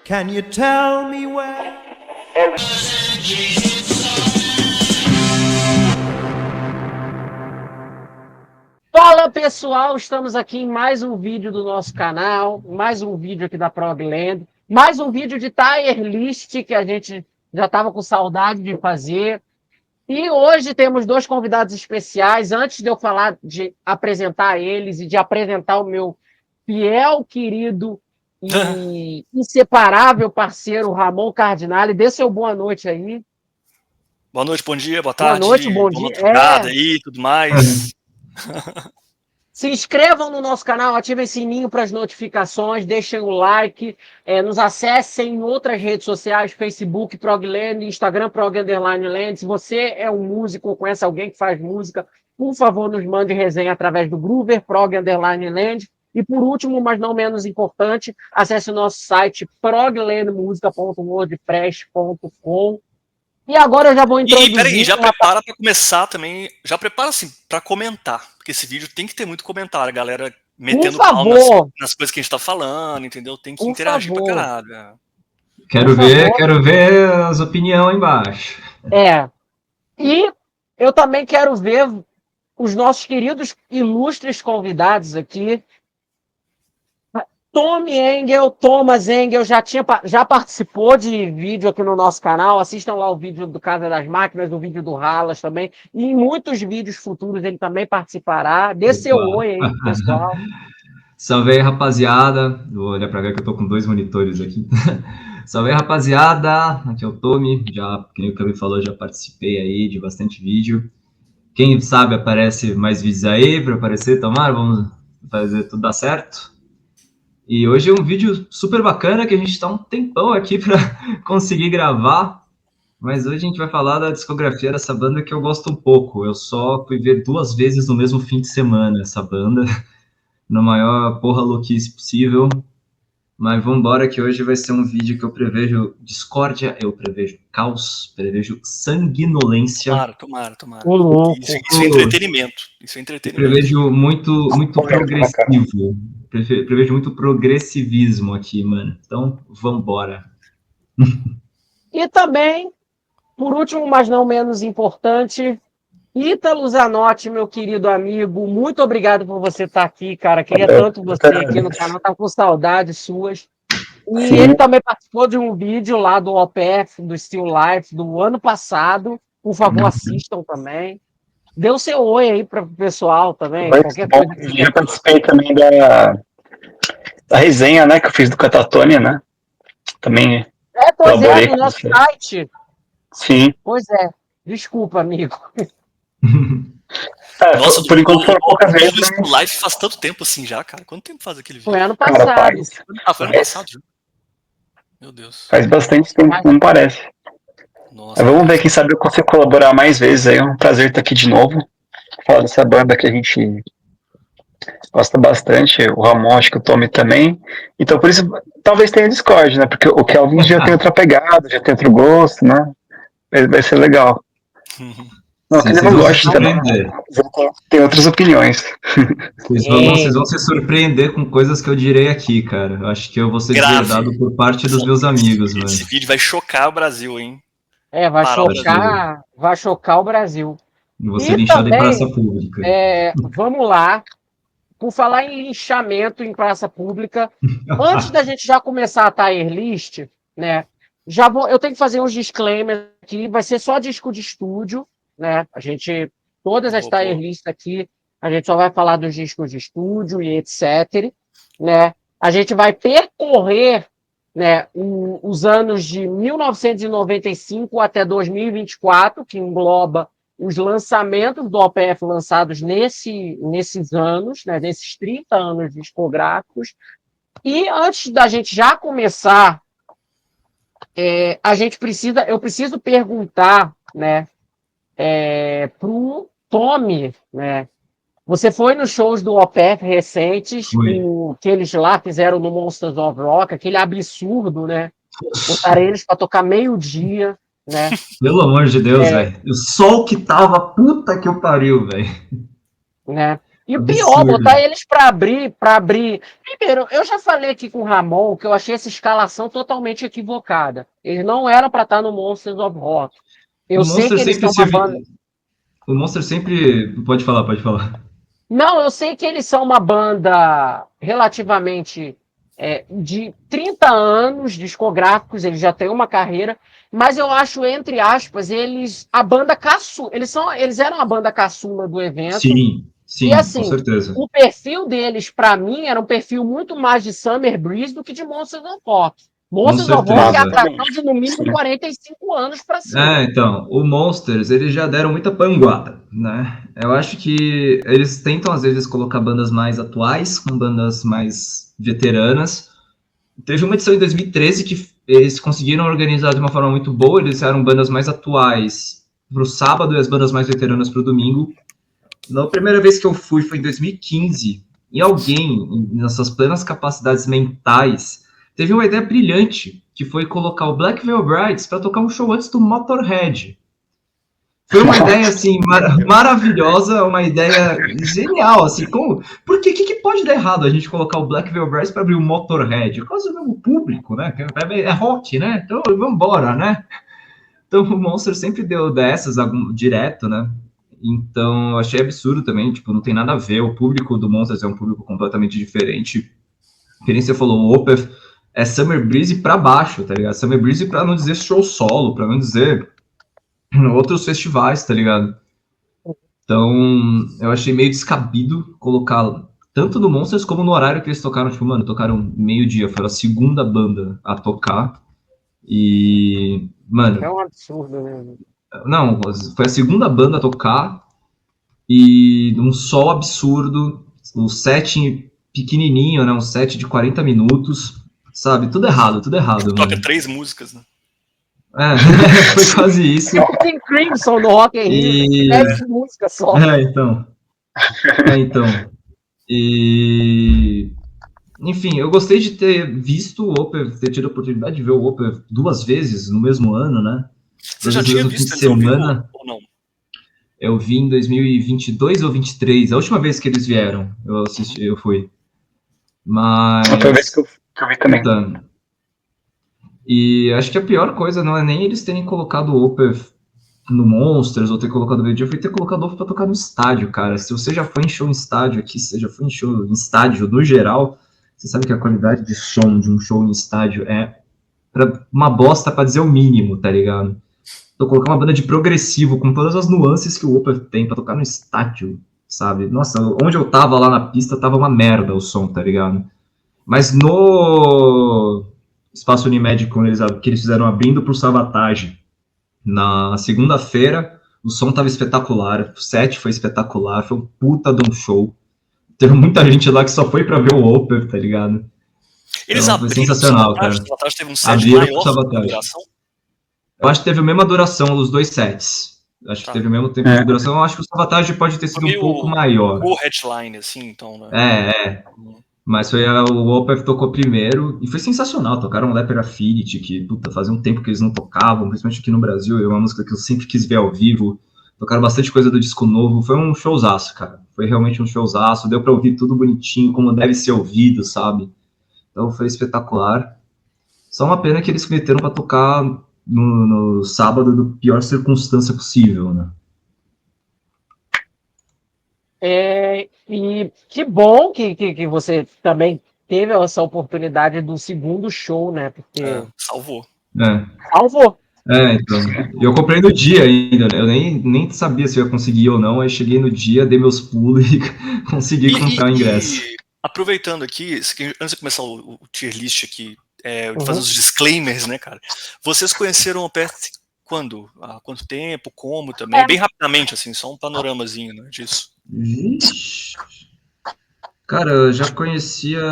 Can you tell me where? Fala pessoal, estamos aqui em mais um vídeo do nosso canal, mais um vídeo aqui da Progland, mais um vídeo de tier list que a gente já estava com saudade de fazer. E hoje temos dois convidados especiais. Antes de eu falar de apresentar eles e de apresentar o meu fiel, querido e inseparável parceiro Ramon Cardinale, dê seu boa noite aí. Boa noite, bom dia, boa Boa tarde, noite, bom boa dia. madrugada aí, tudo mais. Se inscrevam no nosso canal, ativem o sininho para as notificações, deixem o like, nos acessem em outras redes sociais, Facebook, Progland, Instagram, Prog_Land. Se você é um músico ou conhece alguém que faz música, por favor, nos mande resenha através do Groover, Prog_Land. E por último, mas não menos importante, acesse o nosso site proglandmusica.wordpress.com. E agora eu já vou introduzir... E peraí, já prepara para começar também, já prepara assim, para comentar, porque esse vídeo tem que ter muito comentário, a galera metendo pau nas coisas que a gente tá falando, entendeu? Tem que interagir pra caralho. Quero ver as opiniões aí embaixo. E eu também quero ver os nossos queridos ilustres convidados aqui. Thomas Engel já participou de vídeo aqui no nosso canal. Assistam lá o vídeo do Casa das Máquinas, o vídeo do Ralas também. E em muitos vídeos futuros ele também participará. Dê seu oi aí, pessoal. Salve aí, rapaziada. Vou olhar para ver que eu tô com dois monitores aqui. Salve aí, rapaziada. Aqui é o Tommy. Já, como o Cami falou, já participei aí de bastante vídeo. Quem sabe aparece mais vídeos aí para aparecer, tomara. Vamos fazer tudo dar certo. E hoje é um vídeo super bacana que a gente está um tempão aqui para conseguir gravar, mas hoje a gente vai falar da discografia dessa banda que eu gosto um pouco. Eu só fui ver 2 vezes no mesmo fim de semana essa banda, na maior porra louquice possível. Mas vamos embora que hoje vai ser um vídeo que eu prevejo discórdia, eu prevejo caos, prevejo sanguinolência. Tomara. Isso é entretenimento. Isso é entretenimento. Eu prevejo muito progressivo. Prevejo muito progressivismo aqui, mano. Então, vambora. E também, por último, mas não menos importante, Ítalo Zanotti, meu querido amigo, muito obrigado por você estar aqui, cara. Queria tanto você aqui no canal, tá com saudades suas. E sim, ele também participou de um vídeo lá do OPF, do Still Life, do ano passado. Por favor, assistam também. Dê o seu oi aí para o pessoal também. Qualquer coisa. Já participei também da resenha, né, que eu fiz do Catatonia, né? Também. Pois é, no nosso site. Sim. Pois é. Desculpa, amigo. Nossa, por enquanto foram poucas vezes. O Still Life faz tanto tempo assim já, cara. Quanto tempo faz aquele vídeo? Foi ano passado. Foi ano passado já. Meu Deus. Faz bastante tempo, não parece. Nossa, mas vamos ver, quem sabe eu consigo colaborar mais vezes aí. É um prazer estar aqui de novo. Falar dessa banda que a gente gosta bastante. O Ramon, acho que o Tommy também. Então, por isso, talvez tenha Discord, né? Porque o Kelvin já tem outra pegada, já tem outro gosto, né? Vai ser legal. Não, que ele não gosta também. Tem outras opiniões. Vocês vão se surpreender com coisas que eu direi aqui, cara. Eu acho que eu vou ser deserdado por parte dos meus amigos, mano. Esse vídeo vai chocar o Brasil, hein? Vai chocar o Brasil. Vou ser linchado em praça pública. Vamos lá. Por falar em linchamento em praça pública, antes da gente já começar a tier list, né? Eu tenho que fazer uns disclaimers aqui. Vai ser só disco de estúdio, né? Todas as tier lists aqui, a gente só vai falar dos discos de estúdio e etc. Né? A gente vai percorrer, né, os anos de 1995 até 2024, que engloba os lançamentos do OPF lançados nesses anos, né, nesses 30 anos discográficos. E antes da gente já começar, eu preciso perguntar, né, para o Tommy, né? Você foi nos shows do OPF recentes, que eles lá fizeram no Monsters of Rock, aquele absurdo, né? Botaram eles para tocar meio-dia, né? Pelo amor de Deus, velho. O sol que tava, puta que eu pariu, velho. Né? E o pior, Absurdo. botar eles pra abrir. Primeiro, eu já falei aqui com o Ramon que eu achei essa escalação totalmente equivocada. Eles não eram pra estar no Monsters of Rock. Eu O sei que Monster eles sempre são uma banda. O Monster sempre. Pode falar, pode falar. Não, eu sei que eles são uma banda relativamente de 30 anos discográficos, eles já têm uma carreira, mas eu acho, entre aspas, eles a banda caçula, eles eram a banda caçula do evento. Sim, E sim, com assim, certeza. o perfil deles, pra mim, era um perfil muito mais de Summer Breeze do que de Monsters of Rock. Com Monsters of Rock é certeza. atração de no mínimo Sim. 45 anos pra cima. Então, o Monsters, eles já deram muita panguada, né? Eu acho que eles tentam, às vezes, colocar bandas mais atuais, com bandas mais veteranas. Teve uma edição em 2013 que eles conseguiram organizar de uma forma muito boa, eles eram bandas mais atuais para o sábado e as bandas mais veteranas para o domingo. Na primeira vez que eu fui foi em 2015, e alguém, nessas plenas capacidades mentais, teve uma ideia brilhante, que foi colocar o Black Veil Brides para tocar um show antes do Motorhead. Foi uma ideia, assim, maravilhosa, uma ideia genial, assim, como... Porque o que pode dar errado a gente colocar o Black Veil Brides para abrir o Motorhead? Por causa do mesmo público, né? É rock, né? Então, vamos embora, né? Então, o Monster sempre deu dessas, direto, né? Então, eu achei absurdo também, tipo, não tem nada a ver, o público do Monsters é um público completamente diferente. Que nem você falou, o Opeth é Summer Breeze pra baixo, tá ligado? Summer Breeze pra não dizer show solo, pra não dizer outros festivais, tá ligado? Então, eu achei meio descabido colocar tanto no Monsters como no horário que eles tocaram, tipo, mano, tocaram meio-dia, foi a segunda banda a tocar, e, mano, É um absurdo mesmo. não, foi a segunda banda a tocar, e um sol absurdo, um set pequenininho, né, um set de 40 minutos, sabe, tudo errado, Toca mano. 3 músicas, né? É, foi quase isso. Tipo tem Crimson no Rock in Rio, E, 10 músicas só. então, e, enfim, eu gostei de ter visto o Opeth, ter tido a oportunidade de ver o Opeth 2 vezes no mesmo ano, né, Você 2 já vezes no tinha mesmo fim visto de eles ao vivo semana. ou não? Eu vi em 2022 ou 23, a última vez que eles vieram, eu assisti, eu fui. Mas, Foi a vez que eu vi também. puta, e acho que a pior coisa não é nem eles terem colocado o Opeth no Monsters ou ter colocado o VD, foi ter colocado o Opeth pra tocar no estádio, cara. Se você já foi em show em estádio aqui, se você já foi em show em estádio no geral, você sabe que a qualidade de som de um show em estádio é uma bosta pra dizer o mínimo, tá ligado? Então colocar uma banda de progressivo com todas as nuances que o Opeth tem pra tocar no estádio, sabe? Nossa, onde eu tava lá na pista tava uma merda o som, tá ligado? Mas no Espaço Unimed que eles fizeram abrindo pro Savatage na segunda-feira, o som tava espetacular, o set foi espetacular, foi um puta de um show. Teve muita gente lá que só foi pra ver o Opeth, tá ligado? Eles Então, foi abriram pro sensacional, Sabotage? cara. O Sabotage teve um set Abriram pro maior de Savatage. duração? Eu acho que teve a mesma duração dos dois sets. Acho que Tá. teve o mesmo tempo de duração. Eu acho que o Savatage pode ter sido um pouco maior. O headline, assim, então, né? Mas foi o Opeth tocou primeiro e foi sensacional. Tocaram Leper Affinity, que puta, fazia um tempo que eles não tocavam, principalmente aqui no Brasil. É uma música que eu sempre quis ver ao vivo. Tocaram bastante coisa do disco novo. Foi um showzaço, cara. Foi realmente um showzaço. Deu pra ouvir tudo bonitinho, como deve ser ouvido, sabe? Então foi espetacular. Só uma pena que eles meteram pra tocar no sábado da pior circunstância possível, né? E que bom que você também teve essa oportunidade do segundo show, né? Porque salvou. Salvou. Então. Eu comprei no dia ainda, né? Eu nem sabia se eu ia conseguir ou não. Aí cheguei no dia, dei meus pulos e consegui comprar o ingresso. Aproveitando aqui, antes de começar o tier list aqui, de fazer os disclaimers, né, cara? Vocês conheceram o Opeth quando? Há quanto tempo? Como também? Bem rapidamente, assim, só um panoramazinho, né, disso. Vixe. Cara, eu já conhecia.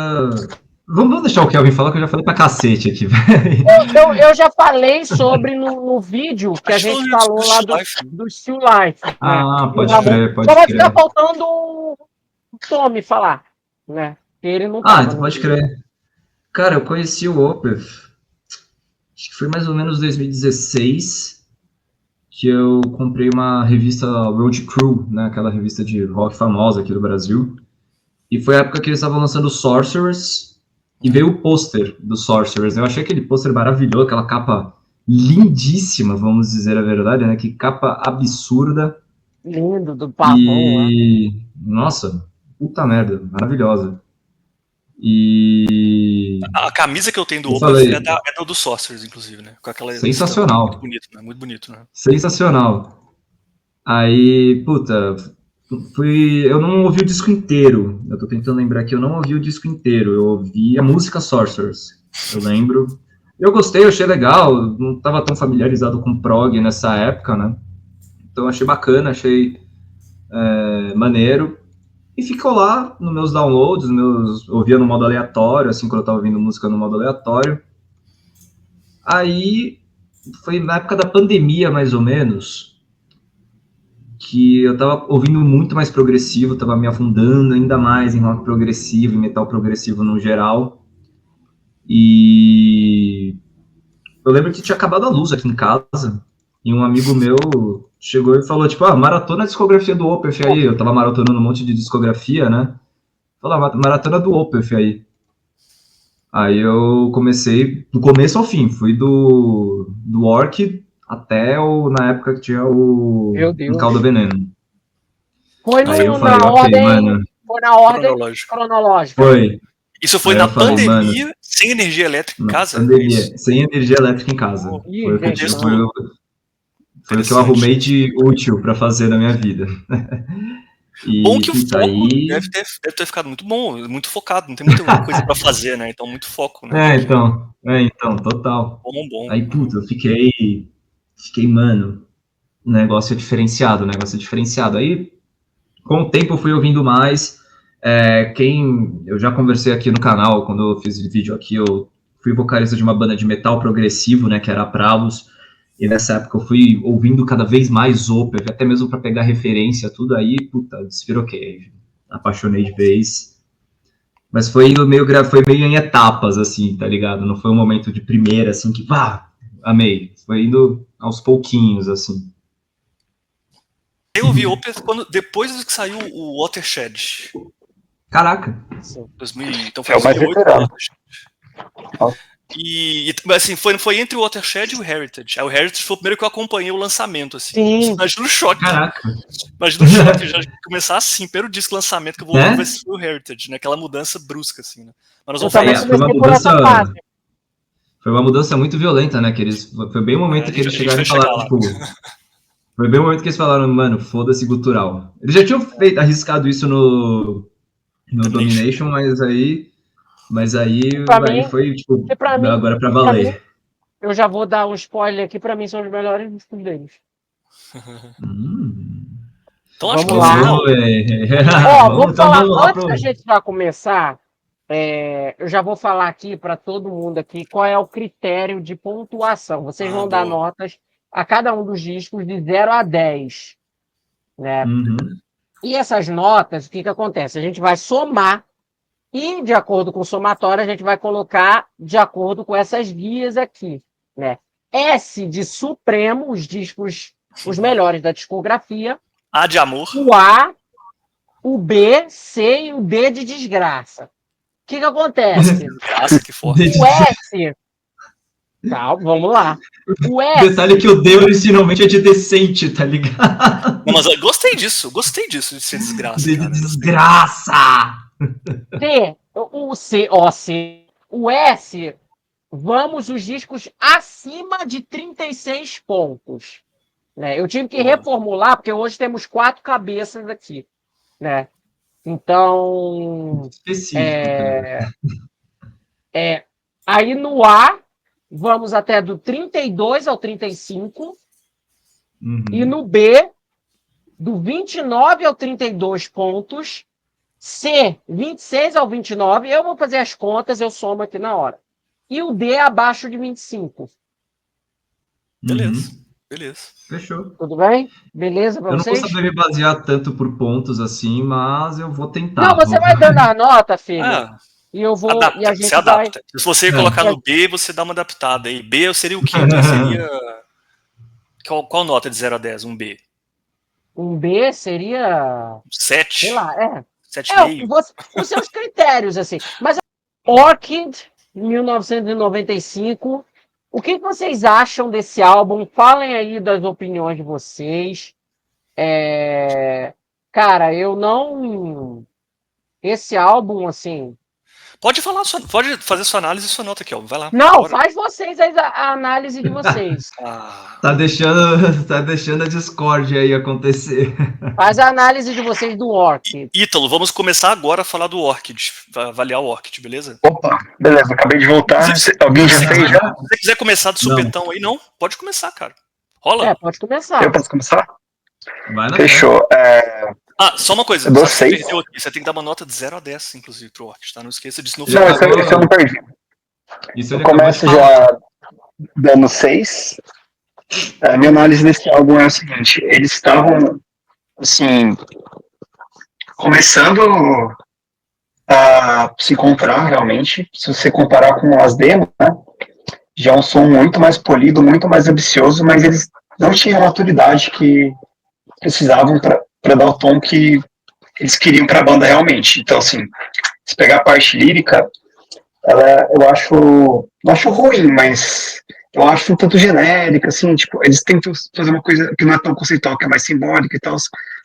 Vamos deixar o Kelvin falar, que eu já falei pra cacete aqui, velho. Eu já falei sobre no vídeo que a gente falou lá do Still Life. Ah, né? pode crer, pode Só vai crer. ficar faltando o Tommy falar, né? Ele não tava. Então pode crer. Cara, eu conheci o Opeth, acho que foi mais ou menos 2016. que eu comprei uma revista Road Crew, né, aquela revista de rock famosa aqui do Brasil. E foi a época que eles estavam lançando Sorcerers, e veio o pôster do Sorcerers. Eu achei aquele pôster maravilhoso, aquela capa lindíssima, vamos dizer a verdade, né? Que capa absurda. Lindo, do pavão, né? E, nossa, puta merda, maravilhosa. E A camisa que eu tenho do eu Opeth falei, é do Sorcerers, inclusive, né? Com aquela sensacional. muito bonito, né? Muito bonito, né? Sensacional. Aí, puta, eu não ouvi o disco inteiro. Eu tô tentando lembrar aqui, eu não ouvi o disco inteiro. Eu ouvi a música Sorcerers. Eu lembro. Eu gostei, eu achei legal. Não tava tão familiarizado com prog nessa época, né? Então achei bacana, achei maneiro. E ficou lá nos meus downloads, ouvia no modo aleatório, assim, quando eu tava ouvindo música no modo aleatório. Aí, foi na época da pandemia, mais ou menos, que eu tava ouvindo muito mais progressivo, tava me afundando ainda mais em rock progressivo e metal progressivo no geral. E eu lembro que tinha acabado a luz aqui em casa, e um amigo meu chegou e falou, tipo, maratona a discografia do Opeth aí. Eu tava maratonando um monte de discografia, né? Falou, maratona do Opeth aí. Aí eu comecei, do começo ao fim, fui do Orc até na época que tinha o Meu Deus. Caldo Veneno. Foi Aí eu na falei, ok, ordem, mano. foi na ordem Cronológico. cronológica. Foi. Isso foi Aí na eu falei, pandemia, sem energia elétrica em Na casa? pandemia, É isso? sem energia elétrica em casa. Ih, Foi o que, gente, não. foi o que eu arrumei de útil pra fazer na minha vida. Bom E, que o puta, foco aí... deve ter ficado muito bom, muito focado, não tem muita coisa pra fazer, né? Então, muito foco, né? então, total. Bom. Aí, puta, eu fiquei, mano, negócio diferenciado. Aí, com o tempo, eu fui ouvindo mais. Eu já conversei aqui no canal, quando eu fiz vídeo aqui, eu fui vocalista de uma banda de metal progressivo, né, que era a Pralos, e nessa época eu fui ouvindo cada vez mais Opeth, até mesmo para pegar referência, tudo aí, puta, despiroquei, apaixonei de vez. Mas foi meio em etapas, assim, tá ligado? Não foi um momento de primeira, assim, que, amei. Foi indo aos pouquinhos, assim. Eu ouvi Opeth depois que saiu o Watershed. Caraca. 2000, então foi É o mais 2008 veterano. E assim, foi entre o Watershed e o Heritage. Aí o Heritage foi o primeiro que eu acompanhei o lançamento, assim. Sim. Imagina o choque. Caraca. Imagina o choque, já começar assim, primeiro disco de lançamento que eu vou ouvir vai ser o Heritage, né? Aquela mudança brusca, assim, né? Mas nós Eu vamos também falar foi uma comecei por essa mudança... fase. Foi uma mudança muito violenta, né? Foi bem o momento que eles chegaram e falaram, tipo... Foi bem o momento que eles falaram, mano, foda-se gutural. Eles já tinham arriscado isso no Domination, mas aí foi, tipo, pra mim, agora pra valer. Eu já vou dar um spoiler aqui, pra mim são os melhores discos deles. Então acho que Vamos lá. Vamos falar, antes que a gente vai começar, eu já vou falar aqui para todo mundo aqui qual é o critério de pontuação. Vocês vão dar notas a cada um dos discos de 0 a 10. Né? E essas notas, o que acontece? A gente vai somar e, de acordo com o somatório, a gente vai colocar de acordo com essas guias aqui. Né? S de Supremo, os discos, os melhores da discografia. A de amor. O A, o B, C e o D de desgraça. O que acontece? Nossa, que forte. O S... Calma, vamos lá. O S... Detalhe que o D originalmente é de decente, tá ligado? Não, mas eu gostei disso de ser desgraça. De cara. desgraça! C, o C, ó, C. O S, vamos os discos acima de 36 pontos. Né? Eu tive que reformular, porque hoje temos 4 cabeças aqui. Né? Então, específico. Aí no A, vamos até do 32 ao 35. E no B, do 29 ao 32 pontos. C, 26 ao 29. Eu vou fazer as contas, eu somo aqui na hora. E o D abaixo de 25. Beleza. Fechou. Tudo bem? Beleza pra vocês? Eu não vou saber me basear tanto por pontos assim, mas eu vou tentar. Não, você vai dando a nota, filho. E eu vou. Adapta, e a gente você adapta. Se você colocar no B, você dá uma adaptada. E B seria o quê? B seria Qual nota de 0 a 10? Um B? Um B seria, 7? sei lá, 7,5? os seus critérios, assim. Mas Orchid, 1995, o que vocês acham desse álbum? Falem aí das opiniões de vocês. Cara, eu não... Esse álbum, assim... Pode fazer sua análise e sua nota aqui, ó. Vai lá. Não, bora. faz vocês aí a análise de vocês. Tá deixando a discórdia aí acontecer. Faz a análise de vocês do Orchid. Ítalo, vamos começar agora a falar do Orchid, avaliar o Orchid, beleza? Opa, beleza, acabei de voltar. Alguém já fez já? Se você quiser começar do supetão aí, não, pode começar, cara. Rola? Pode começar. Eu posso começar? Vai na Fechou. Só uma coisa, Eu dou você 6. perdeu aqui, você tem que dar uma nota de 0 a 10, inclusive, pro Orchid, tá? Não esqueça disso no Não, final. isso eu não perdi. Isso Eu ele acabou de começo falar. já dando 6. A minha análise desse álbum é o seguinte: eles estavam, assim, começando a se encontrar realmente. Se você comparar com as demos, né? Já é um som muito mais polido, muito mais ambicioso, mas eles não tinham a maturidade que precisavam para dar o tom que eles queriam para a banda realmente. Então, assim, se pegar a parte lírica, eu não acho ruim, mas eu acho um tanto genérica, assim, tipo, eles tentam fazer uma coisa que não é tão conceitual, que é mais simbólica e tal,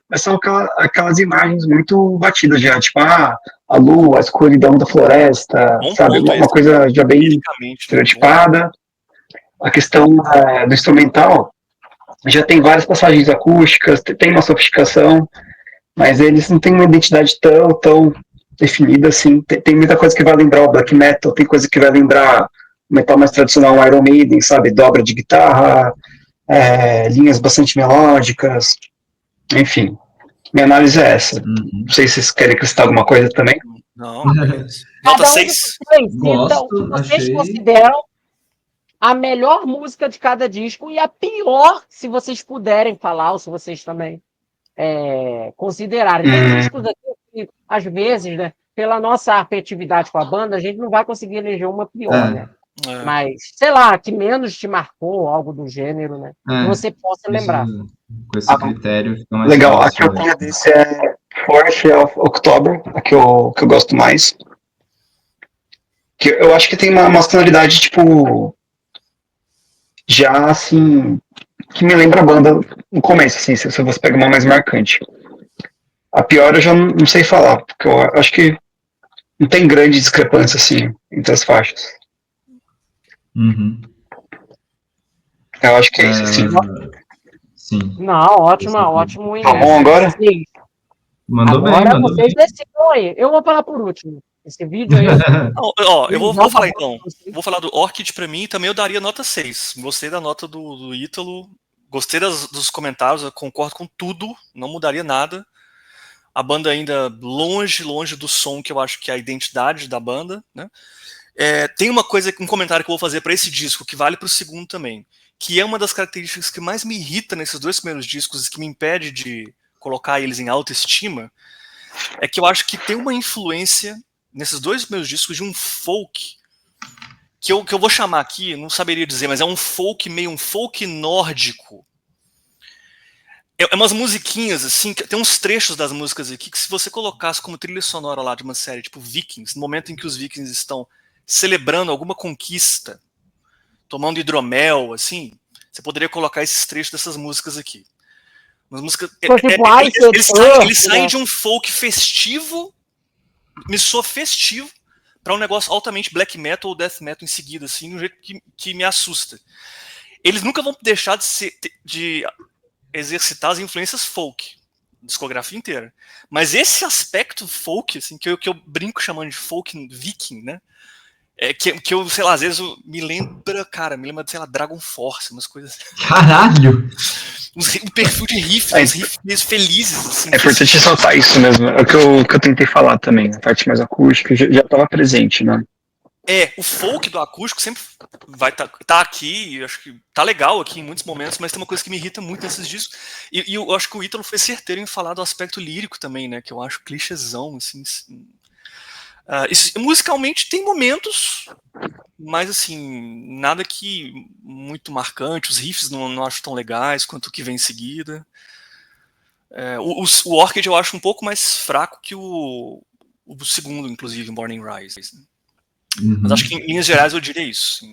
mas são aquelas imagens muito batidas já, tipo, a lua, a escuridão da floresta, Bom sabe, ponto uma esse, coisa já bem liricamente, né? estereotipada. A questão do instrumental, já tem várias passagens acústicas, tem uma sofisticação, mas eles não têm uma identidade tão definida assim. Tem muita coisa que vai lembrar o black metal, tem coisa que vai lembrar o metal mais tradicional, o Iron Maiden, sabe? Dobra de guitarra, linhas bastante melódicas, enfim. Minha análise é essa. Não sei se vocês querem acrescentar alguma coisa também. Não, beleza. Nota Cada um de 6. vocês Gosto, citam o que vocês achei. consideram a melhor música de cada disco e a pior, se vocês puderem falar, ou se vocês também considerarem. Tem discos aqui que, às vezes, né, pela nossa afetividade com a banda, a gente não vai conseguir eleger uma pior, né? Mas, sei lá, que menos te marcou, algo do gênero, né? Que você possa lembrar. Com esse critério fica mais Legal, a fácil. que eu tenho desse é Force of October, a que eu gosto mais. Que eu acho que tem uma sonoridade, tipo, já, assim, que me lembra a banda no começo, assim, se você pega uma mais marcante. A pior eu já não sei falar, porque eu acho que não tem grande discrepância, assim, entre as faixas. Uhum. Eu acho que é isso, assim. Sim. Não, ótimo. Tá bom agora? Sim. Mandou Agora bem, vocês decidam aí. Eu vou falar por último. Esse vídeo aí. Eu vou falar então. Vou falar do Orchid pra mim, também eu daria nota 6. Gostei da nota do Ítalo, gostei dos comentários, eu concordo com tudo, não mudaria nada. A banda ainda longe do som que eu acho que é a identidade da banda, né? Tem um comentário que eu vou fazer para esse disco, que vale para o segundo também, que é uma das características que mais me irrita nesses dois primeiros discos e que me impede de colocar eles em autoestima, é que eu acho que tem uma influência nesses dois primeiros discos de um folk que eu vou chamar aqui, não saberia dizer, mas é um folk meio um folk nórdico. É umas musiquinhas, assim, tem uns trechos das músicas aqui que se você colocasse como trilha sonora lá de uma série tipo Vikings, no momento em que os vikings estão celebrando alguma conquista, tomando hidromel, assim, você poderia colocar esses trechos dessas músicas aqui. Umas músicas, eles saem de um folk festivo, me soa festivo, para um negócio altamente black metal ou death metal em seguida, assim, de um jeito que me assusta. Eles nunca vão deixar de exercitar as influências folk, discografia inteira. Mas esse aspecto folk, assim, que eu brinco chamando de folk viking, né? Que eu, sei lá, às vezes me lembra, sei lá, Dragon Force, umas coisas. Caralho! Um perfil de riff, uns riffs felizes, assim. É importante ressaltar isso mesmo. É o que eu tentei falar também. A parte mais acústica já estava presente, né? O folk do acústico sempre vai tá aqui, acho que tá legal aqui em muitos momentos, mas tem uma coisa que me irrita muito nesses discos, e eu acho que o Ítalo foi certeiro em falar do aspecto lírico também, né, que eu acho clichêzão, assim. Musicalmente tem momentos mas assim, nada que muito marcante, os riffs não acho tão legais quanto o que vem em seguida. O Orchid eu acho um pouco mais fraco que o segundo, inclusive, Morning Rise. Mas acho que em linhas gerais eu diria isso.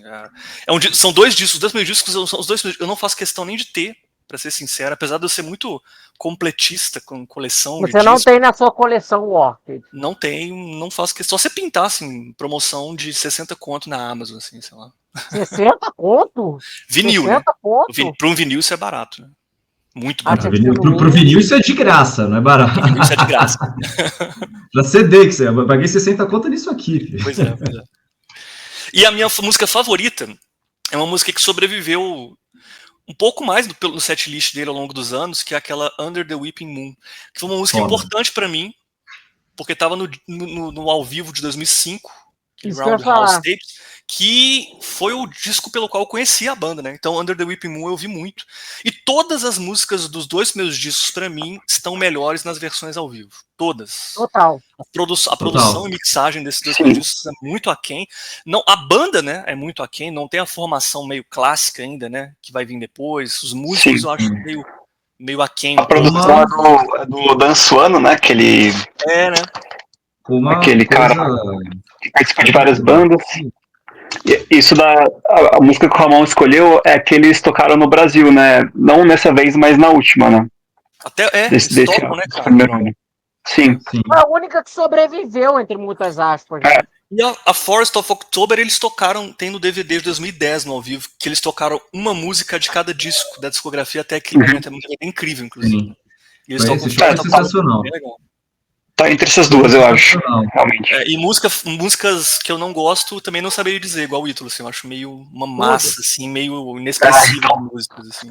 Assim, são dois discos, os 2 meus discos são os dois eu não faço questão nem de ter, pra ser sincero, apesar de eu ser muito completista com coleção de Você não discos. tem na sua coleção o Orchid. Não tenho, não faço questão. Só você pintar, assim, promoção de 60 conto na Amazon, assim, sei lá. 60 conto? Vinil, 60 né? conto? Para um vinil isso é barato, né? Muito Ah, barato. Pro vinil isso é de graça, não é barato. Pro vinil isso é de graça. Pra CD que você, eu paguei 60 conto nisso aqui, filho. Pois é. E a minha música favorita é uma música que sobreviveu um pouco mais no setlist dele ao longo dos anos, que é aquela Under the Weeping Moon, que foi uma música importante pra mim, porque tava no ao vivo de 2005, Roundhouse Tapes, que foi o disco pelo qual eu conheci a banda, né? Então, Under the Weeping Moon eu ouvi muito. E todas as músicas dos 2 meus discos, pra mim, estão melhores nas versões ao vivo. Todas. Total. A produção e mixagem desses 2 meus discos é muito aquém. Não, a banda, né, é muito aquém. Não tem a formação meio clássica ainda, né? Que vai vir depois. Os músicos eu acho meio aquém. A produção é do Dan Suano, né? Aquele cara que participa de várias bandas. Isso a música que o Ramon escolheu é que eles tocaram no Brasil, né? Não nessa vez, mas na última, né? Até desse tocam, né, cara? primeiro ano. Sim. Foi a única que sobreviveu, entre muitas aspas. Né? E a Forest of October eles tocaram, tem no DVD de 2010 no ao vivo, que eles tocaram uma música de cada disco da discografia até aquele momento. É incrível, inclusive. Sim. E eles tocam sensacional. Bem legal. Tá entre essas duas, eu acho. Realmente. E músicas que eu não gosto, também não saberia dizer, igual o Ítalo, assim, eu acho meio uma massa, assim, meio inexpressiva de músicas, assim.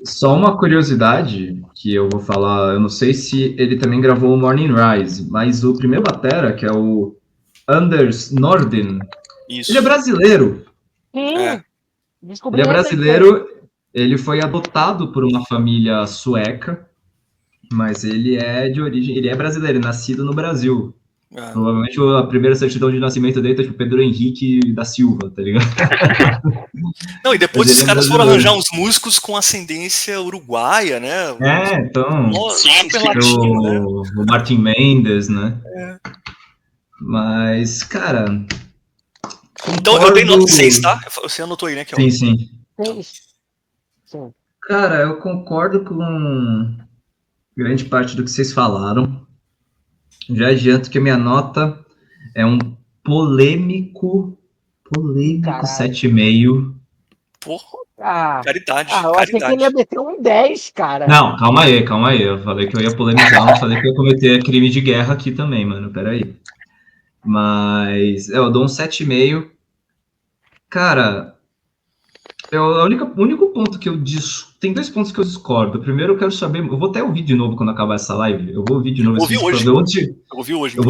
Só uma curiosidade que eu vou falar, eu não sei se ele também gravou o Morning Rise, mas o primeiro batera, que é o Anders Nordin, ele é brasileiro. Sim, ele é brasileiro, ele foi adotado por uma família sueca, mas ele é de origem, ele é brasileiro, nascido no Brasil. Provavelmente a primeira certidão de nascimento dele tá tipo Pedro Henrique da Silva, tá ligado? Não, e depois os caras foram arranjar uns músicos com ascendência uruguaia, né? Então. Super latino, né? O Martin Mendes, né? Mas, cara. Então eu dei nota 6, tá? Você anotou aí, né? Que sim. Sim. Cara, eu concordo com grande parte do que vocês falaram. Já adianto que a minha nota é um polêmico 7,5. Porra, caridade. Eu achei que ele ia meter um 10, cara. Não, calma aí. Eu falei que eu ia polemizar, não falei que eu ia cometer crime de guerra aqui também, mano. Peraí. Mas eu dou um 7,5. Cara, o único ponto que eu tem 2 pontos que eu discordo. Primeiro, eu quero saber. Eu vou até ouvir de novo quando acabar essa live. Eu vou ouvir de novo esse disco. Eu ouvi hoje. Eu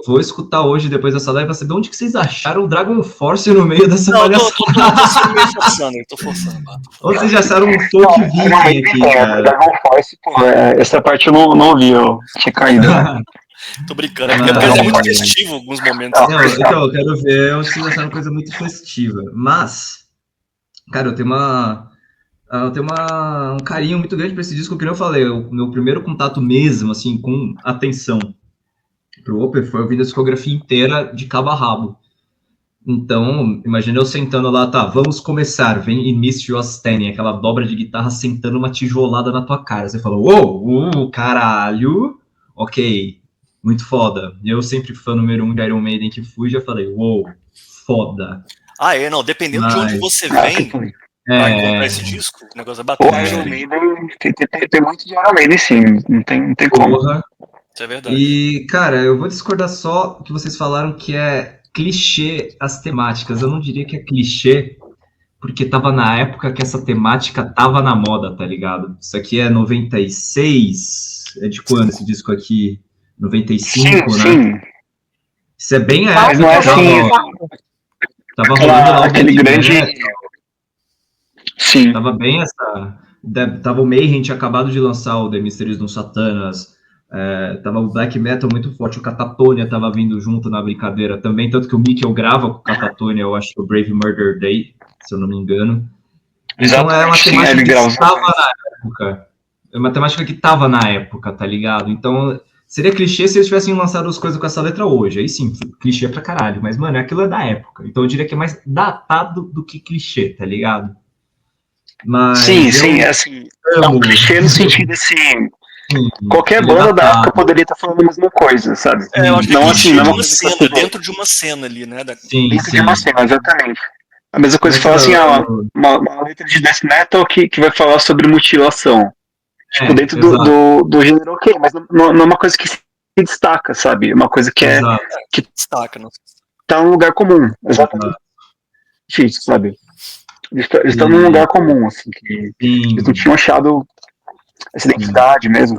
vou escutar hoje, depois dessa live, pra saber onde que vocês acharam o Dragon Force no meio dessa palhaçada. Eu tô forçando. Ou vocês já acharam um folk viking aqui, cara? Dragon Force, pô, essa parte eu não ouvi, eu tinha caído. Tô brincando, é muito festivo em alguns momentos. Então, eu quero ver onde vocês acharam coisa muito festiva. Mas, cara, eu tenho um carinho muito grande para esse disco, que eu falei, o meu primeiro contato mesmo, assim, com atenção pro Opeth foi ouvindo a discografia inteira de cabo a rabo. Então, imagina eu sentando lá, tá, vamos começar, vem In Mist You Standing, aquela dobra de guitarra sentando uma tijolada na tua cara. Você fala, uou, caralho, ok, muito foda. Eu sempre fã número 1 de Iron Maiden que fui, já falei, uou, foda. Não, dependendo de onde você vem... Vai comprar esse disco, o negócio é bacana. O Iron Maiden tem muito de Iron Maiden, sim, não tem como. Isso é verdade. E, cara, eu vou discordar só que vocês falaram que é clichê as temáticas. Eu não diria que é clichê, porque tava na época que essa temática tava na moda, tá ligado? Isso aqui é 96, é de quando esse disco aqui? 95, sim, né? Isso é bem a época. Mas não é assim... Tava rolando lá aquele grande... Sim. Tava bem tava o Mayhem, tinha acabado de lançar o The Mysteries do Satanas, Tava o black metal muito forte, o Catatonia tava vindo junto na brincadeira também, tanto que o Mikkel grava com o Catatonia, eu acho que o Brave Murder Day, se eu não me engano. Então é uma Exatamente, sim, temática ele que grava. estava na época. É uma temática que estava na época, tá ligado? Então seria clichê se eles tivessem lançado as coisas com essa letra hoje. Aí sim, clichê pra caralho. Mas, mano, aquilo é da época. Então eu diria que é mais datado do que clichê, tá ligado? Mas Sim, eu sim, é assim, é um amo. clichê no sentido assim, Sim, qualquer ele é banda da época datado. poderia estar falando a mesma coisa, sabe? Eu acho que é Não assim, clichê não é de uma uma coisa que cena, você vê dentro de uma cena ali, né? Sim, dentro de sim. uma cena, exatamente. A mesma coisa que Nessa, fala assim, uma letra de death metal que vai falar sobre mutilação. Tipo, dentro exato, do gênero, ok, mas não é uma coisa que se destaca, sabe? É uma coisa exato, que Destaca, não. tá num lugar comum, exatamente, exato. sabe? Eles estão num E lugar comum, assim, que eles não sim, tinham achado essa sim. identidade mesmo.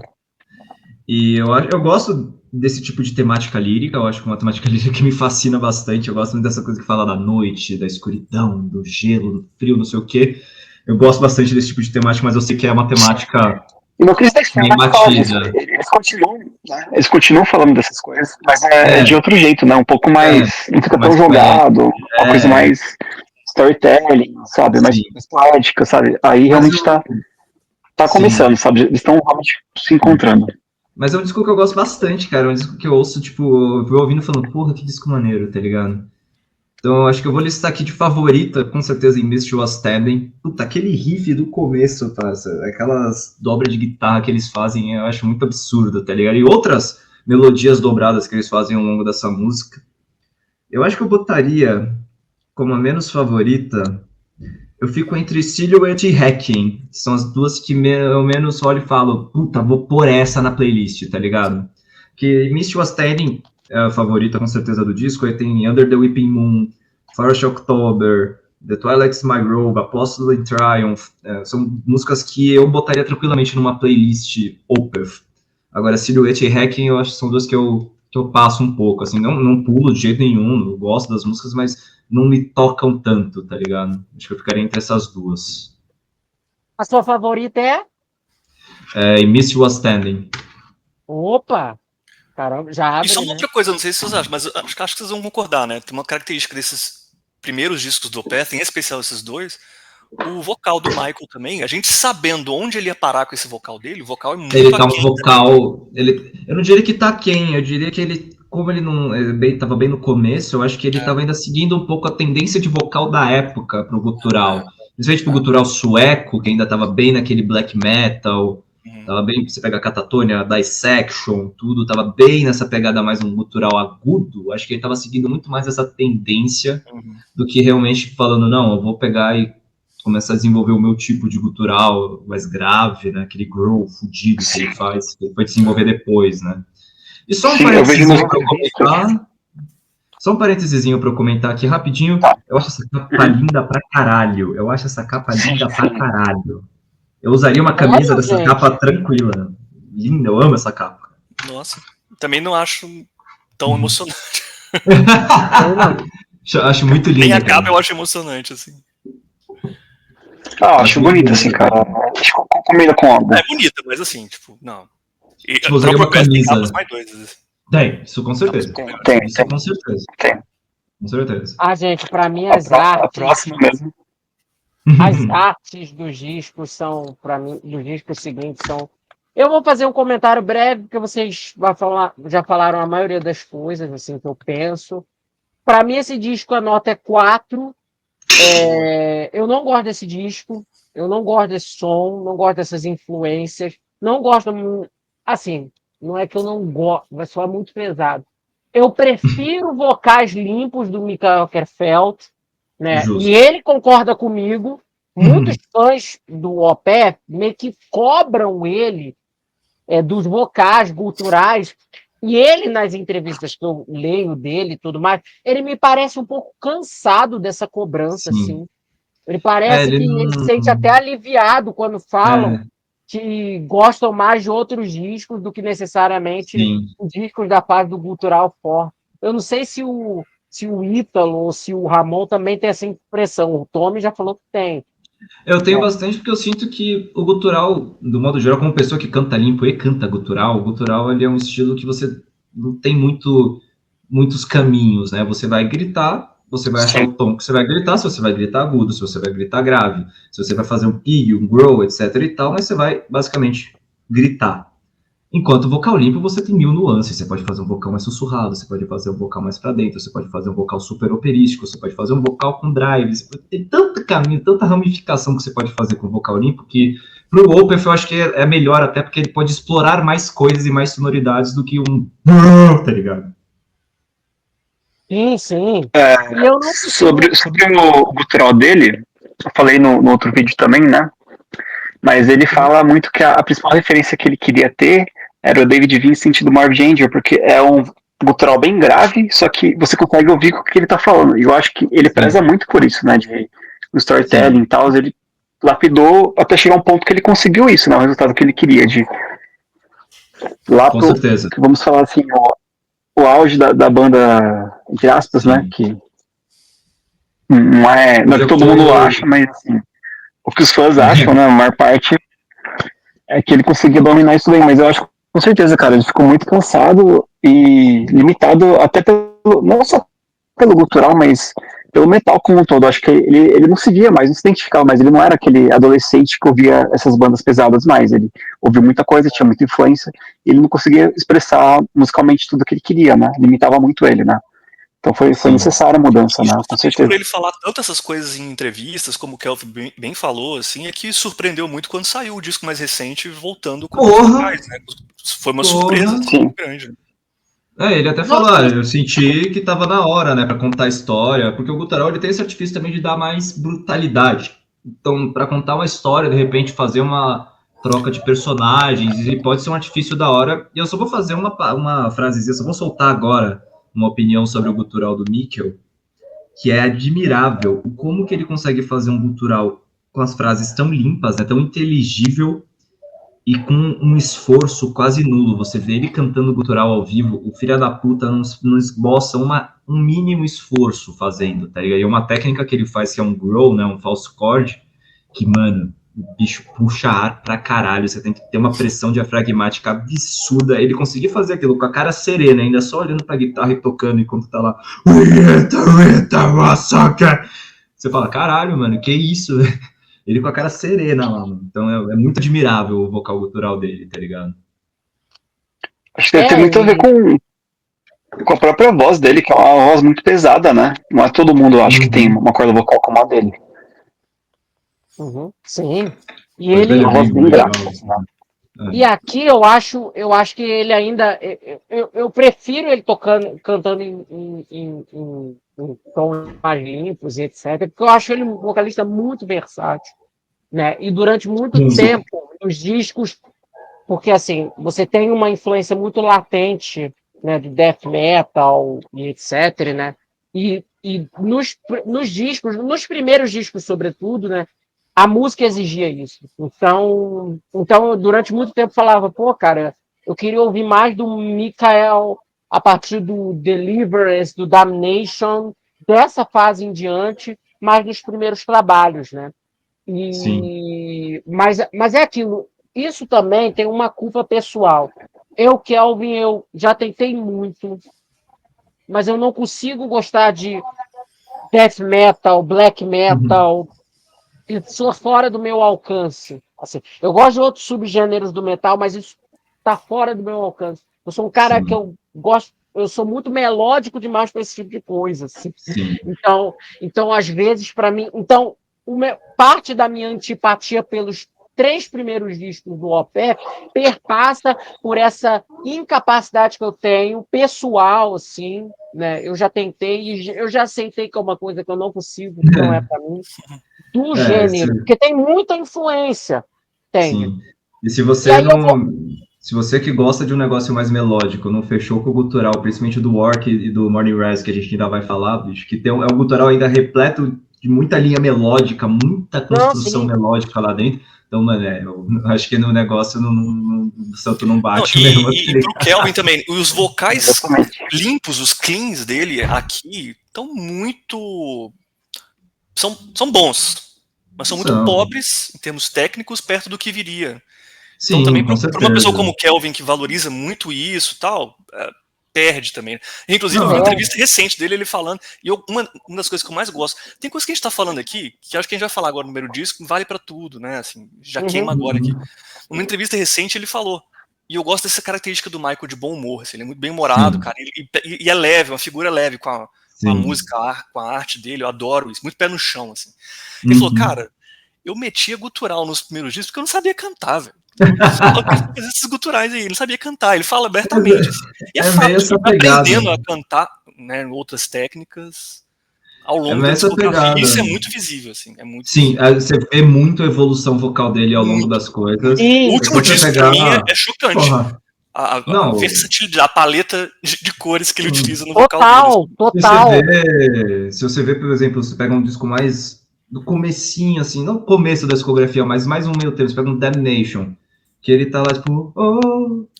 E eu gosto desse tipo de temática lírica, eu acho que é uma temática lírica que me fascina bastante. Eu gosto muito dessa coisa que fala da noite, da escuridão, do gelo, do frio, não sei o quê. Eu gosto bastante desse tipo de temática, mas eu sei que é uma temática E no Chris Dexter bem vai falar disso. batida. Eles continuam, né? Eles continuam falando dessas coisas, mas é É, de outro jeito, né? Um pouco é, mais. Não fica mais tão poético. jogado, uma coisa É, mais storytelling, sabe? sim. Mais poética, sabe? Aí Mas realmente eu, tá sim. começando, sabe? Eles estão realmente se Sim. encontrando. Mas é um disco que eu gosto bastante, cara. É um disco que eu ouço, tipo, eu vou ouvindo falando, porra, que disco maneiro, tá ligado? Então, eu acho que eu vou listar aqui de favorita, com certeza, em Mist Was Stabbing. Puta, aquele riff do começo, parça. Aquelas dobras de guitarra que eles fazem, eu acho muito absurdo, tá ligado? E outras melodias dobradas que eles fazem ao longo dessa música. Eu acho que eu botaria como a menos favorita. Eu fico entre Silhouette e Hacking. Que são as duas que eu menos olho e falo, puta, vou pôr essa na playlist, tá ligado? Que Mist Was Standing é a favorita, com certeza, do disco. Aí tem Under the Weeping Moon, Forest October, The Twilight's My Robe, Apostle in Triumph. São músicas que eu botaria tranquilamente numa playlist Opeth. Agora, Silhouette e Hacking, eu acho que são duas que eu passo um pouco. Assim, não pulo de jeito nenhum, eu gosto das músicas, mas não me tocam tanto, tá ligado? Acho que eu ficaria entre essas duas. A sua favorita é? E Mist Was Standing. Opa! Caramba, já Isso é abre, uma né? outra coisa, não sei se vocês acham, mas acho que vocês vão concordar, né? Tem uma característica desses primeiros discos do Opeth, em especial esses dois, o vocal do Michael também, a gente sabendo onde ele ia parar com esse vocal dele, o vocal é muito Ele tá um aquém também. vocal. Eu não diria que tá quem, eu diria que ele, como ele não tava bem no começo, eu acho que ele tava ainda seguindo um pouco a tendência de vocal da época pro gutural. Principalmente pro gutural sueco, que ainda tava bem naquele black metal, Uhum. tava bem, você pega a Catatonia, Dissection, tudo, tava bem nessa pegada mais um gutural agudo. Acho que ele tava seguindo muito mais essa tendência Uhum. do que realmente falando, não, eu vou pegar e começar a desenvolver o meu tipo de gutural mais grave, né? Aquele growl fudido que ele Sim, faz, que ele foi desenvolver depois, né? E só um sim, eu vejo nas parênteses para eu entrevistas. comentar, só um parênteses para eu comentar aqui rapidinho. Tá. Eu acho essa capa linda pra caralho. Eu acho essa capa Sim, linda pra sim. caralho. Eu usaria uma camisa Sério, dessa gente? capa tranquila. Linda, eu amo essa capa. Nossa, também não acho tão emocionante. Sei não. Acho muito Nem linda, a cara. capa eu acho emocionante, assim. Acho Acho muito bonito, assim, bonita. cara. Acho que combina com o álbum. É bonita, mas assim, tipo, não. E Tipo, o usaria próprio uma Opeth tem capas camisa. mais doidas. Assim. Tem, isso com certeza. Tem, Isso com certeza. tem. Com certeza. Ah, gente, para mim A próxima mesmo. as artes dos discos são, para mim, dos discos seguintes são. Eu vou fazer um comentário breve, porque vocês já falaram a maioria das coisas assim que eu penso. Para mim, esse disco, a nota é 4. Eu não gosto desse disco, eu não gosto desse som, não gosto dessas influências, não gosto. Assim, não é que eu não gosto, vai soar muito pesado. Eu prefiro vocais limpos do Michael Kerfeld, né? E Justo. ele concorda comigo. Muitos fãs do Opeth meio que cobram ele dos vocais guturais. E ele, nas entrevistas que eu leio dele e tudo mais, ele me parece um pouco cansado dessa cobrança, Sim. assim. Ele parece Ele que ele se não. sente até aliviado quando falam É, que gostam mais de outros discos do que necessariamente sim. os discos da fase do gutural forte. Eu não sei se o Ítalo ou se o Ramon também tem essa impressão. O Tommy já falou que tem. Eu tenho bastante porque eu sinto que o gutural, do modo geral, como pessoa que canta limpo e canta gutural, o gutural ele é um estilo que você não tem muitos caminhos, né? Você vai gritar, você vai achar Sim. o tom que você vai gritar, se você vai gritar agudo, se você vai gritar grave, se você vai fazer um pig, um growl, etc e tal, mas você vai basicamente gritar. Enquanto vocal limpo, você tem 1000 nuances. Você pode fazer um vocal mais sussurrado, você pode fazer um vocal mais para dentro, você pode fazer um vocal super operístico, você pode fazer um vocal com drives. Tem tanto caminho, tanta ramificação que você pode fazer com o vocal limpo que pro Opeth eu acho que é melhor até porque ele pode explorar mais coisas e mais sonoridades do que um tá ligado? Sim. E eu não Sobre o gutural dele, eu falei no outro vídeo também, né? Mas ele fala muito que a principal referência que ele queria ter era o David Vincent do Marvin Angel, porque é um gutural bem grave, só que você consegue ouvir o que ele tá falando. E eu acho que ele preza muito por isso, né? Do storytelling e tal. Ele lapidou até chegar a um ponto que ele conseguiu isso, né? O resultado que ele queria. Lá Com pro, certeza. vamos falar assim, o auge da banda, entre aspas, Sim. né? Que não é que todo mundo acha, mas assim, o que os fãs acham, né? A maior parte é que ele conseguia dominar isso bem, mas eu acho com certeza, cara, ele ficou muito cansado e limitado até não só pelo gutural, mas pelo metal como um todo. Acho que ele não se via mais, não se identificava mais, ele não era aquele adolescente que ouvia essas bandas pesadas mais, ele ouviu muita coisa, tinha muita influência, e ele não conseguia expressar musicalmente tudo que ele queria, né? Limitava muito ele, né? Então foi necessária a mudança, né? Com Justamente por certeza. ele falar tanto essas coisas em entrevistas, como o Kelvin bem falou, assim, é que surpreendeu muito quando saiu o disco mais recente, voltando com os vocais, né? Foi uma surpresa assim, muito grande. Ele até falou, eu senti que tava na hora, né, para contar a história, porque o gutural ele tem esse artifício também de dar mais brutalidade. Então, para contar uma história, de repente fazer uma troca de personagens, ele pode ser um artifício da hora. E eu só vou fazer uma frasezinha, só vou soltar agora uma opinião sobre o gutural do Mikkel, que é admirável o como que ele consegue fazer um gutural com as frases tão limpas, né, tão inteligível e com um esforço quase nulo. Você vê ele cantando gutural ao vivo, o filho da puta não esboça um mínimo esforço fazendo, tá ligado? E uma técnica que ele faz, que é um growl, né, um falso chord, que, mano, o bicho puxa ar pra caralho, você tem que ter uma pressão diafragmática absurda. Ele conseguir fazer aquilo com a cara serena, ainda só olhando pra guitarra e tocando enquanto tá lá. Você fala, caralho, mano, que isso? Ele com a cara serena lá, mano. Então é muito admirável o vocal gutural dele, tá ligado? Acho que deve ter muito a ver com a própria voz dele, que é uma voz muito pesada, né? Não é todo mundo, acho, que tem uma corda vocal como a dele. Sim. E ele é uma voz bem grave, assim, né? E aqui eu acho que ele ainda. Eu prefiro ele cantando em tons mais limpos e etc. Porque eu acho ele um vocalista muito versátil. Né? E durante muito tempo, nos discos, porque assim, você tem uma influência muito latente, né, do death metal e etc. Né? E nos discos, nos primeiros discos, sobretudo, né? A música exigia isso. Então, durante muito tempo falava, pô, cara, eu queria ouvir mais do Michael a partir do Deliverance, do Damnation, dessa fase em diante, mais nos primeiros trabalhos, né? Mas é aquilo. Isso também tem uma culpa pessoal. Kelvin, eu já tentei muito, mas eu não consigo gostar de death metal, black metal, isso fora do meu alcance. Assim, eu gosto de outros subgêneros do metal, mas isso está fora do meu alcance. Eu sou um cara que eu gosto, eu sou muito melódico demais para esse tipo de coisa. Assim. Então, às vezes, para mim. Então, parte da minha antipatia pelos 3 primeiros discos do Opeth perpassa por essa incapacidade que eu tenho, pessoal, assim, né? Eu já tentei, eu já aceitei que é uma coisa que eu não consigo, que não é para mim. Do gênero, porque tem muita influência. Tem. Sim. E se você se você que gosta de um negócio mais melódico, não fechou com o gutural, principalmente do Wark e do Morning Rise, que a gente ainda vai falar, bicho, que é um gutural ainda repleto de muita linha melódica, muita construção melódica lá dentro. Então, mano, eu acho que no negócio o santo não bate mesmo. E pro Kelvin também, os vocais limpos, os cleans dele aqui, estão muito... São bons. mas são muito pobres em termos técnicos perto do que viria. Sim, então também com para uma pessoa certeza. como o Kelvin, que valoriza muito isso e tal, perde também. Inclusive, Não, uma entrevista recente dele, ele falando, e uma das coisas que eu mais gosto, tem coisa que a gente tá falando aqui, que acho que a gente vai falar agora no primeiro disco, vale pra tudo, né, assim, já queima agora aqui. Numa entrevista recente ele falou, e eu gosto dessa característica do Michael de bom humor, assim, ele é muito bem humorado, cara, e é leve, uma figura leve com a música, com a arte dele, eu adoro isso, muito pé no chão, assim. Ele falou, cara, eu metia gutural nos primeiros discos porque eu não sabia cantar, velho. Eu queria fazer esses guturais aí, ele não sabia cantar, ele fala abertamente. Assim. E é fato, ele vai aprendendo a cantar, né, outras técnicas ao longo da discografia, e isso é muito visível, assim. É muito visível. Você vê muito a evolução vocal dele ao longo das coisas. O último disco pra mim é chocante. A versatilidade, a paleta de cores que ele utiliza no vocal dele. Total. Se você vê, por exemplo, você pega um disco mais do comecinho, assim, não o começo da discografia, mas mais um meio termo, você pega um Damnation, que ele tá lá, tipo,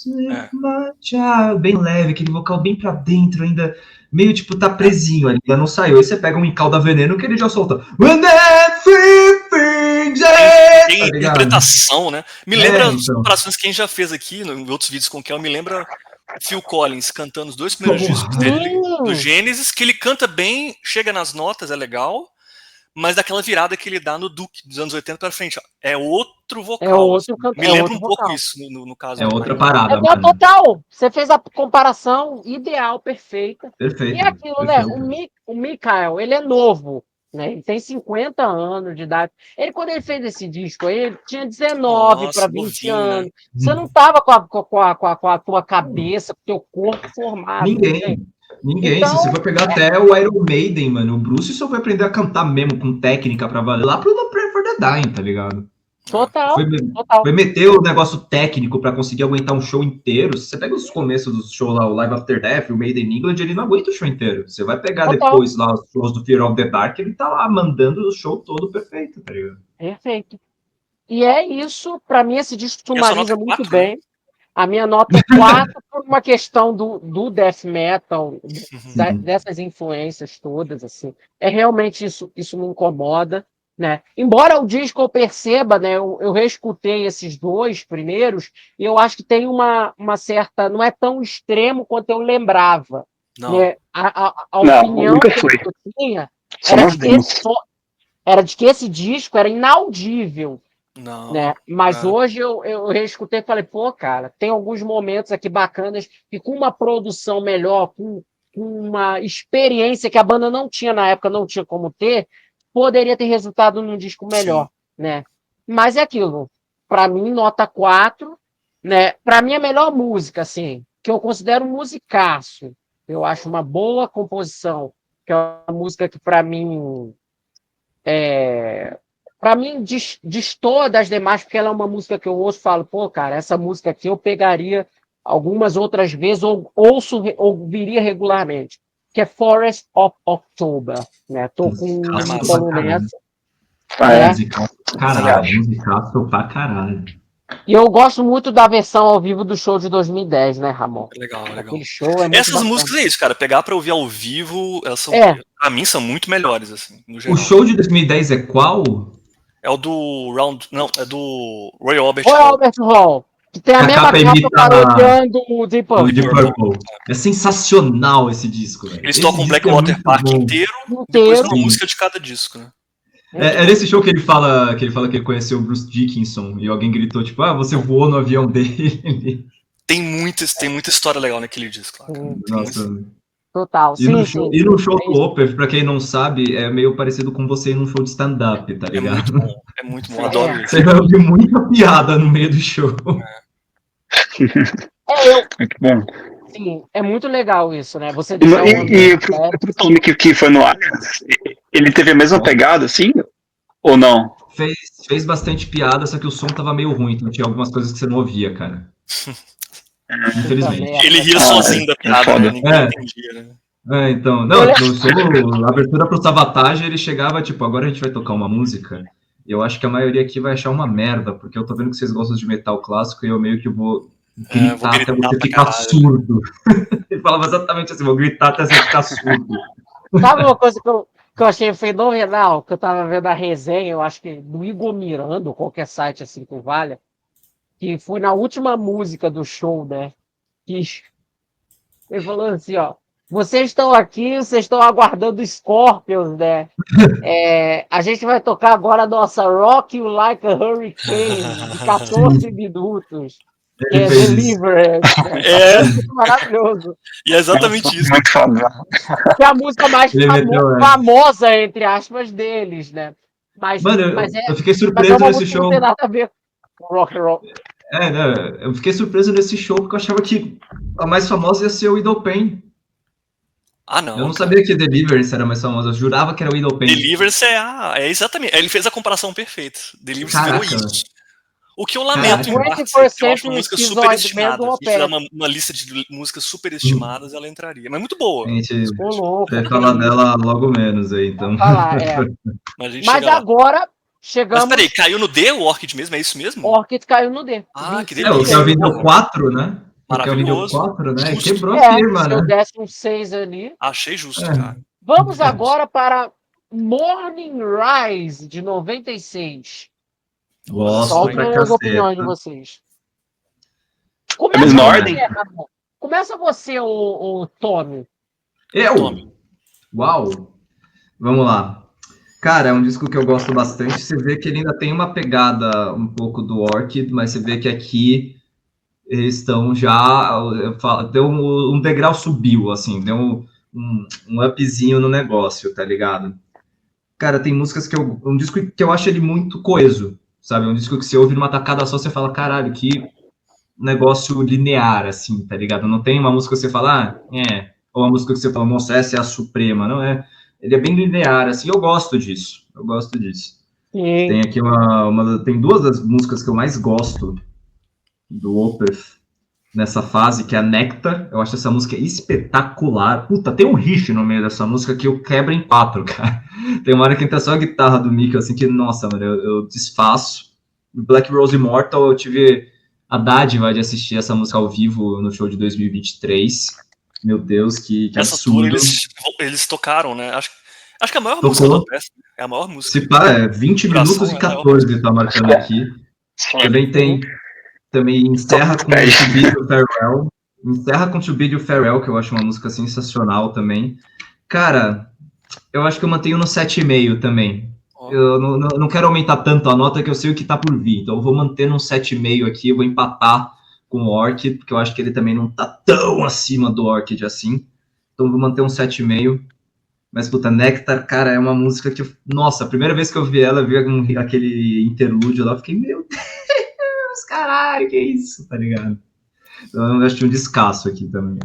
my child, bem leve, aquele vocal bem pra dentro, ainda meio, tipo, tá presinho, ainda não saiu. Aí você pega um Encalda Veneno que ele já solta. Tem interpretação, né? Me lembra as comparações que a gente já fez aqui, em outros vídeos com o Kel, me lembra Phil Collins cantando os 2 primeiros discos dele, do Gênesis, que ele canta bem, chega nas notas, é legal, mas daquela virada que ele dá no Duke dos anos 80 pra frente, ó, é outro vocal. Me lembra um pouco isso, no caso. É outra parada. Total. Você fez a comparação ideal, perfeita. Perfeito. E aquilo, né? O Michael, ele é novo, né? Ele tem 50 anos de idade. Quando ele fez esse disco aí, ele tinha 19 para 20 anos. Né? Você não tava com a tua cabeça, com o teu corpo formado. Ninguém. Então, se você for pegar até o Iron Maiden, mano, o Bruce só foi aprender a cantar mesmo com técnica pra valer lá pro No Prayer for the Dying, tá ligado? Total. Foi meter o negócio técnico pra conseguir aguentar um show inteiro. Se você pega os começos do show lá, o Live After Death, o Maiden England, ele não aguenta o show inteiro. Você vai pegar depois lá os shows do Fear of the Dark, ele tá lá mandando o show todo perfeito, tá ligado? Perfeito. E é isso, pra mim esse disco sumariza muito bem. A minha nota é 4 por uma questão do death metal, dessas influências todas, assim. Realmente isso me incomoda, né? Embora o disco eu perceba, né? Eu reescutei esses 2 primeiros e eu acho que tem uma certa... Não é tão extremo quanto eu lembrava. Não. Né? A opinião que eu tinha era de que esse disco era inaudível. Não, né? Mas hoje eu reescutei e falei, pô, cara, tem alguns momentos aqui bacanas que com uma produção melhor, com uma experiência que a banda não tinha na época, não tinha como ter, poderia ter resultado num disco melhor, né? Mas é aquilo, para mim, nota 4, né? Para mim, a melhor música, assim, que eu considero um musicaço, eu acho uma boa composição, que é uma música que, para mim, destoa das demais, porque ela é uma música que eu ouço e falo, pô, cara, essa música aqui eu pegaria algumas outras vezes, ou ouviria regularmente, que é Forest of October, né? Tô com um volume nessa. Musicaço pra caralho. E eu gosto muito da versão ao vivo do show de 2010, né, Ramon? Legal. Aquele show é muito Essas bacana. músicas é isso, cara. Pegar pra ouvir ao vivo, elas são, pra mim, são muito melhores, assim, no geral. O show de 2010 é qual? É o do é do Roy Albert Hall. Que tem a mesma capa parodiando o Deep Purple. É sensacional esse disco, velho. Eles tocam o Blackwater Park inteiro, depois uma música de cada disco, né? É nesse show que ele fala que ele conheceu o Bruce Dickinson e alguém gritou, tipo, você voou no avião dele. Tem muita história legal naquele disco. Nossa. Total, e no show do Opeth, pra quem não sabe, é meio parecido com você ir num show de stand-up, tá ligado? É muito bom, adoro isso. Você vai ouvir muita piada no meio do show. Muito bom. Sim, é muito legal isso, né? Você e pro Tommy que foi no Allianz, ele teve a mesma pegada, assim? Ou não? Fez bastante piada, só que o som tava meio ruim, então tinha algumas coisas que você não ouvia, cara. Infelizmente. Ele ria sozinho da piada, né? Ninguém entendia, né? Então, não, no show, a abertura pro Savatage, ele chegava, tipo, agora a gente vai tocar uma música, e eu acho que a maioria aqui vai achar uma merda, porque eu tô vendo que vocês gostam de metal clássico, e eu meio que vou gritar até você ficar surdo. Ele falava exatamente assim, vou gritar até você ficar surdo. Sabe uma coisa que eu achei fenomenal, que eu tava vendo a resenha, eu acho que do Igor Miranda, ou qualquer site assim que valha, que foi na última música do show, né? Que ele falou assim, ó, vocês estão aqui, vocês estão aguardando Scorpions, né? A gente vai tocar agora a nossa Rock You Like a Hurricane, de 14 minutos. Que Ele é fez isso. Deliverance, né? É, Muito maravilhoso. e é exatamente isso. Muito foda. Que é a música mais Ele meteu, famosa, entre aspas, deles, né? Mas, Mano, mas, eu fiquei mas é surpreso uma nesse música que não show. tem nada a ver com rock and roll. Né, eu fiquei surpreso nesse show porque eu achava que a mais famosa ia ser o Idol Pain. Ah, não. Eu não cara. sabia que Deliverance era mais famosa, eu jurava que era o Idol Pain. Deliverance é exatamente. Ele fez a comparação perfeita. Deliverance virou Caraca. isso. O que eu lamento, em Caraca. parte, que eu acho uma 20% música Schizoid superestimada. mesmo, Se a gente fizer uma lista de músicas superestimadas, ela entraria. Mas muito boa. A gente Ô, louco. vai falar dela logo menos aí, então. Falar, Mas a gente Mas chega lá. agora Mas chegamos. peraí, caiu no D o Orchid mesmo? É isso mesmo? Orchid caiu no D. Ah, que 25. O delícia. Kelvin deu 4, né? O Kelvin deu Maravilhoso. 4, né? Justo. Quebrou a firma, Seu né? 16 ali. Achei justo, É. cara. Vamos agora para Morning Rise, de 96. Gosto Soltem pra as opiniões de caceta. vocês. É a mesma ordem? Ramon. Começa você, o Tommy. Eu? Tome. Uau! Vamos lá. Cara, é um disco que eu gosto bastante. Você vê que ele ainda tem uma pegada um pouco do Orchid, mas você vê que aqui eles estão já. Deu um degrau subiu, assim, deu um upzinho no negócio, tá ligado? Cara, tem músicas que eu. Um disco que eu acho ele muito coeso, sabe? Um disco que você ouve numa tacada só, você fala, caralho, que negócio linear, assim, tá ligado? Não tem uma música que você fala, ou uma música que você fala, nossa, essa é a suprema, não é? Ele é bem linear, assim, eu gosto disso. Sim. Tem aqui tem duas das músicas que eu mais gosto do Opeth nessa fase, que é a Nectar. Eu acho essa música espetacular. Puta, tem um riff no meio dessa música que eu quebro em 4, cara. Tem uma hora que entra só a guitarra do Mick, assim, que, nossa, mano, eu desfaço. Black Rose Immortal, eu tive a dádiva de assistir essa música ao vivo no show de 2023. Meu Deus, que Essa absurdo. tour eles tocaram, né? Acho que é a maior Tocou. música do Opeth. É a maior música. Se pá, 20 Duração minutos e é maior. 14, tá marcando aqui. Também encerra com o To Be You Farewell. Encerra com To Be You Farewell, que eu acho uma música sensacional também. Cara, eu acho que eu mantenho no 7,5 também. Eu não quero aumentar tanto a nota, que eu sei o que tá por vir. Então eu vou manter no 7,5 aqui, eu vou empatar com o Orchid, porque eu acho que ele também não tá tão acima do Orchid assim. Então eu vou manter um 7,5. Mas, puta, Nectar, cara, é uma música que... Nossa, a primeira vez que eu vi ela, eu vi aquele interlúdio lá, eu fiquei, meu Deus, caralho, que isso, tá ligado? Então eu acho um descasso aqui também.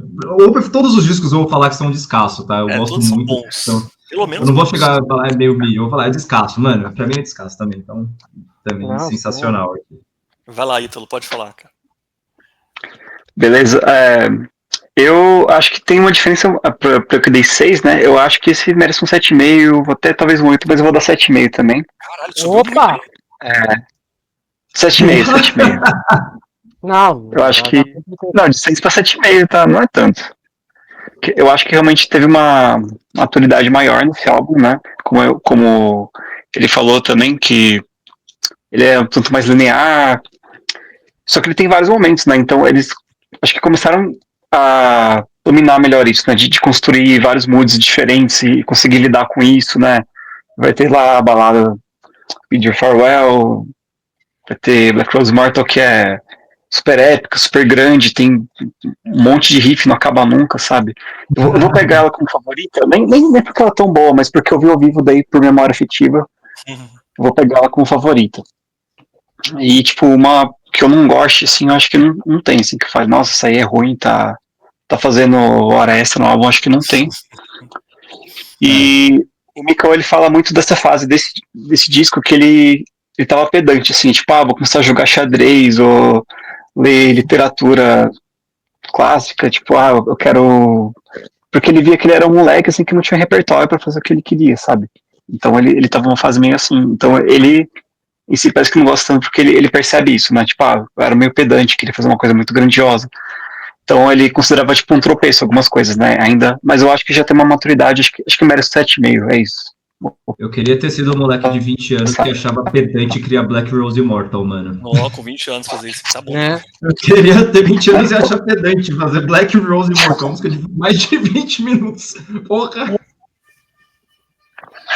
Todos os discos eu vou falar que são um descasso, tá? Eu gosto todos muito. são bons. Então, Pelo menos eu não vou bons. chegar a falar é meio milho, eu vou falar é descasso, mano. Pra mim é descasso também, então também Não, sensacional aqui. Vai lá, Ítalo, pode falar, cara. Beleza. Eu acho que tem uma diferença para eu que dei 6, né? Eu acho que esse merece um 7,5, vou até talvez um 8, mas eu vou dar 7,5 também. Caralho, subiu Opa! muito. 7,5. Não. Eu acho que... Não, de 6 para 7,5, tá? Não é tanto. Eu acho que realmente teve uma maturidade maior nesse álbum, né? Como ele falou também, que ele é um tanto mais linear. Só que ele tem vários momentos, né? Então eles acho que começaram a dominar melhor isso, né? De construir vários moods diferentes e conseguir lidar com isso, né? Vai ter lá a balada Bid Your Farewell, vai ter Black Rose Immortal, que é super épica, super grande, tem um monte de riff, não acaba nunca, sabe? Eu vou pegar ela como favorita, nem porque ela é tão boa, mas porque eu vi ao vivo daí por memória afetiva, eu vou pegar ela como favorita. E, tipo, uma que eu não goste, assim, eu acho que não tem, assim, que faz, nossa, isso aí é ruim, tá fazendo hora extra no álbum, acho que não tem. E o Mikael, ele fala muito dessa fase, desse disco, que ele tava pedante, assim, tipo, vou começar a jogar xadrez, ou ler literatura clássica, tipo, eu quero... Porque ele via que ele era um moleque, assim, que não tinha repertório pra fazer o que ele queria, sabe? Então ele tava numa fase meio assim, então ele em si parece que não gosta tanto porque ele percebe isso, né? Tipo, eu era meio pedante, queria fazer uma coisa muito grandiosa. Então ele considerava tipo um tropeço algumas coisas, né? Ainda, mas eu acho que já tem uma maturidade, acho que merece 7,5, é isso. Eu queria ter sido um moleque de 20 anos que achava pedante criar Black Rose Immortal, mano. Ó, com 20 anos fazer isso, tá bom. Né? Eu queria ter 20 anos e achar pedante fazer Black Rose Immortal, música de mais de 20 minutos. Porra!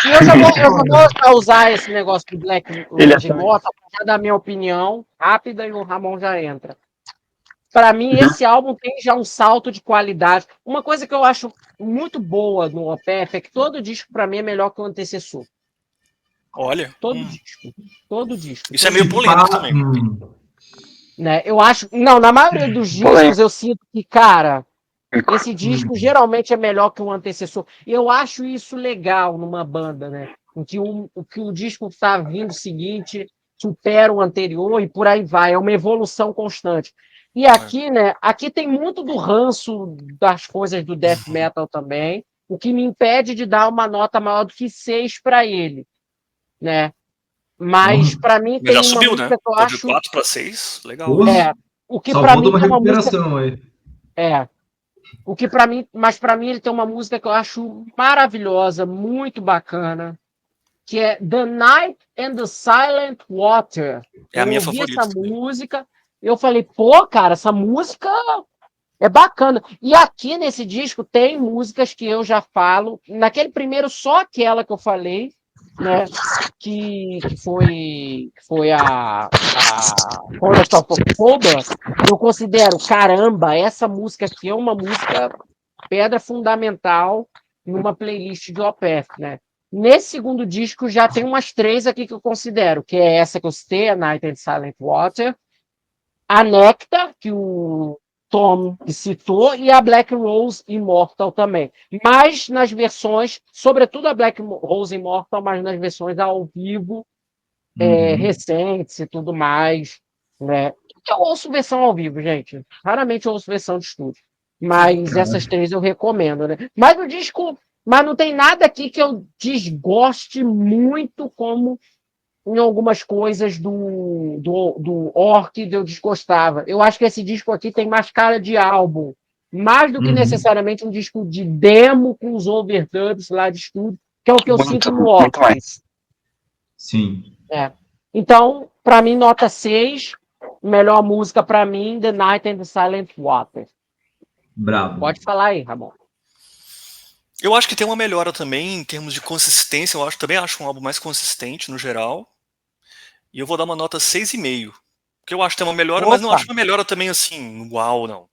E eu já vou usar esse negócio do Black Ele Rose Immortal para já dar minha opinião rápida e o Ramon já entra. Para mim, esse álbum tem já um salto de qualidade. Uma coisa que eu acho muito boa no Opeth é que todo disco, para mim, é melhor que o antecessor. Olha. Todo disco. Todo disco. Isso é meio polêmico também. Né? Eu acho. Não, na maioria dos discos eu sinto que, cara, esse disco geralmente é melhor que o antecessor. E eu acho isso legal numa banda, né? Em que o disco está vindo seguinte supera o anterior e por aí vai. É uma evolução constante. E aqui, né? Aqui tem muito do ranço das coisas do death metal também, o que me impede de dar uma nota maior do que 6 para ele, né? Mas para mim tem já uma subiu, música né? que eu De acho 4 para 6, legal. o que Só para vou dar mim uma é uma música recuperação aí. o que para mim, mas para mim ele tem uma música que eu acho maravilhosa, muito bacana, que é The Night and the Silent Water. É a minha eu ouvi favorita essa também. música, eu falei, pô, cara, essa música é bacana. E aqui nesse disco tem músicas que eu já falo, naquele primeiro só aquela que eu falei, né, que foi a Forest of October, eu considero, caramba, essa música aqui é uma música pedra fundamental numa playlist de Opeth, né? Nesse segundo disco já tem umas 3 aqui que eu considero, que é essa que eu citei, a Night and Silent Water, a Nectar, que o Tom citou, e a Black Rose Immortal também. Mas nas versões, sobretudo a Black Rose Immortal, mas nas versões ao vivo, recentes e tudo mais, né? Eu ouço versão ao vivo, gente. Raramente eu ouço versão de estúdio. Mas essas 3 eu recomendo, né? Mas o disco... Mas não tem nada aqui que eu desgoste muito, como em algumas coisas do Orchid eu desgostava. Eu acho que esse disco aqui tem mais cara de álbum, mais do que necessariamente um disco de demo com os overdubs lá de estúdio, que é o que eu sinto no Orchid. Sim. Então, para mim, nota 6. Melhor música para mim, The Night and the Silent Water. Bravo. Pode falar aí, Ramon. Eu acho que tem uma melhora também em termos de consistência. Eu também acho um álbum mais consistente no geral. E eu vou dar uma nota 6,5. Porque eu acho que tem uma melhora, mas não acho uma melhora também assim, uau, não.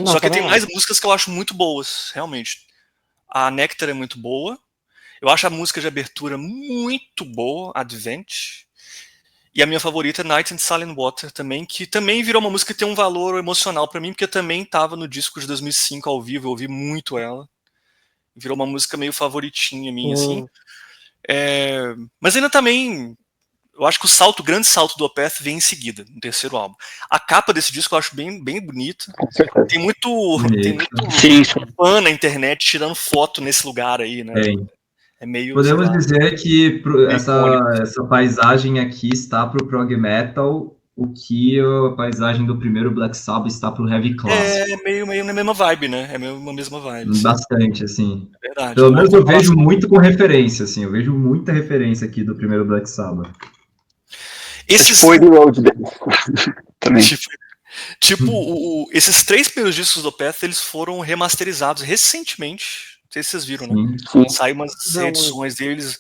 Só que tem mais músicas que eu acho muito boas, realmente. A Nectar é muito boa. Eu acho a música de abertura muito boa, Advent. E a minha favorita é Night and Silent Water também, que também virou uma música que tem um valor emocional pra mim, porque também tava no disco de 2005 ao vivo, eu ouvi muito ela. Virou uma música meio favoritinha minha, assim. Mas ainda também, eu acho que o grande salto do Opeth vem em seguida, no terceiro álbum. A capa desse disco eu acho bem, bem bonita. Tem muito fã na internet tirando foto nesse lugar aí, né? É meio, podemos dizer que essa paisagem aqui está para o prog metal, o que a paisagem do primeiro Black Sabbath está para o heavy clássico. É meio na mesma vibe, né? É meio uma mesma vibe. Bastante, assim. É verdade. Pelo menos eu vejo muito com referência, assim. Eu vejo muita referência aqui do primeiro Black Sabbath. Esses foi do Road também. Esses 3 primeiros discos do Opeth, eles foram remasterizados recentemente. Não sei se vocês viram, né? Sim. Saiu umas edições deles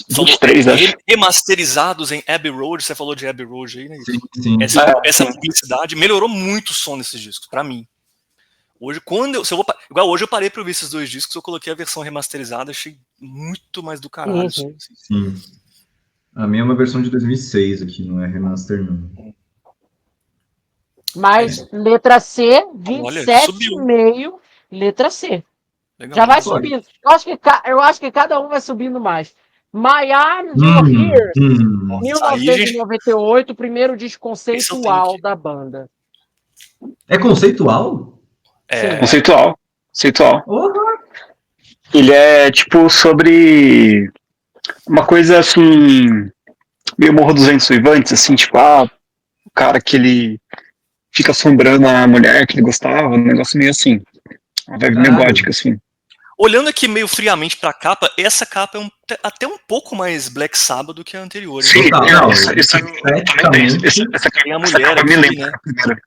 23, acho. Remasterizados em Abbey Road. Você falou de Abbey Road aí, né? Sim. Essa publicidade melhorou muito o som desses discos, pra mim. Hoje, igual hoje eu parei pra ouvir esses 2 discos, eu coloquei a versão remasterizada, achei muito mais do caralho. Sim. A minha é uma versão de 2006 aqui, não é remaster, não. Mas letra C, 27,5, letra C. Legal, já vai subindo. Eu acho que cada um vai subindo mais. My Arms You're Here, 1998, primeiro disco conceitual da banda. É conceitual? É. Conceitual. Ele é, tipo, sobre uma coisa, assim, meio Morro dos Ventos Uivantes, assim, tipo, o cara que ele fica assombrando a mulher que ele gostava, um negócio meio assim. Uma vibe meio gótica, assim. Olhando aqui meio friamente pra capa, essa capa é até um pouco mais Black Sabbath do que a anterior. Hein? Sim, Total, isso esteticamente. essa Tem a essa mulher capa me aqui, lembra né? a primeira.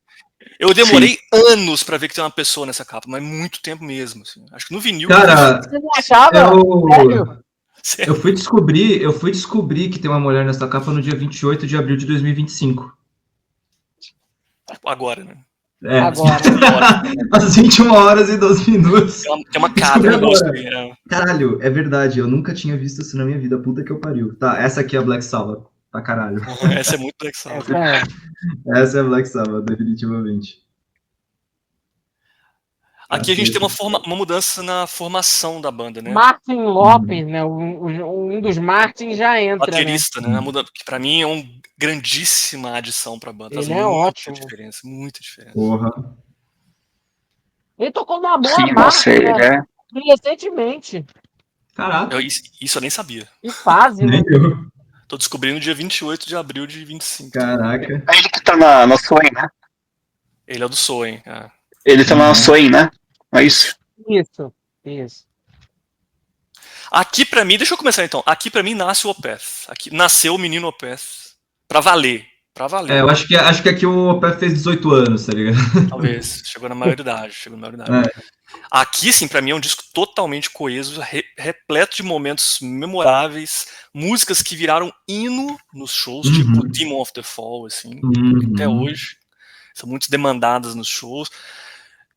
Eu demorei anos pra ver que tem uma pessoa nessa capa, mas muito tempo mesmo. Assim. Acho que no vinil. Cara, Você não achava? Sério? eu fui descobrir que tem uma mulher nessa capa no dia 28 de abril de 2025. Agora, né? É. Agora. Às 21 horas e 12 minutos. Tem uma cara Descobri no rosto agora. aí, né? Caralho, é verdade, eu nunca tinha visto isso na minha vida, puta que eu pariu. Tá, essa aqui é a Black Sabbath, pra caralho. Essa é muito Black Sabbath. Essa é. Essa é a Black Sabbath, definitivamente. Aqui a gente tem uma mudança na formação da banda, né? Martin Lopes, né? Um dos Martins já entra, Baterista, né? Que pra mim é uma grandíssima adição pra banda. Faz Ele é ótimo. Muita diferença. Porra. Ele tocou numa boa Sim, marca, nossa, ele né? é. Recentemente. Caraca, Isso eu nem sabia. Em fase, né? nem eu. Tô descobrindo dia 28 de abril de 25. Caraca. É ele que tá na Soen, né? Ele é do Soen. Ah. Ele tá na Soen, né? É isso. Isso. Aqui pra mim, deixa eu começar então. Aqui pra mim nasce o Opeth. Aqui nasceu o menino Opeth. Pra valer. É, eu acho que aqui o Opeth fez 18 anos, tá ligado? Talvez. Chegou na maioridade. É. Aqui, sim, pra mim é um disco totalmente coeso, repleto de momentos memoráveis, músicas que viraram hino nos shows, tipo Demon of the Fall, assim, até hoje. São muito demandadas nos shows.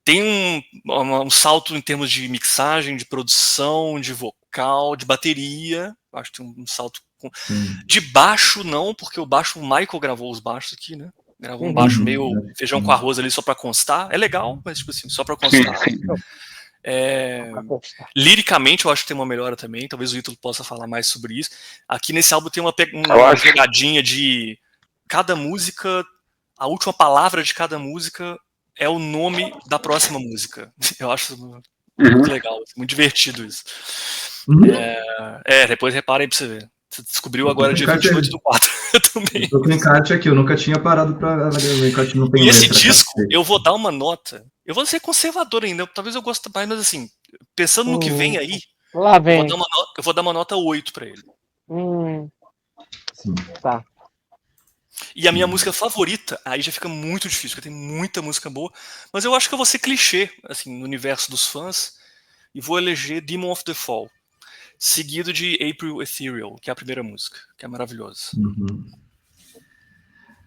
Tem um salto em termos de mixagem, de produção, de vocal, de bateria. Acho que tem um salto. De baixo, não, porque o Michael gravou os baixos aqui, né? Gravou um baixo meio feijão com arroz ali só pra constar. É legal, mas tipo assim, só pra constar. Liricamente eu acho que tem uma melhora também. Talvez o Ítalo possa falar mais sobre isso. Aqui nesse álbum tem uma pegadinha de cada música, a última palavra de cada música é o nome da próxima música. Eu acho muito legal, muito divertido isso. Depois reparem pra você ver. Você descobriu agora dia 28 do 4 também. Eu tô com o encarte aqui, eu nunca tinha parado pra ver o encarte não tem E esse letra, disco, cara. eu vou dar uma nota. Eu vou ser conservador ainda, talvez eu goste mais, mas assim, pensando no que vem aí, Lá vem. eu vou dar uma nota 8 pra ele. Sim. Tá. E a minha música favorita, aí já fica muito difícil, porque tem muita música boa, mas eu acho que eu vou ser clichê, assim, no universo dos fãs, e vou eleger Demon of the Fall, seguido de April Ethereal, que é a primeira música, que é maravilhosa.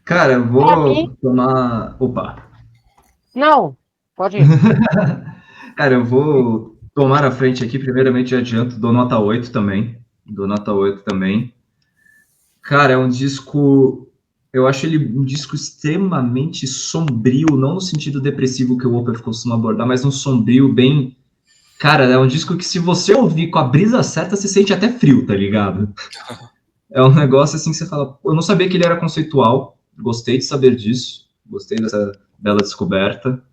Cara, eu vou tomar... Opa! Não, pode ir. Cara, eu vou tomar a frente aqui, primeiramente adianto, dou nota 8 também. Cara, é um disco... Eu acho ele um disco extremamente sombrio, não no sentido depressivo que o Opeth costuma abordar, mas um sombrio bem... Cara, é um disco que se você ouvir com a brisa certa, você sente até frio, tá ligado? É um negócio assim que você fala... Eu não sabia que ele era conceitual, gostei de saber disso, gostei dessa bela descoberta.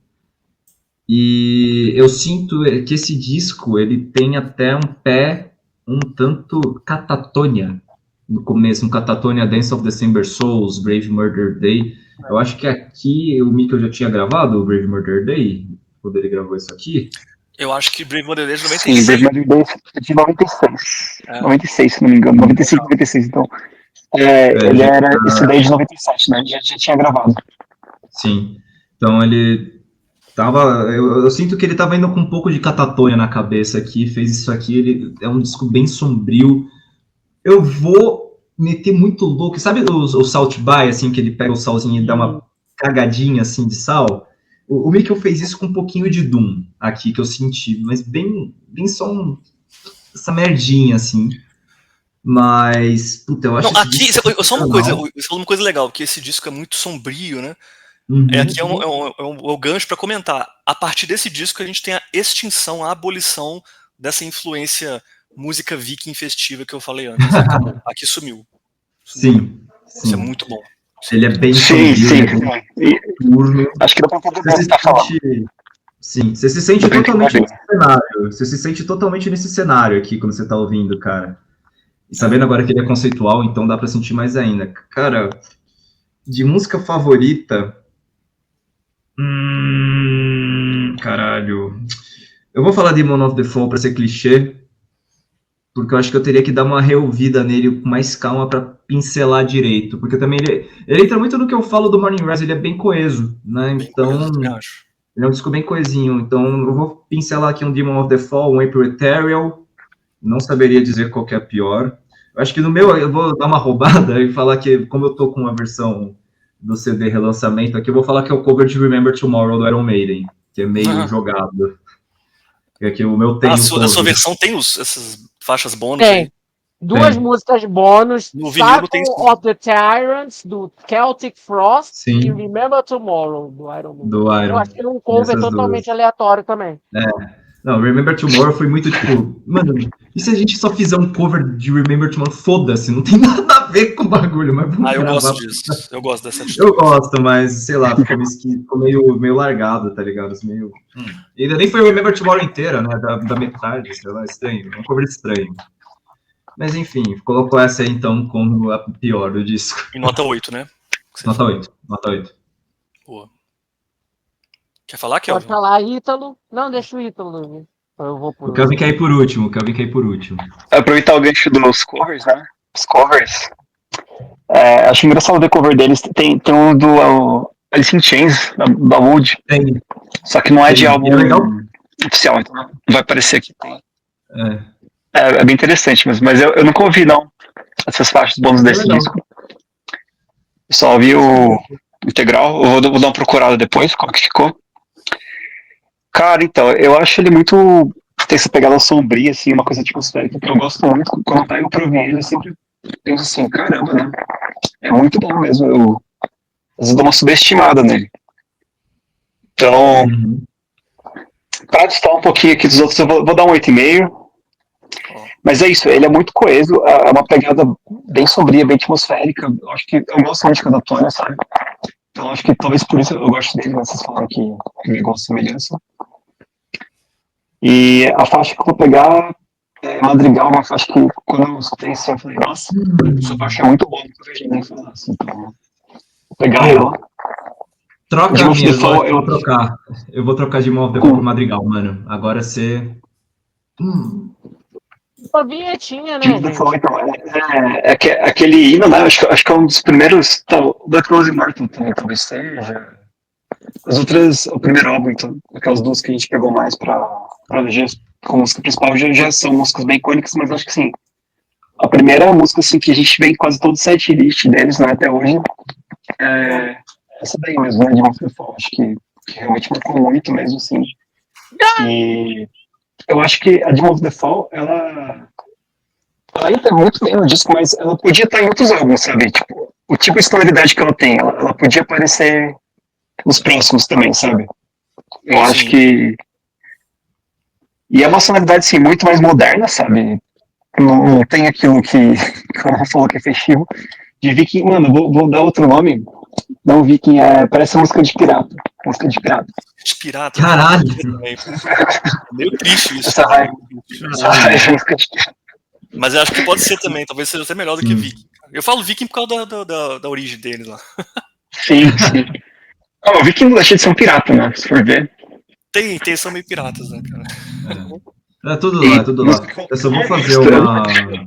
E eu sinto que esse disco, ele tem até um pé um tanto catatônia, no começo, um Catatonia Dance of December Souls, Brave Murder Day. Eu acho que aqui o Mikkel já tinha gravado o Brave Murder Day, quando ele gravou isso aqui. Eu acho que Brave Murder Day é de 96. Sim, Brave Murder Day é de 96. 96, se não me engano. 95, 96, então. Ele era esse daí de 97, né? Já tinha gravado. Sim. Então ele tava... Eu sinto que ele tava indo com um pouco de catatônia na cabeça aqui, fez isso aqui. Ele é um disco bem sombrio. Eu vou meter muito louco. Sabe o Salt By, assim, que ele pega o salzinho e dá uma cagadinha, assim, de sal? O Mikkel fez isso com um pouquinho de Doom aqui, que eu senti, mas bem só essa merdinha, assim. Mas, puta, eu acho... Não, aqui, só uma coisa legal, porque esse disco é muito sombrio, né? Aqui é o gancho para comentar. A partir desse disco a gente tem a extinção, a abolição dessa influência música viking festiva que eu falei antes. Aqui sumiu. Sim. Isso é muito bom. Ele é bem turno. Acho que dá pra poder falar. Sim, você se sente totalmente nesse cenário. Você se sente totalmente nesse cenário aqui quando você tá ouvindo, cara. E sabendo agora que ele é conceitual, então dá pra sentir mais ainda. Cara, de música favorita... caralho... Eu vou falar Demon of the Fall pra ser clichê, porque eu acho que eu teria que dar uma reouvida nele com mais calma pra pincelar direito, porque também ele entra muito no que eu falo do Morning Rise, ele é bem coeso, né? Bem Então, curioso, também acho. ele é um disco bem coesinho, então eu vou pincelar aqui um Demon of the Fall, um April Ethereal, não saberia dizer qual que é a pior. Eu acho que no meu, eu vou dar uma roubada e falar que, como eu tô com a versão do CD relançamento aqui, eu vou falar que é o cover de Remember Tomorrow do Iron Maiden, que é meio jogado. É que o meu tem A o sua cover. versão tem essas faixas bônus Tem. aí? Duas Tem. músicas bônus, No vinil não tem Cycle isso. of the Tyrants, do Celtic Frost, Sim. e Remember Tomorrow, do Iron Man. Do Iron. Eu achei um cover Essas totalmente duas. aleatório também. Não, Remember Tomorrow foi muito tipo, mano, e se a gente só fizer um cover de Remember Tomorrow? Foda-se, não tem nada a ver com o bagulho, mas vamos Eu gravar. gosto disso. Eu gosto dessa atitude. Eu gosto, mas sei lá, ficou meio largado, tá ligado? Meio... E ainda nem foi o Remember Tomorrow inteira, né? Da metade, sei lá, estranho. É um cover estranho. Mas enfim, colocou essa aí então como a pior do disco. E nota 8, né? Nota 8. Nota 8. Boa. Quer falar, Pode Kelvin? falar Ítalo. Não, deixa o Ítalo. Né? Eu vou por O Kelvin quer ir por último. O Kelvin quer ir por último. Aproveitar o gancho dos covers, né? Os covers. Acho engraçado ver cover deles. Tem um do Alice in Chains, da Wood. Tem. Só que não é de álbum É legal. oficial, então não vai aparecer aqui. É. É bem interessante mesmo, mas eu nunca ouvi, não, essas faixas bônus desse legal. disco. Eu só ouvi o integral, eu vou dar uma procurada depois, como que ficou. Cara, então, eu acho ele muito... tem essa pegada sombria, assim, uma coisa atmosférica que eu gosto muito. Quando eu pego pra ouvir ele, eu sempre penso assim, caramba, né? É muito bom mesmo, eu às vezes dou uma subestimada nele. Então, pra distar um pouquinho aqui dos outros, eu vou dar um 8,5. Mas é isso, ele é muito coeso, é uma pegada bem sombria, bem atmosférica. Eu acho que eu gosto muito de cada Tônia, sabe? Então acho que talvez por isso eu gosto dele, né? Vocês falaram que me gosto de semelhança. E a faixa que eu vou pegar é Madrigal, uma faixa que quando eu escutei assim, eu falei, nossa, essa faixa é muito boa, nunca vejo ninguém falar assim, então vou pegar ela. Troca De a Wolf minha, the Fall, eu vou trocar. Eu vou trocar de Wolf the Fall por Madrigal, mano. Agora você... Uma vinhetinha, de né, Wolf the gente? Fall, então, aquele hino, né? Acho que é um dos primeiros. Tá, o Black Rose Immortal também talvez seja. As outras, o primeiro álbum, então, aquelas duas que a gente pegou mais pra eleger como música principal, já são músicas bem icônicas, mas acho que sim. A primeira música assim, que a gente vê em quase todo o set list deles, né, até hoje, é essa daí mesmo, né, de Wolf the Fall. Acho que realmente marcou muito mesmo, assim. E eu acho que a de Wolf the Fall, ela entra muito bem no disco, mas ela podia estar em outros álbuns, sabe? Tipo, o tipo de sonoridade que ela tem, ela podia aparecer nos próximos também, sabe? Eu acho que... E é uma sonoridade, assim, muito mais moderna, sabe? Não tem aquilo que o Rafa falou que é festivo. De Viking, mano, vou dar outro nome. Não, Viking parece música de pirata. Música de pirata. De pirata. Caralho! Meio triste isso. Essa raiva é música de pirata. Mas eu acho que pode ser também, talvez seja até melhor do que Viking. Eu falo Viking por causa da origem deles lá. Sim. O Viking não deixa de ser um pirata, né? Se for ver. Tem, são meio piratas, né, cara? É tudo lá, é tudo lá. Eu só vou fazer uma...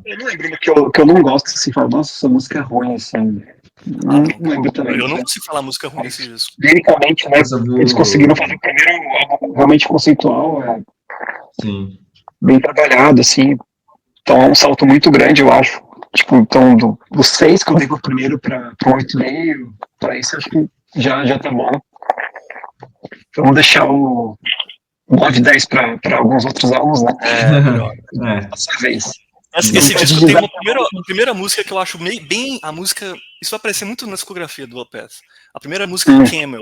Eu não lembro que eu não gosto, assim, falar, nossa, essa música é ruim, assim. Não lembro também. Eu não consigo falar música ruim desse disco. Liricamente, né? Eles conseguiram fazer o primeiro álbum realmente conceitual, Sim. bem trabalhado, assim. Então é um salto muito grande, eu acho. Tipo, então, dos 6 que eu dei pro primeiro pra 8,5, pra isso acho que já tá bom. Então vamos deixar o 9 10 pra alguns outros álbuns, né? Melhor. Essa vez. Esse disco tem uma primeira música que eu acho bem a música. Isso vai aparecer muito na discografia do Opeth. A primeira música é Camel,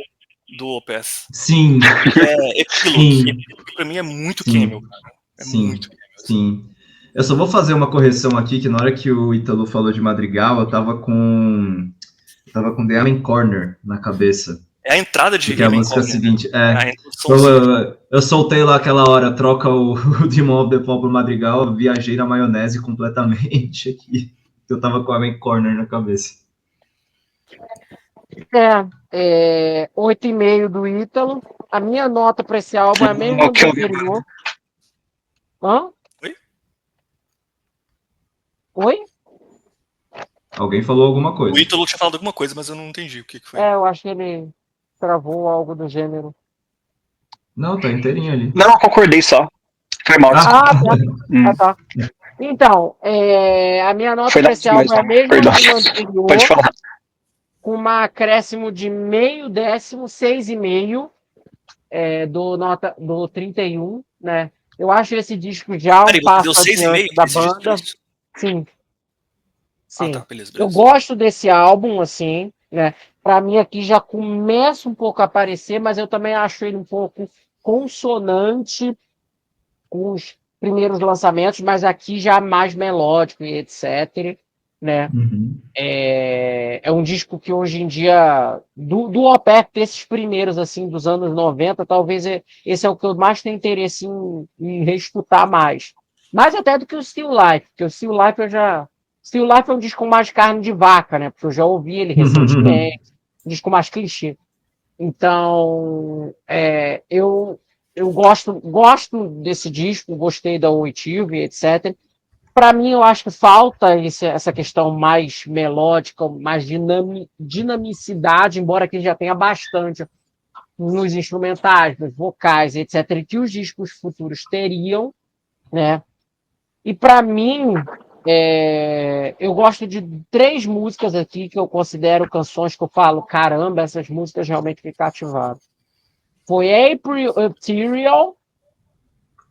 do Opeth. Sim. Epilogue. Epilogue pra mim é muito Camel, cara. Muito Camel. Sim. Eu só vou fazer uma correção aqui, que na hora que o Ítalo falou de Madrigal, eu tava com The Allen Corner na cabeça. É a entrada de que é a música Corner, seguinte. né? Então, eu soltei lá aquela hora, troca o Demon of the Fall por Madrigal, eu viajei na maionese completamente aqui. Eu tava com a Allen Corner na cabeça. 8,5 do Ítalo. A minha nota para esse álbum é a mesma do anterior. Hã? Oi? Oi? Alguém falou alguma O coisa. Ítalo tinha falado alguma coisa, mas eu não entendi o que foi. É, eu acho que ele travou algo do gênero. Não, tá inteirinho ali. Não, eu concordei só. Foi mal, desculpa. Ah, tá. Hum, Ah, tá. Então, a minha nota foi pra nada esse álbum demais, é a não. mesma Perdão. do Pode anterior, falar. com um acréscimo de meio décimo, 6,5, do 31, né? Eu acho esse disco já um Peraí, você deu passo 6,5 adiante da esse disco pra banda. isso? Sim, Ah, sim. tá, beleza, Eu beleza. gosto desse álbum, assim, né? Pra mim aqui já começa um pouco a aparecer, mas eu também acho ele um pouco consonante com os primeiros lançamentos, mas aqui já mais melódico e etc, né? Uhum. É um disco que hoje em dia, do Opeth, desses primeiros, assim, dos anos 90, talvez esse é o que eu mais tenho interesse em reescutar mais. Mais até do que o Still Life, porque o Still Life eu já... Still Life é um disco com mais carne de vaca, né? Porque eu já ouvi ele recentemente, um disco mais clichê. Então, eu gosto desse disco, gostei da Oitive, etc. Para mim, eu acho que falta essa questão mais melódica, mais dinamicidade, embora que já tenha bastante nos instrumentais, nos vocais, etc., que os discos futuros teriam, né? E para mim, eu gosto de 3 músicas aqui que eu considero canções que eu falo, caramba, essas músicas realmente me cativaram. Foi April Ethereal,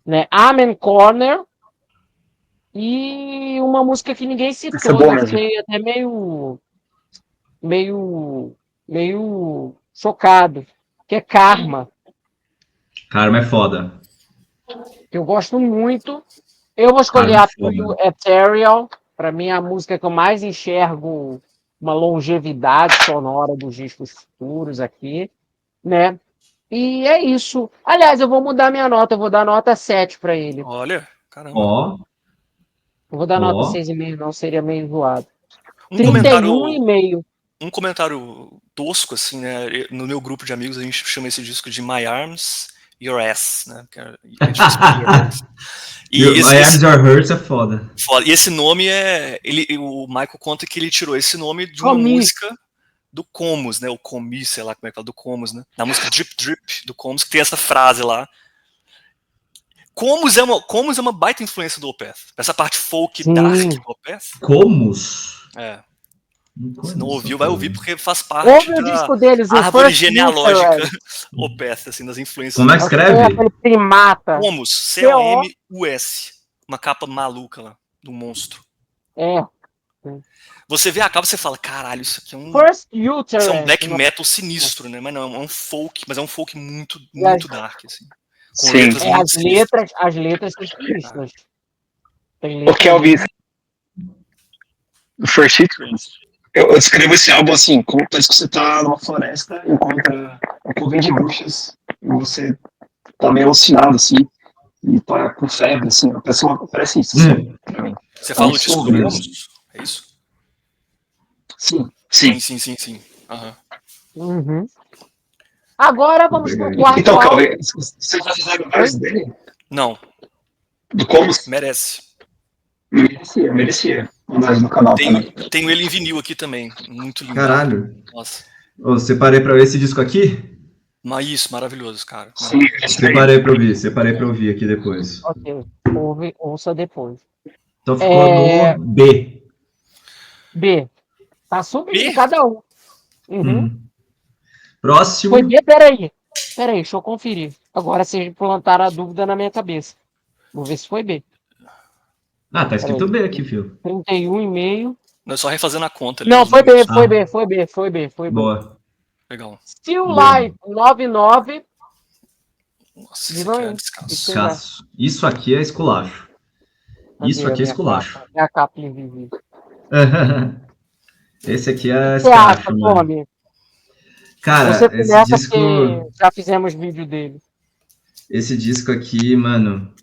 né? Amen Corner, e uma música que ninguém Isso é citou, e bom eu mesmo. fiquei até meio, meio chocado, que é Karma, Karma é foda. que eu gosto muito. Eu vou escolher Karma é a foda. Ethereal, para mim é a música que eu mais enxergo uma longevidade sonora dos discos futuros aqui, né? E é isso. Aliás, eu vou mudar minha nota, eu vou dar nota 7 para ele. Olha, caramba. Ó, Eu vou dar nota ó. 6,5, não seria meio zoado. Um comentário, 31,5. um comentário tosco, assim, né? No meu grupo de amigos a gente chama esse disco de My Arms, Your Ass, né? Que é difícil de Your Ass. E My Arms Are Hurts é foda. e esse nome o Michael conta que ele tirou esse nome de uma Comi. música do Comus, né? O Comi, sei lá como é que fala, do Comus, né? Na música Drip Drip do Comus, que tem essa frase lá. Comus é uma baita influência do Opeth. Essa parte folk Sim. dark do Opeth. Comus? É. Não Se não conheço, ouviu, vai pô. ouvir porque faz Ouve parte o da disco deles, o árvore First genealógica Lutheran. Opeth, assim, das influências. Como é que do escreve? Aquele primata. Comus, C-O-M-U-S. Uma capa maluca lá, do monstro. É. Você vê a capa e você fala, caralho, isso aqui é um First Isso é um Lutheran. black metal sinistro, né? Mas não, é um folk, mas é um folk muito, E as- muito dark, assim. Com Sim. letras muito sinistras. As letras são sinistras. Tem O letras Kelvin, muito- o First Hit, eu descrevo esse álbum assim, como parece que você tá numa floresta, encontra um coven de bruxas, e você tá meio alucinado, assim, e tá com febre, assim, parece isso, assim, pra mim. Você fala o Isso, disco do beleza. Comus? É isso? Sim, sim. Sim. Aham. Uhum. Agora vamos pro quarto Então, álbum. Calvin, vocês já fizeram vários dele? Não, Do Comus? merece. Merecia. Mandar no canal também. Tenho ele em vinil aqui também. Muito lindo. Caralho. Nossa. Ô, separei pra ver esse disco aqui? Mas isso, maravilhoso, cara. Sim, Separei pra ouvir aqui depois. Ok. Ouça depois. Então ficou no B. B. Tá subindo B? cada um. Uhum. Próximo. Foi B, peraí. Deixa eu conferir. Agora vocês plantaram a dúvida na minha cabeça. Vou ver se foi B. Ah, tá escrito B aqui, filho. 31,5. Não é só refazendo a conta. Ali, Não, os foi B, números. foi B. Boa. Legal. Still Boa. Life 99. Nossa, De isso aqui é novo. descanso. Escasso. Isso aqui é esculacho. Isso aqui é esculacho. É a capa invisível. Esse aqui é O que você acha, esculacho, mano. Tommy? Cara, Você esse começa disco... porque já fizemos vídeo dele. Esse disco aqui, mano...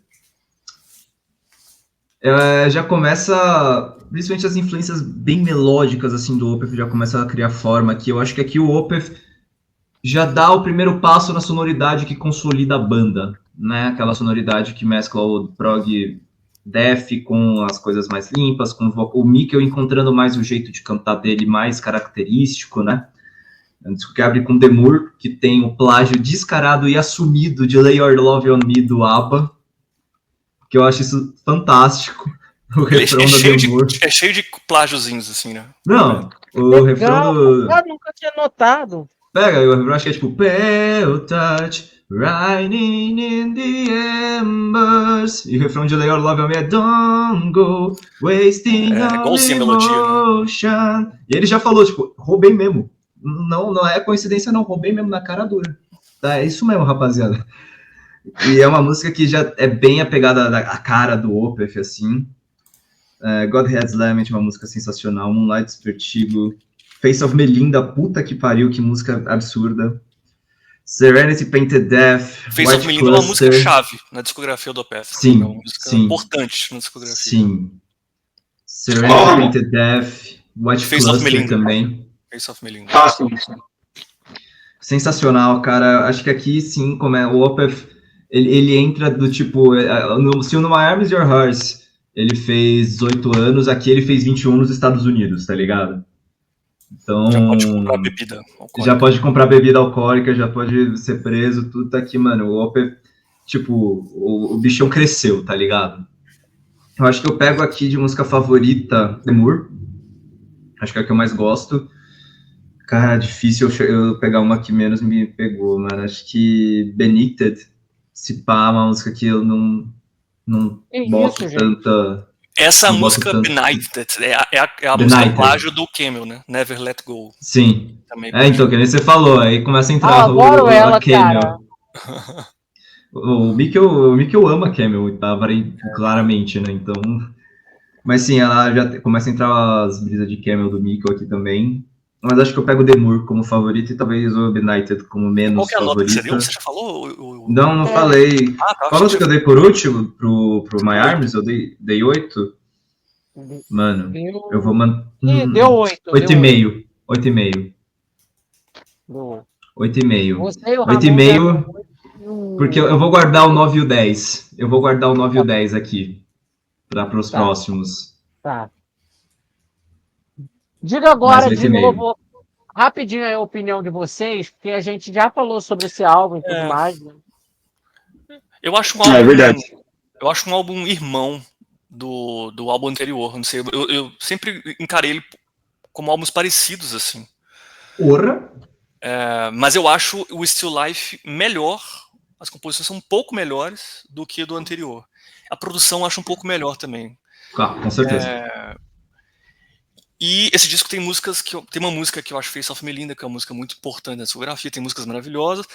já começa... Principalmente as influências bem melódicas, assim, do Opeth já começa a criar forma aqui. Eu acho que aqui o Opeth já dá o primeiro passo na sonoridade que consolida a banda, né? Aquela sonoridade que mescla o prog death com as coisas mais limpas, com o Mikkel encontrando mais o jeito de cantar dele mais característico, né? É um disco que abre com The Moor, que tem o plágio descarado e assumido de Lay Your Love On Me do ABBA, que eu acho isso fantástico. O refrão da The Moor. É cheio de plágiozinhos, assim, né? Não, o refrão do... Eu nunca tinha notado. Pega, o refrão acho que é tipo Pale Touch, Riding in the Embers. E o refrão de Lay Your Love On Me é Don't Go Wasting All igualzinho a melodia, né? Emotion. E ele já falou, tipo, roubei mesmo. Não é coincidência não, roubei mesmo na cara dura. Tá, é isso mesmo, rapaziada. E é uma música que já é bem apegada à cara do Opeth, assim. Godhead's Lament, uma música sensacional. Moonlight's Vertigo. Face of Melinda, puta que pariu, que música absurda. Serenity Painted Death. Face of Melinda é uma música chave na discografia do Opeth. Sim, é uma música sim. importante na discografia. Sim. Serenity Painted Death. White Face of Cluster Melinda também. Face of Melinda. Sim. Sensacional, cara. Acho que aqui, sim, como é o Opeth, ele entra do tipo... Se no My Arms Your Hearts ele fez 18 anos, aqui ele fez 21 nos Estados Unidos, tá ligado? Então, Já pode comprar bebida alcoólica. Já pode comprar bebida alcoólica, já pode ser preso, tudo tá aqui, mano. O Opeth, tipo, o bichão cresceu, tá ligado? Eu acho que eu pego aqui de música favorita The Moor. Acho que é a que eu mais gosto. Cara, difícil eu pegar uma que menos me pegou, mano. Acho que Benedicted, se pá, uma música que eu não boto tanta... Essa música, Benighted, é a música plágio do Camel, né? Never Let Go. Sim. Também então, que nem você falou, aí começa a entrar a Camel. Cara. O Mikkel ama Camel, tá? Claramente, né? Então... Mas sim, ela já começa a entrar as brisas de Camel do Mikkel aqui também. Mas acho que eu pego o The Moor como favorito e talvez o Benighted como menos favorito. Qual que é a nota que você deu? Você já falou? Não falei. Tá, qual que eu dei por último pro My Arms? Eu dei 8? Mano, eu vou manter... Deu 8. 8,5. 8,5. 8,5. 8,5, porque eu vou guardar o 9 e o 10. Eu vou guardar o 9 e o 10 aqui. Para os próximos. Tá. Diga agora de novo, rapidinho a opinião de vocês, porque a gente já falou sobre esse álbum e tudo mais. Né? Eu acho um álbum, verdade. Eu acho um álbum irmão do álbum anterior. Não sei, eu sempre encarei ele como álbuns parecidos, assim. Porra! Mas eu acho o Still Life melhor. As composições são um pouco melhores do que do anterior. A produção eu acho um pouco melhor também. Com certeza. E esse disco tem músicas tem uma música que eu acho Face of Melinda, que é uma música muito importante na discografia, tem músicas maravilhosas.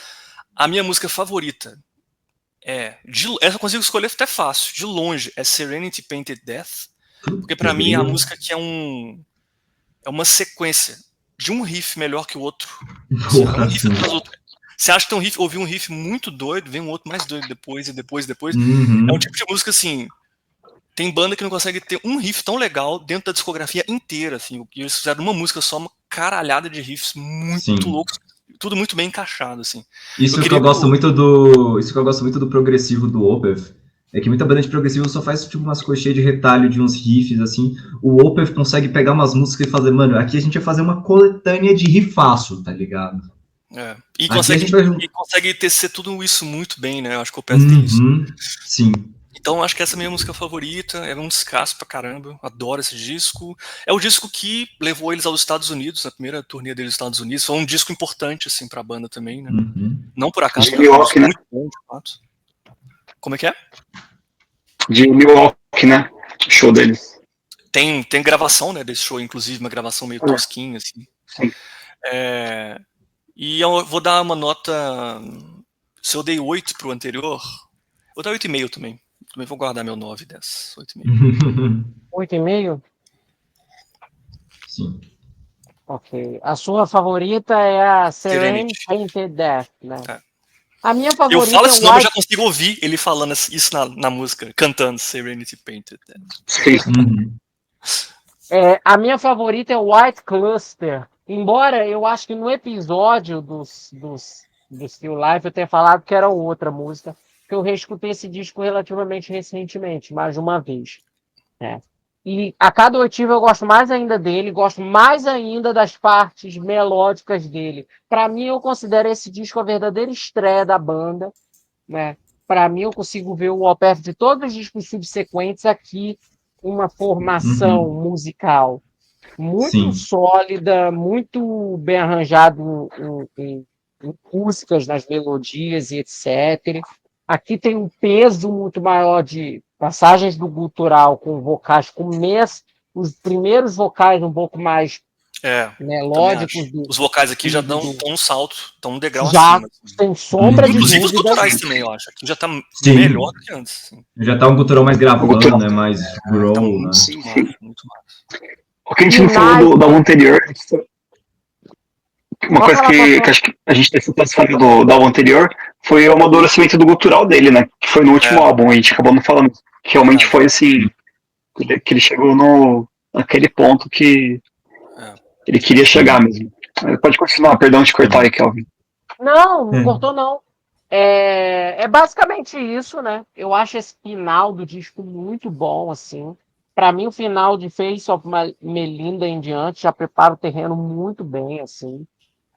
A minha música favorita essa eu consigo escolher até fácil, de longe, é Serenity Painted Death, porque pra mim é a música que é uma sequência de um riff melhor que o outro. Porra, um riff atrás do outro. Você acha que tem ouviu um riff muito doido, vem um outro mais doido depois. Uhum. É um tipo de música assim. Tem banda que não consegue ter um riff tão legal dentro da discografia inteira, assim. E eles fizeram uma música só, uma caralhada de riffs muito loucos, tudo muito bem encaixado, assim. Isso que eu gosto muito do progressivo do Opeth. É que muita banda de progressivo só faz tipo umas coisas cheias de retalho, de uns riffs, assim. O Opeth consegue pegar umas músicas e fazer, mano, aqui a gente vai fazer uma coletânea de rifaço, tá ligado? E consegue tecer tudo isso muito bem, né? Eu acho que o Opeth tem isso. Sim. Então, acho que essa é a minha música favorita. É um descasso pra caramba. Adoro esse disco. É o disco que levou eles aos Estados Unidos, na primeira turnê deles nos Estados Unidos. Foi um disco importante, assim, pra banda também, né? Não por acaso. De Milwaukee, né? Muito bom, de fato. Como é que é? De Milwaukee, né? O show deles. Tem gravação, né, desse show, inclusive, uma gravação meio tosquinha, assim. Sim. E eu vou dar uma nota... Se eu dei 8 pro anterior, eu vou dar 8,5 também. Também vou guardar meu 9 dessa. 8,5. 8,5? Sim. Ok. A sua favorita é a Serenity Painted Death, né? A minha favorita eu falo esse nome, eu já consigo ouvir ele falando isso na música, cantando Serenity Painted Death. Sim. A minha favorita é White Cluster, Embora eu acho que no episódio do Still Life eu tenha falado que era outra música, que eu reescutei esse disco relativamente recentemente, mais de uma vez. Né? E a cada oitiva eu gosto mais ainda dele, gosto mais ainda das partes melódicas dele. Para mim, eu considero esse disco a verdadeira estreia da banda. Né? Para mim, eu consigo ver o Opeth de todos os discos subsequentes aqui, uma formação musical muito Sim. sólida, muito bem arranjado em músicas, nas melodias e etc. Aqui tem um peso muito maior de passagens do gutural com vocais, os primeiros vocais um pouco mais melódicos. Os vocais aqui já dão um salto, estão um degrau já acima. tem sombra de Inclusive os dúvida. guturais também, eu acho. Aqui já tá Sim. melhor do que antes. Sim. Já tá um gutural mais gravando, né? Mais growl, tá né? muito massa. O que a gente não falou do álbum anterior, uma coisa que acho que a gente tentou falar do álbum anterior foi o amadurecimento do gutural dele, né? Que foi no último álbum, a gente acabou não falando. Que realmente foi assim, que ele chegou naquele ponto que ele queria chegar mesmo. Pode continuar, perdão de cortar aí, Kelvin. Não cortou não. É basicamente isso, né? Eu acho esse final do disco muito bom, assim. Para mim, o final de Face of Melinda em diante já prepara o terreno muito bem, assim.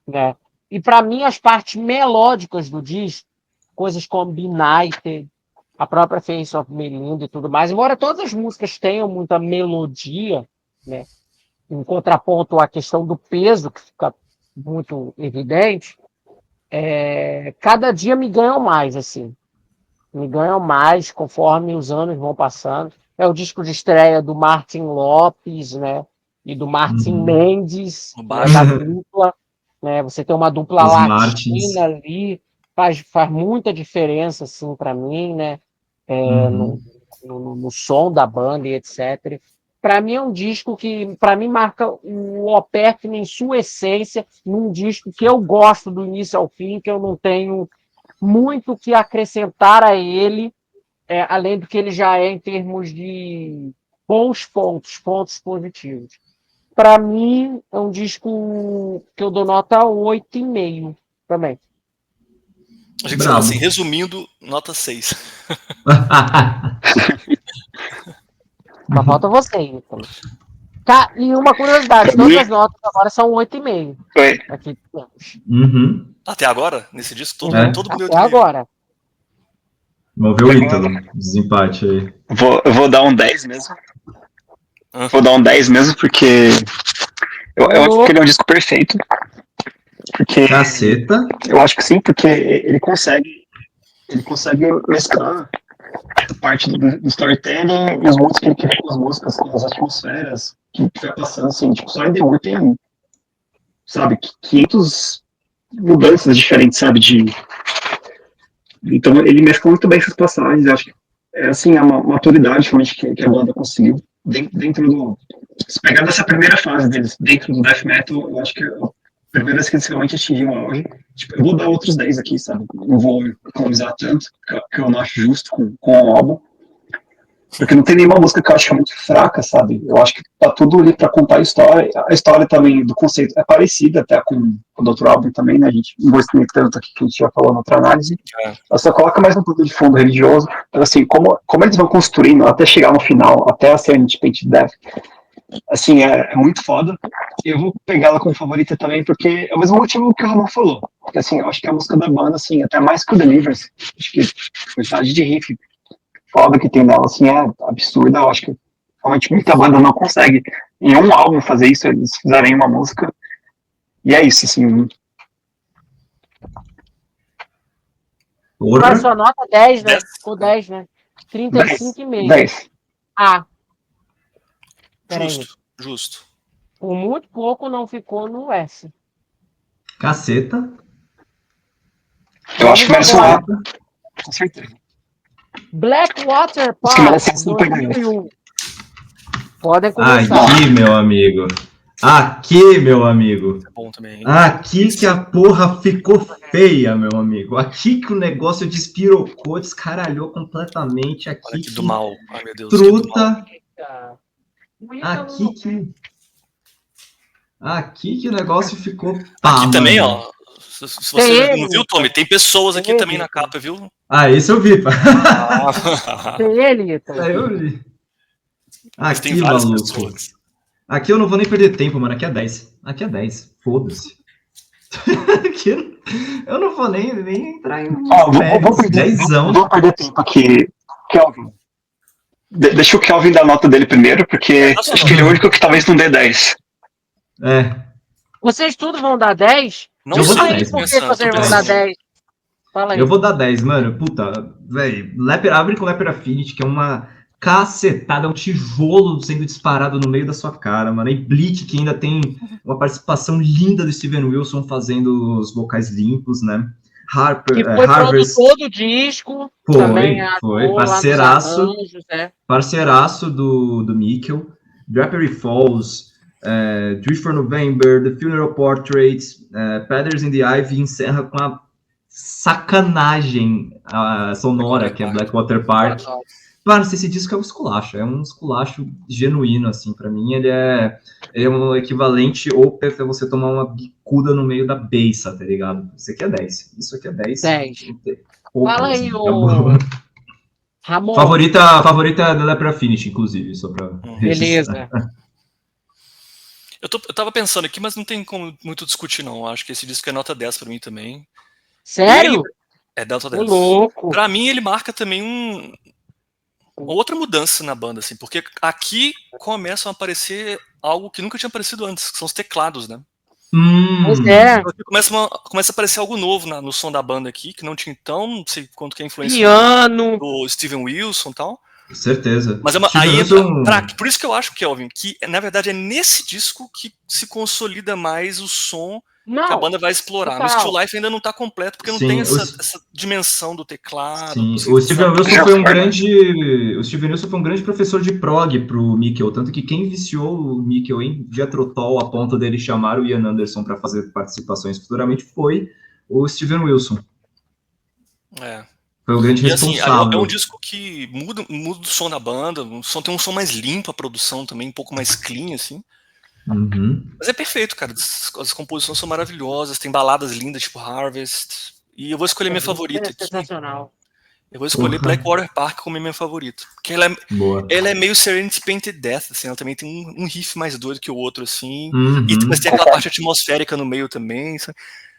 Né? E para mim, as partes melódicas do disco, coisas como Be Nighted, a própria Face of Melinda e tudo mais, embora todas as músicas tenham muita melodia, né? Em contraponto à questão do peso, que fica muito evidente, cada dia me ganham mais, assim. Me ganham mais conforme os anos vão passando. É o disco de estreia do Martin Lopes, né? E do Martin Mendes, da dupla. Né? Você tem uma dupla Os latina Martins. ali, faz muita diferença, assim, para mim, né? No som da banda e etc. Para mim é um disco que, para mim, marca o Opeth em sua essência, num disco que eu gosto do início ao fim, que eu não tenho muito o que acrescentar a ele, além do que ele já é em termos de bons pontos positivos. Para mim, é um disco que eu dou nota 8,5 também. Achei que você falou assim, resumindo, nota 6. Mas falta você, então. Tá, e uma curiosidade, todas as notas agora são 8,5. Aqui temos. Até agora? Nesse disco, todo mundo deu 8,5. Até agora. Vamos ver o Ítalo, desempate aí. Eu vou dar um 10 mesmo. Vou dar um 10 mesmo, porque eu acho que ele é um disco perfeito. Porque Caceta. Eu acho que sim, porque ele consegue mesclar a parte do storytelling e os mundos que ele cria com as músicas, com as atmosferas que vai passando, assim, tipo, só em The War tem, sabe, 500 mudanças diferentes, sabe, então ele mescla muito bem essas passagens, eu acho que é, assim, a maturidade realmente que a banda conseguiu dentro do... Se pegar dessa primeira fase deles, dentro do death metal, eu acho que a primeira vez que eles realmente atingiram o auge, tipo, eu vou dar outros 10 aqui, sabe? Não vou economizar tanto, que eu não acho justo com o álbum. Porque não tem nenhuma música que eu acho muito fraca, sabe? Eu acho que tá tudo ali pra contar a história. A história também do conceito é parecida até com o outro álbum também, né? A gente não gostei tanto aqui que a gente já falou na outra análise. Ela só coloca mais um pouco de fundo religioso. Então, assim, como eles vão construindo até chegar no final, até a Serenity Painted Death, assim, é muito foda. Eu vou pegar ela como favorita também, porque é o mesmo motivo que o Ramon falou. Porque, assim, eu acho que a música da banda, assim, até mais que o Deliverance, acho que a quantidade de riff foda que tem nela, assim, é absurda. Eu acho que realmente muita banda não consegue em um álbum fazer isso, eles fizerem uma música. E é isso, assim. Qual é a sua nota? 10, né? Ficou 10, né? 35,5. 10. Justo. Por muito pouco não ficou no S. Caceta. Eu acho que merece um A. Com certeza. Blackwater Park, 2001. Podem começar. Aqui, meu amigo. Aqui, meu amigo. É bom também, hein? Aqui que a porra ficou feia, meu amigo. Aqui que o negócio despirocou, descaralhou completamente. Aqui Olha que do mal. Ai, meu Deus. Truta. Aqui que... Aqui que o negócio ficou. Pá, Aqui também, mano. ó. Se você não viu, Tommy, tem pessoas aqui também na capa, viu? Ah, esse eu vi, pá. Tem ele, Ítalo. Aí eu vi. Mas tem Aqui, várias maluco. pessoas. Aqui eu não vou nem perder tempo, mano. Aqui é 10. Aqui é 10. Foda-se. Aqui eu não vou nem entrar em Vou perder, vou perder tempo aqui. Kelvin. Deixa o Kelvin dar a nota dele primeiro, porque acho que ele é o único que talvez não dê 10. É. Vocês tudo vão dar 10? Não Eu vou sei, dar Aí, 10, por que pensando, vocês tô vão dar pensando. 10? Fala aí. Eu vou dar 10, mano. Puta, velho. Abre com Leper Affinity, que é uma cacetada, é um tijolo sendo disparado no meio da sua cara, mano. E Bleach, que ainda tem uma participação linda do Steven Wilson fazendo os vocais limpos, né? Que foi Harvest. produtor do disco. Também Foi. atuou lá nos arranjos, né? Parceiraço do Mikkel. Drapery Falls, Drift for November, The Funeral Portraits, Feathers in the Ivy encerra com a sacanagem sonora, que é Blackwater Park. Mano, esse disco é um esculacho genuíno, assim, pra mim ele é um equivalente ou pra você tomar uma bicuda no meio da beiça, tá ligado? Isso aqui é 10. Isso aqui é 10. 10. Pouco, Fala aí, assim, ô... Ramon. Favorita é The Leper Affinity, inclusive, só pra Beleza. Eu tava pensando aqui, mas não tem como muito discutir, não. Acho que esse disco é nota 10 pra mim também. Sério? É nota Ô, 10. louco. Pra mim, ele marca também outra mudança na banda, assim, porque aqui começam a aparecer algo que nunca tinha aparecido antes, que são os teclados, né? Pois é. Aqui começa a aparecer algo novo no som da banda aqui, que não tinha então, não sei quanto que é a influência Piano. do Steven Wilson e tal. Com certeza. Mas aí por isso que eu acho, Kelvin, que na verdade é nesse disco que se consolida mais o som que a banda vai explorar. No Still Life ainda não tá completo, porque não tem essa dimensão do teclado. Sim, o Steven Wilson foi um grande professor de prog pro Mikkel, tanto que quem viciou o Mikkel em Jethro Tull a ponto dele chamar o Ian Anderson para fazer participações futuramente foi o Steven Wilson. Foi o grande responsável. Assim, é um disco que muda o som da banda, tem um som mais limpo, a produção também um pouco mais clean, assim. Mas é perfeito, cara. As composições são maravilhosas, tem baladas lindas, tipo Harvest. E eu vou escolher minha favorita aqui. Sensacional. Eu vou escolher Blackwater Park como minha favorita. Porque ela é meio Serenity Painted Death, assim, ela também tem um riff mais doido que o outro, assim. Mas tem aquela parte atmosférica no meio também. Sabe?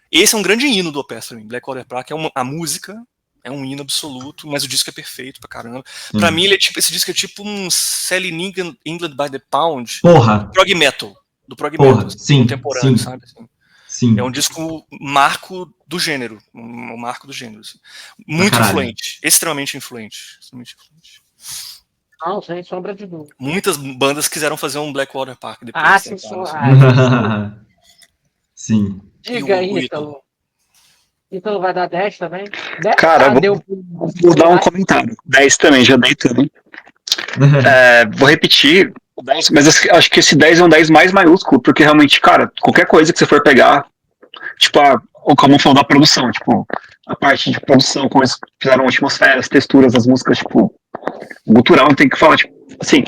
Esse é um grande hino do Opeth pra mim. Blackwater Park a música é um hino absoluto, mas o disco é perfeito pra caramba. Pra mim, esse disco é tipo um Selling England by the Pound. Porra! Do prog metal, sim, contemporâneo, sabe? Assim. Sim. É um disco marco do gênero. Um marco do gênero. Assim. Muito influente. Extremamente influente. Não, sem sombra de dúvida. Muitas bandas quiseram fazer um Blackwater Park depois. Sim, sim. Diga aí, Ítalo. Ítalo vai dar 10 também? 10? Cara, vou dar um comentário. 10 também, já dei também. Vou repetir o 10, mas acho que esse 10 é um 10 mais maiúsculo, porque realmente, cara, qualquer coisa que você for pegar, tipo, como eu falo da produção, tipo, a parte de produção, como eles fizeram atmosferas, texturas, as músicas, tipo, gutural, tem que falar, tipo, assim,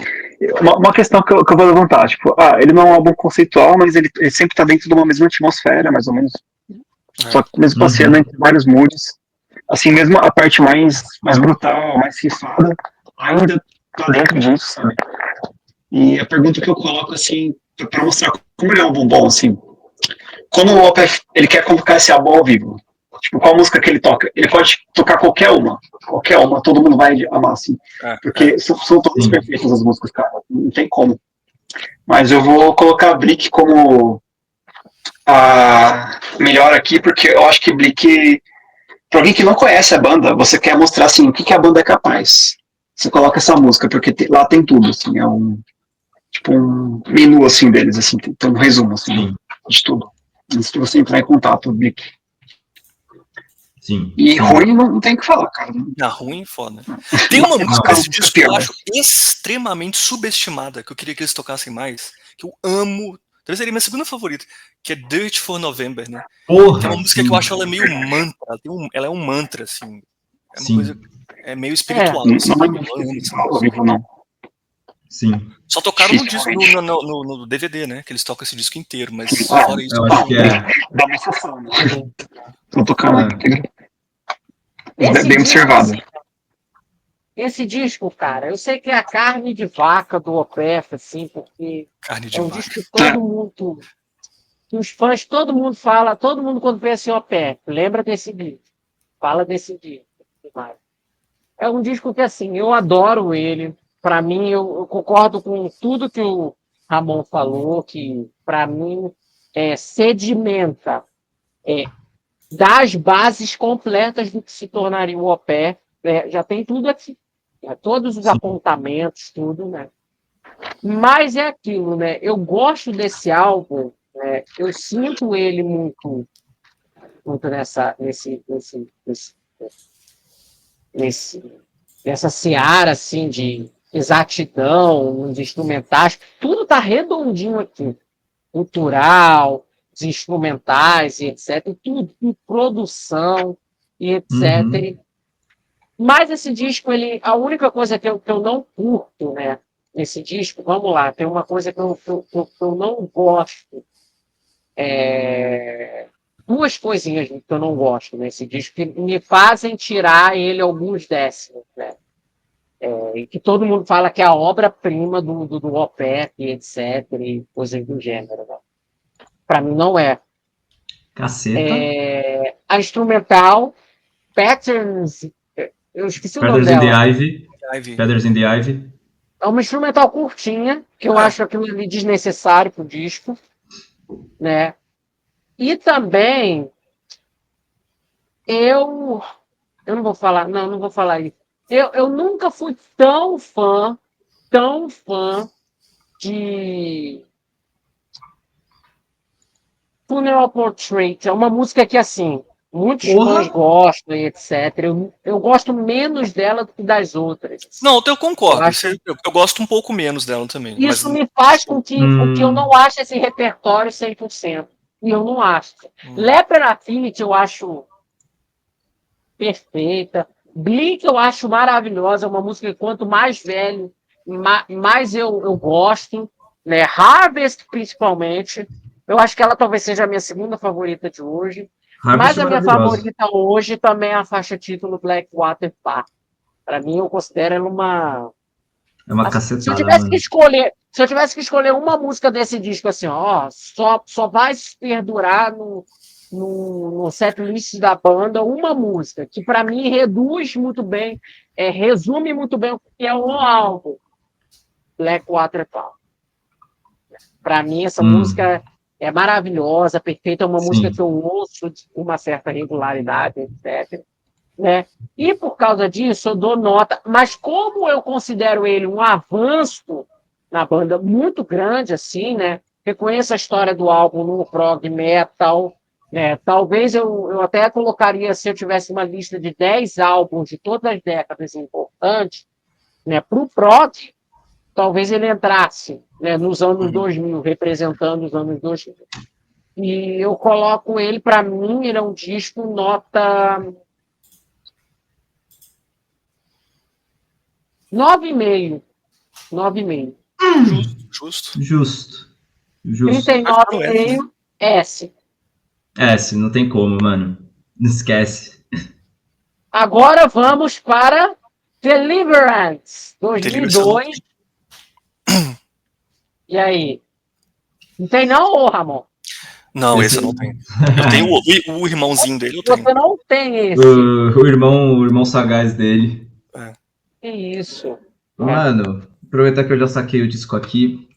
uma questão que eu vou levantar, tipo, ele não é um álbum conceitual, mas ele sempre tá dentro de uma mesma atmosfera, mais ou menos. Só que mesmo passeando entre vários moods, assim, mesmo a parte mais brutal, mais rifada, ainda tá dentro disso, sabe? E a pergunta que eu coloco, assim, pra mostrar como ele é um álbum bom, assim, quando o Opeth, ele quer colocar esse álbum ao vivo, tipo, qual música que ele toca? Ele pode tocar qualquer uma, todo mundo vai amar, assim, porque são todas perfeitas as músicas, cara, não tem como. Mas eu vou colocar a Blick como a melhor aqui, porque eu acho que Blick, pra alguém que não conhece a banda, você quer mostrar, assim, o que a banda é capaz. Você coloca essa música, porque lá tem tudo, assim, é um menu, assim, deles, assim, tem um resumo, assim, de tudo. Antes de você entrar em contato, Blick. Sim. E ruim não tem o que falar, cara. Ruim, foda. Tem uma música desse disco que eu acho extremamente subestimada, que eu queria que eles tocassem mais, que eu amo, talvez seria minha segunda favorita, que é Dirt for November, né? Porra, é uma música que eu acho ela meio mantra, ela é um mantra, assim. É uma coisa, é meio espiritual. Não. Sim. Só tocaram no, disco, no DVD, né? Que eles tocam esse disco inteiro, mas fora isso. Eu acho que é. Dá uma sessão, né? Vou tocar lá. Esse Bem disco, observado. assim, esse disco, cara, eu sei que é a carne de vaca do Opeth, assim, porque Carne de é um vaca. disco que todo mundo, que os fãs, todo mundo fala, todo mundo quando pensa em Opeth, lembra desse disco, fala desse disco. É um disco que, assim, eu adoro ele. Para mim, eu concordo com tudo que o Ramon falou, que para mim sedimenta, dá as bases completas do que se tornaria o Opeth. Já tem tudo aqui, todos os apontamentos, tudo, né? Mas é aquilo, né? Eu gosto desse álbum, né? Eu sinto ele muito nessa seara assim de exatidão, de instrumentais, tudo tá redondinho aqui, cultural, os instrumentais e etc, e tudo, e produção e etc. Mas esse disco, a única coisa que eu não curto, né, nesse disco, vamos lá, tem uma coisa que eu não gosto, duas coisinhas que eu não gosto nesse disco, que me fazem tirar ele alguns décimos, né? E que todo mundo fala que é a obra-prima do Opeth, etc., e coisas do gênero. Né? Para mim, não é. Caceta. A instrumental, Patterns, eu esqueci o nome Feathers in the dela. Ivy. Feathers in the Ivy. É uma instrumental curtinha, que eu acho aquilo ali desnecessário pro disco. Né? E também, eu não vou falar isso. Eu nunca fui tão fã de Funeral Portrait. É uma música que, assim, muitos fãs gostam e etc. Eu gosto menos dela do que das outras. Não, eu concordo. Eu Eu gosto um pouco menos dela também. Isso Mas... me faz com que eu não ache esse repertório 100%. E eu não acho. Leper Affinity eu acho perfeita. Blink eu acho maravilhosa. É uma música que quanto mais velho, mais eu gosto. Né? Harvest, principalmente. Eu acho que ela talvez seja a minha segunda favorita de hoje. Mas a minha favorita hoje também é a faixa título Blackwater Park. Para mim, eu considero ela uma... É uma cacetada, se eu tivesse que escolher uma música desse disco, assim, ó, só vai perdurar no setlist da banda uma música, que para mim reduz muito bem, resume muito bem o que é o álbum, Blackwater Park. Para mim, essa música é maravilhosa, perfeita, é uma música que eu ouço com uma certa regularidade, etc. Né? E por causa disso, eu dou nota. Mas como eu considero ele um avanço na banda muito grande, assim, né? Reconheço a história do álbum no prog metal. Né? Talvez eu até colocaria, se eu tivesse uma lista de 10 álbuns de todas as décadas importantes, né? Para o prog, talvez ele entrasse, né? Nos anos 2000, representando os anos 2000. E eu coloco ele, para mim, ele é um disco nota 9,5. 9,5. Justo. 39,5. S. S, não tem como, mano. Não esquece. Agora vamos para Deliverance, 2002. E aí? Não tem não, Ramon? Não, esse eu não tenho. Eu tenho o irmãozinho dele, eu tenho. Você não tem esse. O irmão sagaz dele. Que isso. Mano, aproveitar que eu já saquei o disco aqui.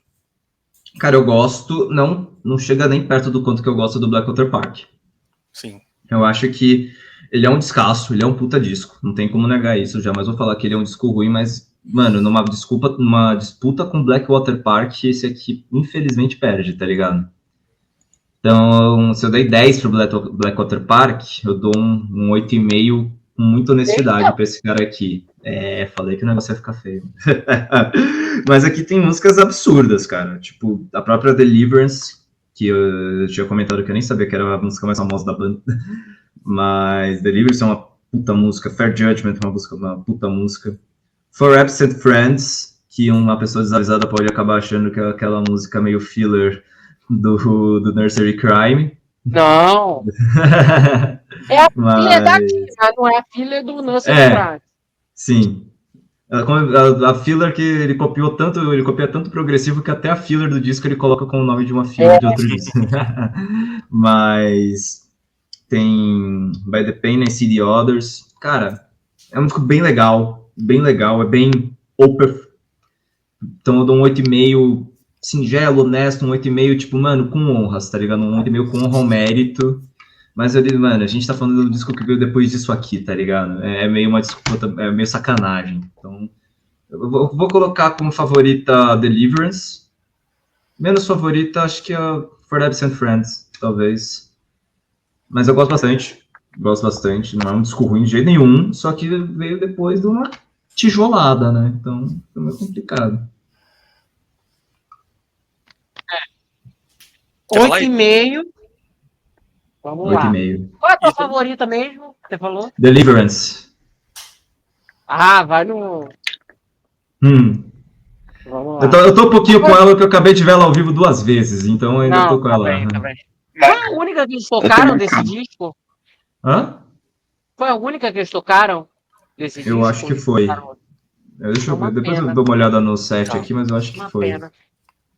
Cara, eu gosto, não chega nem perto do quanto que eu gosto do Blackwater Park. Sim. Eu acho que ele é um descasso, ele é um puta disco. Não tem como negar isso. Eu jamais vou falar que ele é um disco ruim, mas, mano, numa disputa com Blackwater Park, esse aqui, infelizmente, perde, tá ligado? Então, se eu dei 10 pro Blackwater Park, eu dou um 8,5 com muita honestidade pra esse cara aqui. Falei que o negócio ia ficar feio. Mas aqui tem músicas absurdas, cara. Tipo, a própria Deliverance, que eu tinha comentado que eu nem sabia que era a música mais famosa da banda. Mas Deliverance é uma puta música. Fair Judgment é uma puta música. For Absent Friends, que uma pessoa desavisada pode acabar achando que é aquela música meio filler do Nursery Crime. Não. É a filha Mas, daqui, mas não é a filha do Nursery É. Crime. sim. A filler que ele copia tanto progressivo que até a filler do disco ele coloca com o nome de uma filler de outro disco. Mas tem By the Pain and See the Others. Cara, é um disco bem legal, é bem open. Então eu dou um 8,5 singelo, honesto, um 8,5 tipo, mano, com honras, tá ligado? Um 8,5 com honra ao mérito. Mas eu digo, mano, a gente tá falando do disco que veio depois disso aqui, tá ligado? É meio uma disputa, é meio sacanagem. Então, eu vou colocar como favorita Deliverance. Menos favorita, acho que é For the Absent Friends, talvez. Mas eu gosto bastante. Não é um disco ruim de jeito nenhum, só que veio depois de uma tijolada, né? Então, foi meio complicado. Quer falar aí? 8,5. Vamos lá. 8,5. Qual é a tua favorita mesmo? Você falou? Deliverance. Ah, vai no. Vamos lá. Eu tô um pouquinho com ela, porque eu acabei de ver ela ao vivo 2 vezes, então eu ainda tô com tá ela. bem, tá bem. Foi a única que eles tocaram desse disco? Hã? Foi a única que eles tocaram desse disco? Eu acho que foi. Deixa eu ver, depois eu dou uma olhada no set aqui, mas eu acho que foi.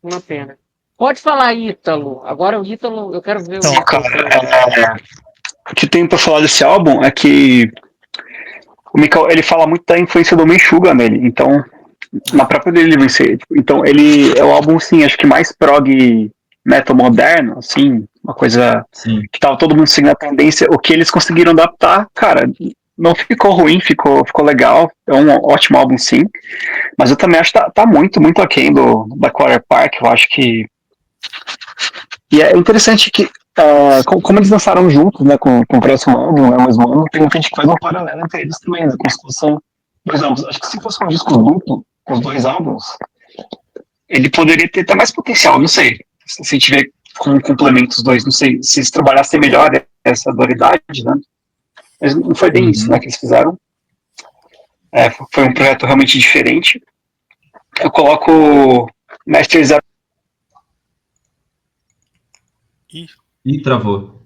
Uma pena. Pode falar, Ítalo. Agora o Ítalo, eu quero ver o Então, Ítalo. cara, o que tem pra falar desse álbum é que o Mikael, ele fala muito da influência do Meshuggah nele, então, na própria Deliverance, então ele é o álbum, assim, acho que mais prog metal moderno, assim, uma coisa Sim. que tava todo mundo seguindo a tendência, o que eles conseguiram adaptar, cara, não ficou ruim, ficou legal, é um ótimo álbum, sim, mas eu também acho que tá muito, muito aquém da Quarter Park, eu acho que e é interessante que, como eles lançaram juntos, né, com o próximo álbum, né, o mesmo ano, tem gente que faz um paralelo entre eles também, né, como se fossem 2 álbuns. Acho que se fosse um disco duplo, com os 2 álbuns, ele poderia ter até mais potencial, não sei. Se tiver como complemento os dois, não sei. Se eles trabalhassem melhor essa dualidade, né. Mas não foi bem isso, né, que eles fizeram. Foi um projeto realmente diferente. Eu coloco Masters Ih, travou.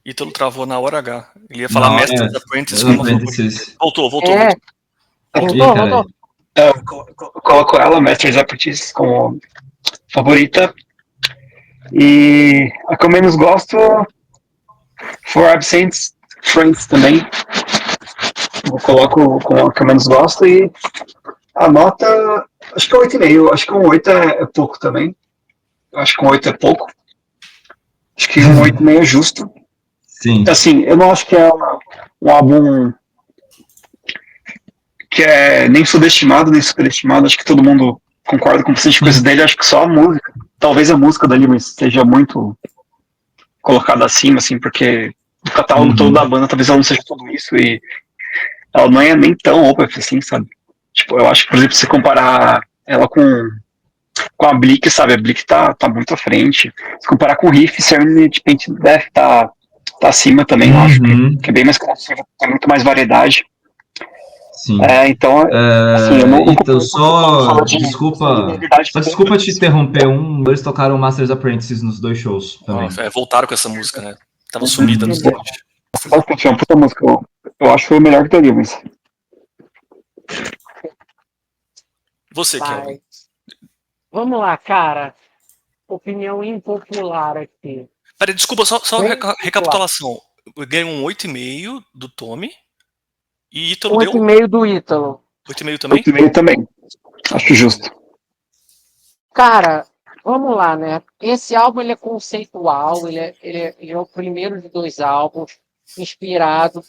Ítalo travou na hora H. Ele ia falar Não, Master's Apprentice como Apprentices. Voltou. Voltou. Eu coloco ela, Masters Apprentice, como favorita. E a que eu menos gosto, For Absent Friends também. Eu coloco com a que eu menos gosto. E a nota, acho que é 8,5. Acho que um 8 é pouco também. Acho que um 8 é pouco. Acho que um 8,5 é justo. Sim. Assim, eu não acho que é um álbum que é nem subestimado, nem superestimado. Acho que todo mundo concorda com bastante coisa dele. Acho que só a música. Talvez a música da Livre seja muito colocada acima, assim, porque o catálogo todo da banda talvez ela não seja tudo isso e ela não é nem tão open assim, sabe? Tipo, eu acho que, por exemplo, se comparar ela com a Blick, sabe? A Blick tá muito à frente. Se comparar com o Riff, Serenity Painted Death tá acima também, eu acho que é bem mais criativo, tem muito mais variedade. Sim. Então, assim, eu não então, desculpa te interromper. Eles tocaram Masters Apprentices nos 2 shows também. Voltaram com essa música, né? Tava sumida no site. Bastante, é uma puta música. Eu acho melhor que The Livers. Você, Kelvin. Vamos lá, cara. Opinião impopular aqui. Peraí, desculpa, só recapitulação. Eu ganhei um 8,5 do Tommy. E Ítalo deu? 8,5 do Ítalo. 8,5 também? 8,5 também. Acho justo. Cara, vamos lá, né? Esse álbum ele é conceitual, ele é o primeiro de 2 álbuns, inspirado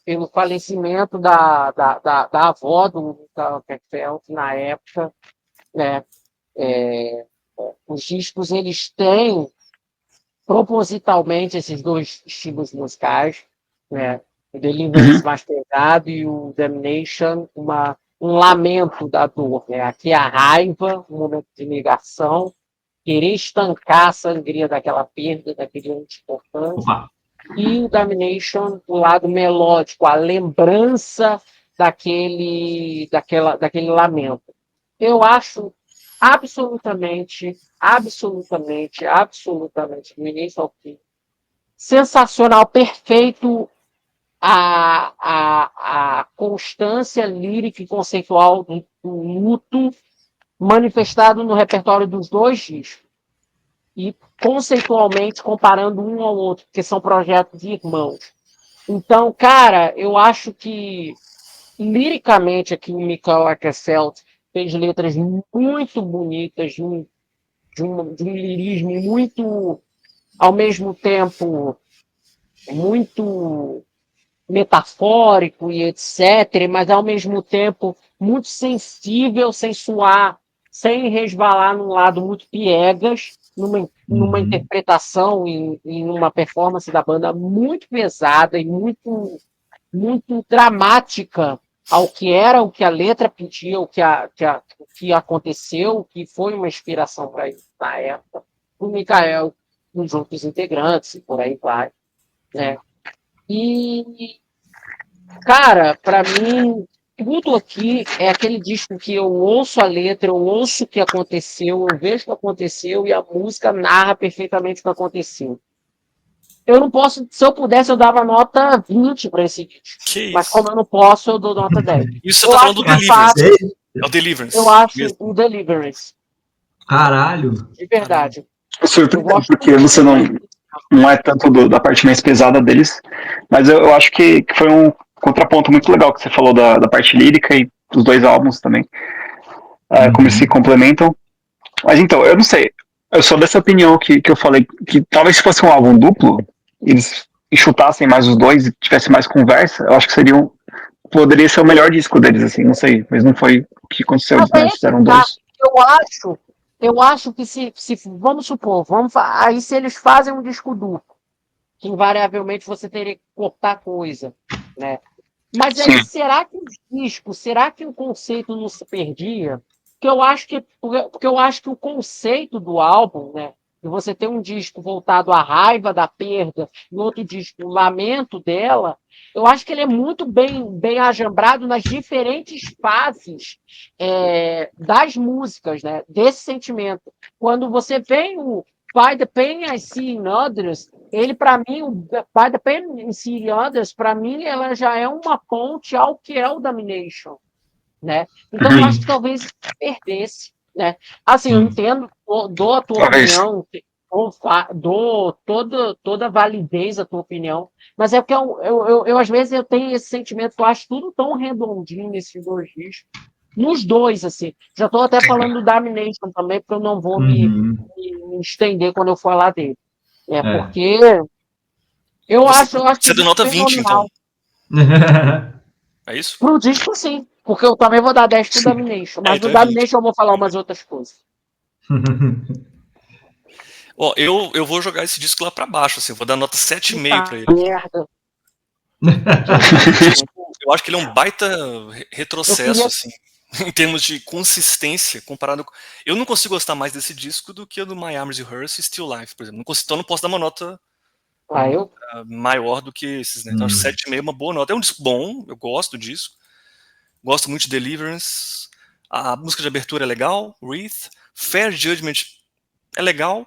pelo falecimento da avó do Rockefeller na época, né? Os discos eles têm propositalmente esses 2 estilos musicais, né? O Deliverance mais pesado e o Damnation um lamento da dor, né? Aqui a raiva, um momento de negação, querer estancar a sangria daquela perda, daquele ente importante. Opa. E o Damnation, o lado melódico, a lembrança daquele lamento. eu acho absolutamente, do início ao fim, sensacional, perfeito a constância lírica e conceitual do luto manifestado no repertório dos dois discos. E conceitualmente comparando um ao outro, porque são projetos de irmãos. Então, cara, eu acho que liricamente aqui o Michael Ackerfeld fez letras muito bonitas, de um lirismo muito, ao mesmo tempo, muito metafórico e etc., mas ao mesmo tempo muito sensível, sem suar, sem resvalar num lado muito piegas, numa interpretação e numa performance da banda muito pesada e muito, muito dramática ao que era, o que a letra pedia, o que aconteceu, o que foi uma inspiração para ele na época, o Michael, os outros integrantes, e por aí vai. Né? E, cara, para mim, tudo aqui é aquele disco que eu ouço a letra, eu ouço o que aconteceu, eu vejo o que aconteceu e a música narra perfeitamente o que aconteceu. Eu não posso, se eu pudesse, eu dava nota 20 para esse disco. Que Mas isso? como eu não posso, eu dou nota 10. Isso você Eu tá acho falando do que de fato, Deliverance. É o Deliverance. eu acho mesmo. o Deliverance, Caralho. de verdade. É surpreendente, gosto porque muito você não é tanto da parte mais pesada deles, mas eu acho que foi um contraponto muito legal que você falou da parte lírica e dos dois álbuns também, como eles se complementam. Mas então, eu não sei, eu sou dessa opinião que eu falei, que talvez se fosse um álbum duplo, eles enxutassem mais os dois e tivesse mais conversa, eu acho que poderia ser o melhor disco deles, assim, não sei, mas não foi o que aconteceu, Mas né, aí eles fizeram tá, dois. eu acho que se vamos supor, aí se eles fazem um disco duplo, que invariavelmente você teria que cortar coisa, né? Mas aí, Sim. será que o conceito não se perdia? Porque eu acho que o conceito do álbum, né? De você ter um disco voltado à raiva da perda e outro disco, o lamento dela, eu acho que ele é muito bem ajambrado nas diferentes fases das músicas, né? Desse sentimento. Quando você vem o By the Pain I See in Others, ele, para mim, o By the Pain I See in Others, para mim, ela já é uma ponte ao que é o Damnation, né? Então, eu acho que talvez se perdesse, né? Assim, eu entendo, dou a tua Talvez. opinião, dou toda a validez à tua opinião, mas é porque às vezes, eu tenho esse sentimento que eu acho tudo tão redondinho nesses dois discos, nos dois, assim. Já estou até falando do Damnation também, porque eu não vou me estender quando eu falar dele. Porque eu acho Você que deu é nota 20, então. fenomenal. É isso? Pro disco, sim. Porque eu também vou dar 10 pro Damnation. Mas então no é 20. Damnation eu vou falar umas outras coisas. Ó, eu vou jogar esse disco lá pra baixo, assim, eu vou dar nota 7,5 pra ele. Merda. Eu acho que ele é um baita retrocesso, assim, em termos de consistência, comparado com... Eu não consigo gostar mais desse disco do que o do My Arms Rehearse e Still Life, por exemplo. Então eu não posso dar uma nota maior do que esses, né? Então acho que 7,5 é uma boa nota. É um disco bom, eu gosto do disco. Gosto muito de Deliverance. A música de abertura é legal, Wreath. Fair Judgment é legal.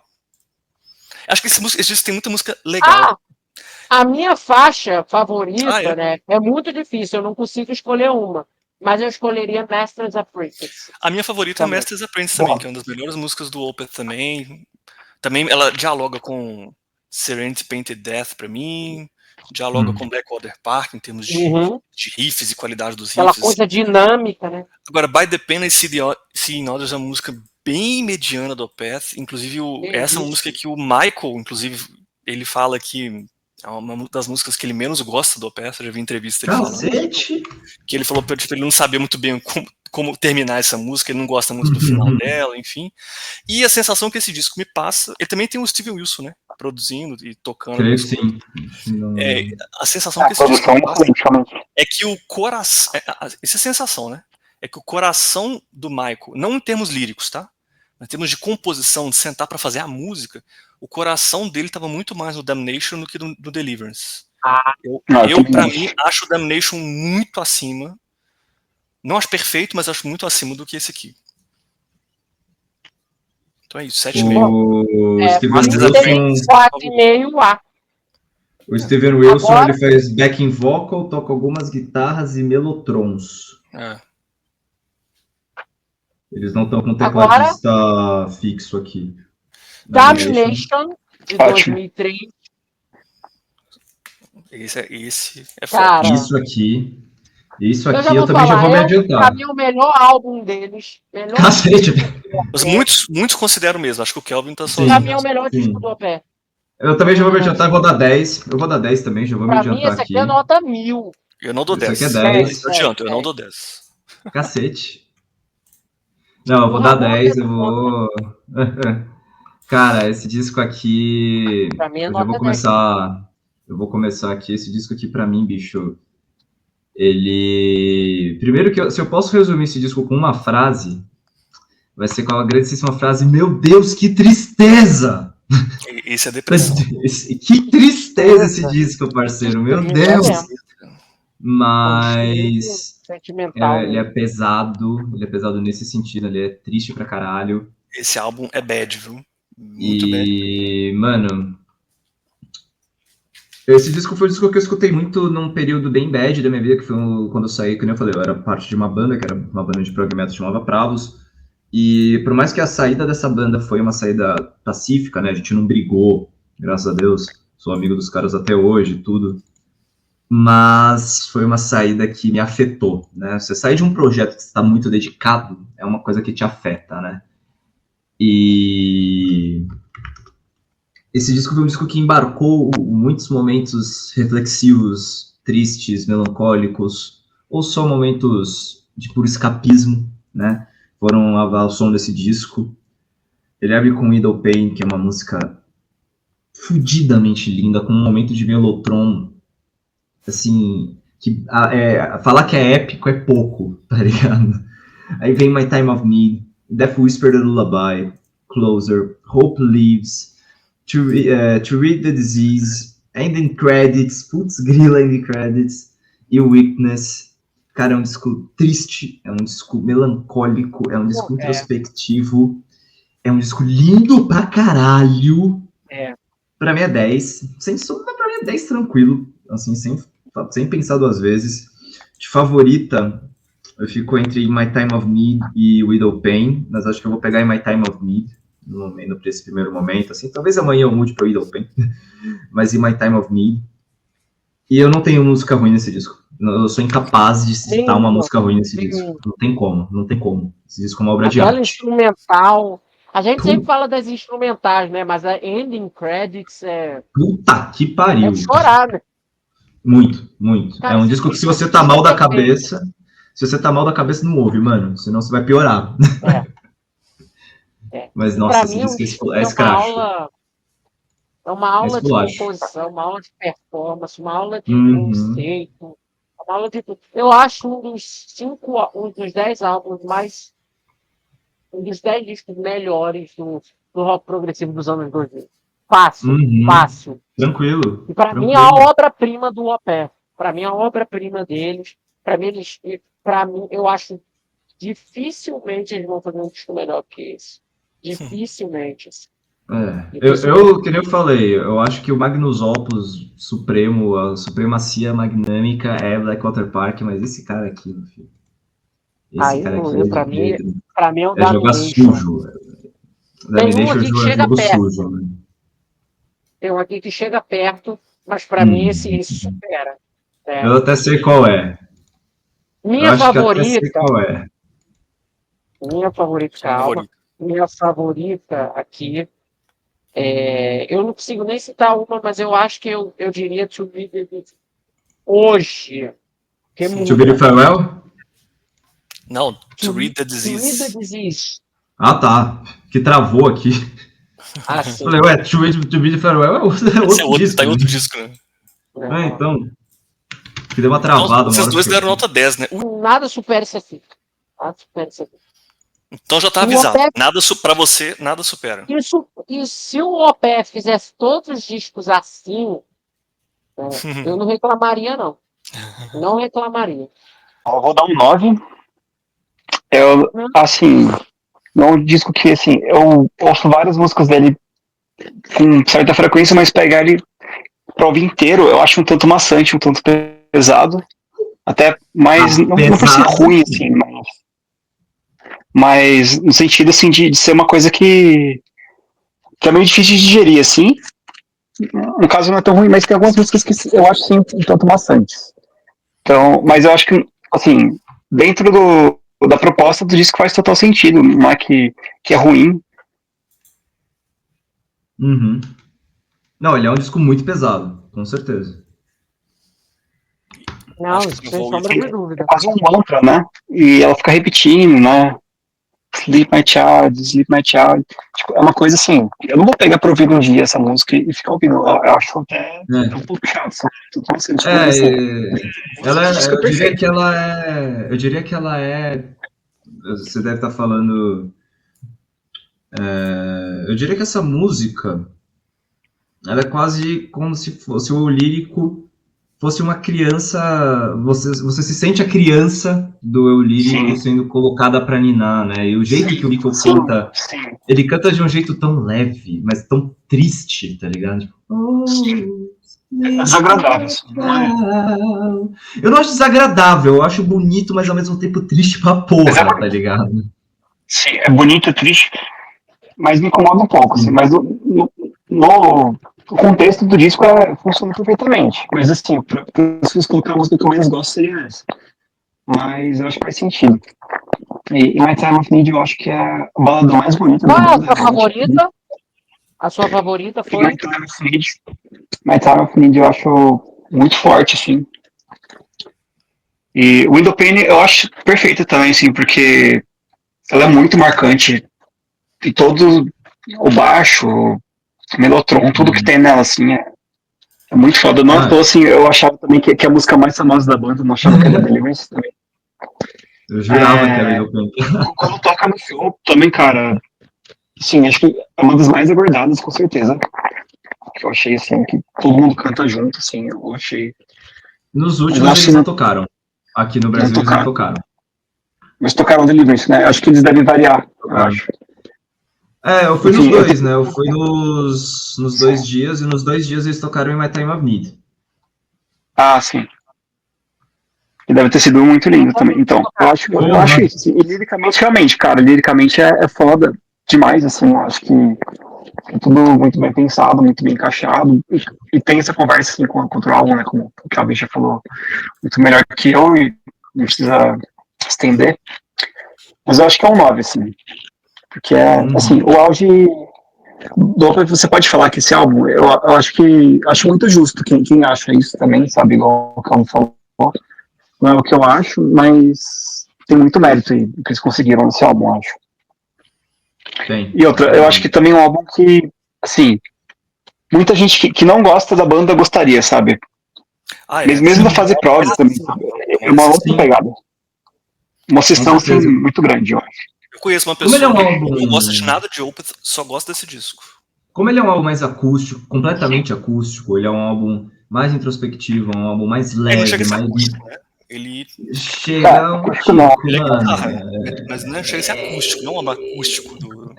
Acho que esse disco tem muita música legal. A minha faixa favorita, né? É muito difícil, eu não consigo escolher uma. Mas eu escolheria Masters Apprentice. A minha favorita é Masters Apprentice também, que é uma das melhores músicas do Opeth também. Também ela dialoga com Serenity Painted Death pra mim, dialoga com Blackwater Park em termos de riffs e qualidade dos riffs. Aquela coisa dinâmica, né? Agora, By the Pen I See in Others é uma música bem mediana do Opeth. Inclusive, essa é uma música que o Michael, inclusive, ele fala que é uma das músicas que ele menos gosta do Opeth. Eu já vi entrevista ele falando. Que ele falou que ele não sabia muito bem como terminar essa música, ele não gosta muito do final dela, enfim. E a sensação que esse disco me passa, ele também tem o Steven Wilson, né, produzindo e tocando. Creio que sim. A sensação que esse disco me passa é que o coração, essa é a sensação, né, é que o coração do Michael, não em termos líricos, tá, mas em termos de composição, de sentar para fazer a música, o coração dele estava muito mais no Damnation do que no Deliverance. Eu para mim, acho o Damnation muito acima. Não acho perfeito, mas acho muito acima do que esse aqui. Então é isso, 7,5. O É, Steven Masters Wilson, 4,5 A. o Steven Wilson Agora- ele faz backing vocal, toca algumas guitarras e melotrons. É. Eles não estão com Agora- tecladista fixo aqui. Domination. Domination, de Ótimo. 2003. Esse é Cara, forte. Isso eu aqui já eu vou também já falar, vou me pra adiantar. mim é o melhor álbum deles. Melhor Cacete! Mas muitos consideram mesmo. Acho que o Kelvin tá Sim. sozinho. Pra mim é o melhor Sim. disco do OPE. Eu também já vou me adiantar, eu vou dar 10. Eu vou dar 10 também, já vou me Pra mim, adiantar esse aqui. aqui é nota 1000. Eu não dou Esse 10. aqui é 10. Eu adianto, eu não dou 10. Cacete. Não, eu vou dar 10, eu vou. Cara, esse disco aqui. Pra mim é Eu já vou nota 10. começar. Eu vou começar aqui. Esse disco aqui, pra mim, bicho. Ele. Primeiro que se eu posso resumir esse disco com uma frase, vai ser com a grandíssima frase: Meu Deus, que tristeza! Esse é depressão. Que tristeza esse disco, parceiro. Meu Deus! Mas. Sentimental. Ele é pesado nesse sentido, ele é triste pra caralho. Esse álbum é bad, viu? Muito bad. E, mano, esse disco foi um disco que eu escutei muito num período bem bad da minha vida, que foi quando eu saí, que nem eu falei, eu era parte de uma banda, que era uma banda de prog metal, chamava Pravos, e por mais que a saída dessa banda foi uma saída pacífica, né, a gente não brigou, graças a Deus, sou amigo dos caras até hoje, tudo, mas foi uma saída que me afetou, né, você sai de um projeto que você está muito dedicado, é uma coisa que te afeta, né, e esse disco foi um disco que embarcou muitos momentos reflexivos, tristes, melancólicos, ou só momentos de puro escapismo, né? Foram ao som desse disco. Ele abre com Idle Pain, que é uma música fudidamente linda, com um momento de melotron, assim, que falar que é épico é pouco, tá ligado? Aí vem My Time of Need, Death Whisper the Lullaby, Closer, Hope Leaves, To Read the Disease, Ending Credits, putz, grila Ending Credits, e Weakness. Cara, é um disco triste, é um disco melancólico, é um disco introspectivo, é um disco lindo pra caralho. Pra mim é 10, sem sombra, pra mim é 10 tranquilo, assim, sem pensar duas vezes. De favorita, eu fico entre My Time of Need e Widow Pain, mas acho que eu vou pegar em My Time of Need. Para esse primeiro momento, assim, talvez amanhã eu mude para o Idle Pain, mas em My Time of Need. E eu não tenho música ruim nesse disco. Eu sou incapaz de citar uma música ruim nesse disco. Não tem como. Esse disco é uma obra de Aquela arte. instrumental. A gente sempre fala das instrumentais, né? Mas a Ending Credits é. Puta que pariu. É chorar, né? Muito. Cara, é um disco que se você tá mal da cabeça, não ouve, mano. Senão você vai piorar. Mas, nossa, esse disco é escracho. É uma aula de composição, uma aula de performance, uma aula de conceito, uma aula de tudo. Eu acho um dos 10 álbuns mais. Um dos 10 discos melhores do rock progressivo dos anos 2000. Fácil. Tranquilo. E para mim é a obra-prima do OPE. Para mim é a obra-prima deles. Para mim, eu acho dificilmente eles vão fazer um disco melhor que esse. Dificilmente. Que nem eu falei, eu acho que o Magnus Opus Supremo, a supremacia magnâmica é Blackwater Park, mas esse cara aqui, meu filho. Pra mim é um é jogar sujo. Domination é jogo sujo. Né? Tem um aqui que chega perto, mas pra mim esse supera. Eu até sei qual é. Minha favorita. Calma. Minha favorita aqui. Eu não consigo nem citar uma, mas eu acho que eu diria To Be The Disease. Hoje. To Be The Farewell? Não, To Read the Disease. Ah, tá. Que travou aqui. Sim. Falei, To Be The Farewell é outro disco. Tá em outro disco, né? Então. Que deu uma travada. Vocês dois deram nota 10, né? Nada supera isso aqui. Então já tá avisado. Pra você, nada supera. E se o OPE fizesse todos os discos assim, eu não reclamaria, não. Não reclamaria. Eu vou dar um 9. Eu, assim, Não é um disco que, assim, eu ouço várias músicas dele com certa frequência, mas pegar ele pra ouvir inteiro, eu acho um tanto maçante, um tanto pesado. Até mais, não por ser Pesado. ruim, assim, mas no sentido, assim, de ser uma coisa que é meio difícil de digerir, assim. No caso não é tão ruim, mas tem algumas músicas que eu acho, sim, um tanto maçantes. Então, mas eu acho que, assim, dentro da proposta do disco faz total sentido, não é que é ruim. Uhum. Não, ele é um disco muito pesado, com certeza. Não, Acho que sem travou sombra aí. de dúvida. É quase um mantra, né? E ela fica repetindo, né? Sleep My Child, Sleep My Child. Tipo, é uma coisa assim, eu não vou pegar pra ouvir um dia essa música e ficar ouvindo. Eu acho até um pouco chato, sabe? Então, assim, tipo, É, assim, ela, disco eu diria perfeito. que ela é, você deve estar falando, eu diria que essa música, ela é quase como se fosse o lírico fosse uma criança, você se sente a criança do eu lírico Sim, sendo colocada para ninar, né? E o jeito que o Nico sim, canta, sim. ele canta de um jeito tão leve, mas tão triste, tá ligado? Tipo, É desagradável, assim, não é? eu não acho desagradável, eu acho bonito, mas ao mesmo tempo triste pra Mas é porra, tá bonito. ligado? Sim, é bonito, triste, mas me incomoda um pouco, assim, Sim. mas no contexto do disco funciona perfeitamente. Mas assim, pra vocês colocar a música que eu menos gosto seria essa. Mas eu acho que faz sentido. E My Time of Need eu acho que é a balada mais bonita da Qual é a banda. sua Eu acho que favorita? A sua favorita My foi? Time of Need, My Time of Need eu acho muito forte, assim. E Window Pane eu acho perfeita também, assim, porque ela é muito marcante. E todo o baixo, o Melotron, tudo que tem nela, assim, é muito foda. Não, Ah, tô, assim, eu achava também que a música mais famosa da banda, eu não achava que era Deliverance também. eu jurava que era É, Window Punk. quando toca no show, também, cara, sim, acho que é uma das mais aguardadas, com certeza. Que eu achei, assim, que todo mundo canta junto, assim, eu achei. Nos Mas eu últimos acho eles que não tocaram. Aqui no não Brasil eles não tocaram. tocaram. Mas tocaram Deliverance, né? Acho que eles devem variar, eu Tocaram. acho. É, eu fui nos Enfim, eu dois, né? tenho. Eu fui nos Sim. 2 dias, e nos 2 dias eles tocaram em My Time of Need. Ah, sim. E deve ter sido muito lindo também. Então, eu acho Porra! isso. Assim, e liricamente, realmente, cara, liricamente é foda demais, assim. Eu acho que é tudo muito bem pensado, muito bem encaixado. E tem essa conversa, assim, contra o álbum, né? Como o Calvin já falou, muito melhor que eu, e não precisa estender. Mas eu acho que é um 9, assim. Porque é, assim, Uhum. o auge. Você pode falar que esse álbum, eu acho muito justo quem acha isso também, sabe? Igual o Calvin falou. Não é o que eu acho, mas tem muito mérito aí que eles conseguiram nesse álbum, eu acho. Tem, E com outra, eu acho que certeza. também é um álbum que, assim, muita gente que não gosta da banda gostaria, sabe? Ah, Mas é. mesmo da Sim, fase prog também, sabe? É uma É uma outra necessidade. sim, pegada. Uma com sessão, assim, certeza. muito grande, eu acho. Eu conheço uma Como ele é pessoa um que não gosta de álbum. nada de Opeth, só gosta desse disco. Como ele é um álbum mais acústico, completamente acústico, ele é um álbum mais introspectivo, um álbum mais Ele não chega leve, a ser mais. acústico, né? Ele, Chega um Acústico não. tico, ele é mano. guitarra, mas não chega a ser acústico, não é um acústico do.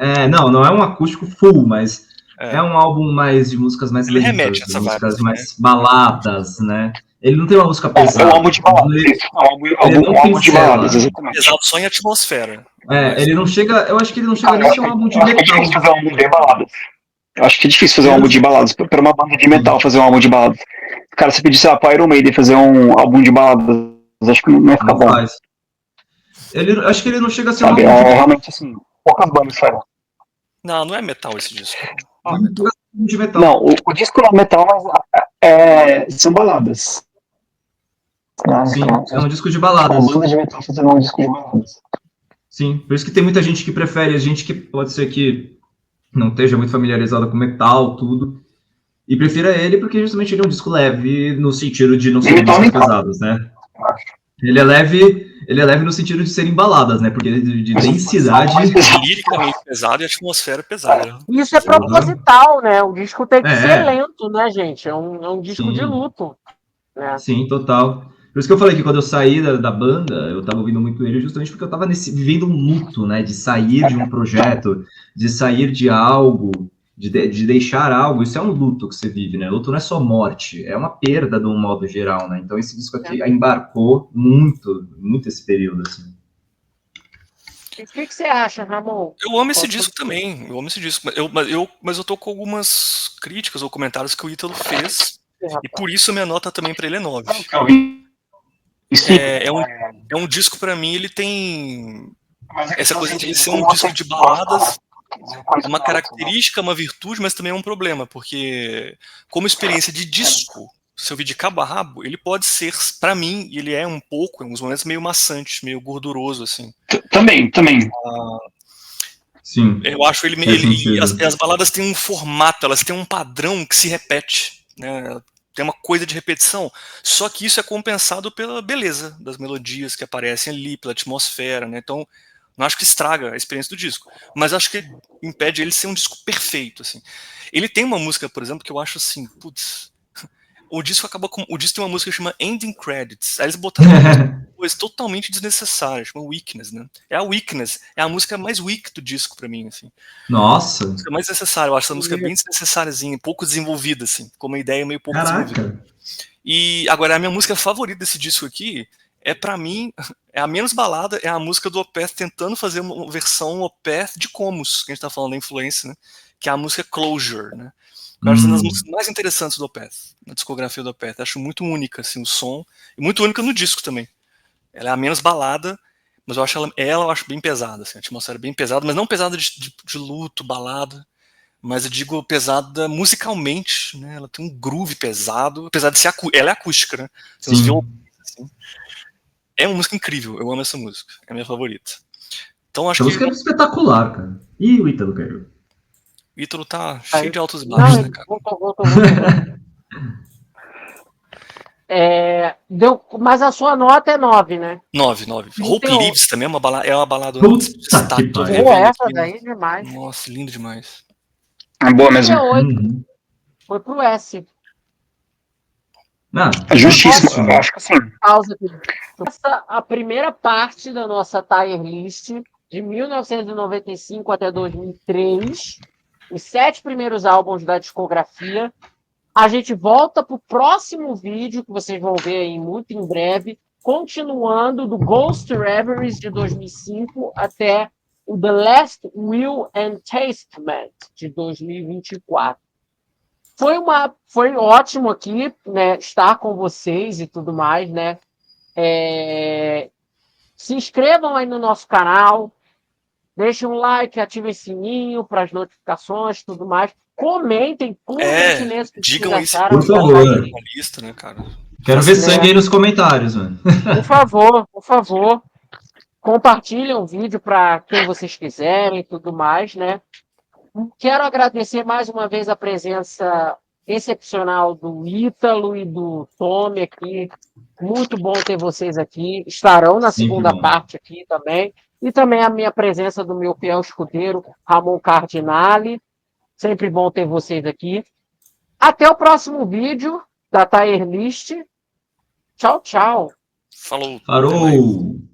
Não é um acústico full, mas é É. um álbum mais de músicas mais Ele remete lentas, a de essa vibe, músicas assim, né? mais baladas, né? Ele não tem uma música É um álbum pesada. de baladas, isso. Ele Um não álbum de baladas, pincela. exatamente. Pesado só em atmosfera. Mas Ele não chega. Eu acho que ele não chega Cara, nem a ser um álbum de eu acho que é difícil metal. fazer um álbum de baladas. Eu acho que é difícil fazer um Ele não, álbum de baladas. Pra uma banda de sim, metal fazer um álbum de baladas. Cara, se pedisse pro Iron Maiden fazer um álbum de baladas, acho que não ia ficar não bom. faz. Acho que ele não chega a ser um Sabe? álbum de É realmente assim, poucas bandas fazem. não é metal esse disco. Não é Não chega metal. a ser um álbum de Não, metal. o disco não é metal, mas são baladas. Né? Sim, Então, é um disco de tipo, uma baladas. banda de metal fazendo um disco de baladas. Sim, por isso que tem muita gente que prefere, a gente que pode ser que não esteja muito familiarizada com metal, tudo, e prefira ele porque justamente ele é um disco leve no sentido de não Nem serem metal nem músicas pop, pesadas, né? eu acho. Ele é leve no sentido de serem baladas, né? Porque de Mas o álbum densidade. mais É pesado. liricamente pesado e a atmosfera pesada. Isso é Porra. proposital, né? O disco tem que ser É, lento, né, gente? É um disco de sim, luto, né? sim, total. Por isso que eu falei que quando eu saí da banda, eu tava ouvindo muito ele justamente porque eu tava vivendo um luto, né? De sair de um projeto, de sair de algo, de deixar algo. Isso é um luto que você vive, né? Luto não é só morte, é uma perda de um modo geral, né? Então esse disco aqui embarcou muito esse período, assim. O que você acha, Ramon? Eu amo esse disco também, eu amo esse disco, mas eu tô com algumas críticas ou comentários que o Ítalo fez, e por isso minha nota também pra ele é 9. É um disco pra mim, ele tem essa coisa de ele ser um disco de baladas, é uma característica, uma virtude, mas também é um problema, porque como experiência de disco, se eu ouvir de cabo a rabo, ele pode ser, pra mim, ele é um pouco, em alguns momentos, meio maçante, meio gorduroso, assim. Também. Sim. Eu acho ele e as baladas têm um formato, elas têm um padrão que se repete, né? Tem uma coisa de repetição, só que isso é compensado pela beleza das melodias que aparecem ali, pela atmosfera, né? Então, não acho que estraga a experiência do disco, mas acho que impede ele ser um disco perfeito, assim. Ele tem uma música, por exemplo, que eu acho assim, putz, o disco tem uma música que chama Ending Credits. Aí eles botaram uma coisa totalmente desnecessária, chama Weakness, né? É a Weakness, é a música mais weak do disco pra mim, assim. Nossa! A música mais necessária, eu acho essa música bem desnecessáriazinha, pouco desenvolvida, assim, com uma ideia meio pouco desenvolvida. E agora, a minha música favorita desse disco aqui é, pra mim, é a menos balada, é a música do Opeth tentando fazer uma versão Opeth de Comus, que a gente tá falando da influência, né? Que é a música Closure, né? Eu acho uma das músicas mais interessantes do Opeth, na discografia do Opeth. Acho muito única, assim, o som, e muito única no disco também. Ela é a menos balada, mas eu acho ela eu acho bem pesada, assim, a atmosfera é bem pesada, mas não pesada de luto, balada, mas eu digo pesada musicalmente, né? Ela tem um groove pesado, apesar de ser ela é acústica, né? Tem uns violões, assim. É uma música incrível, eu amo essa música, é a minha favorita. Então acho Essa música é espetacular, cara. E o Ítalo caiu. O Ítalo tá cheio de altos e baixos, né, cara? Voltou. Mas a sua nota é 9, né? 9. Hope Lives também é uma balada Puta destaque. que Tô pariu. revendo Essa aqui, daí é demais. Nossa, lindo demais. É boa mesmo. 38, foi pro S. Não, É justíssimo, eu acho que sim. Pausa aqui. Essa a primeira parte da nossa tier list de 1995 até 2003, os 7 primeiros álbuns da discografia. A gente volta para o próximo vídeo que vocês vão ver aí muito em breve, continuando do Ghost Reveries de 2005 até o The Last Will and Testament de 2024. Foi ótimo aqui, né, estar com vocês e tudo mais, né? Se inscrevam aí no nosso canal, deixem um like, ativem o sininho para as notificações, tudo mais. Comentem, por gentileza, o que digam vocês aí se acharam. por favor. na lista, né, cara? Quero ver sangue aí nos comentários, mano. Por favor. Compartilhem o vídeo para quem vocês quiserem e tudo mais, né? Quero agradecer mais uma vez a presença excepcional do Ítalo e do Tommy aqui. Muito bom ter vocês aqui. Estarão na segunda parte aqui também. E também a minha presença do meu fiel escudeiro, Ramon Cardinale. Sempre bom ter vocês aqui. Até o próximo vídeo da Tier List. Tchau, tchau. Falou. Parou!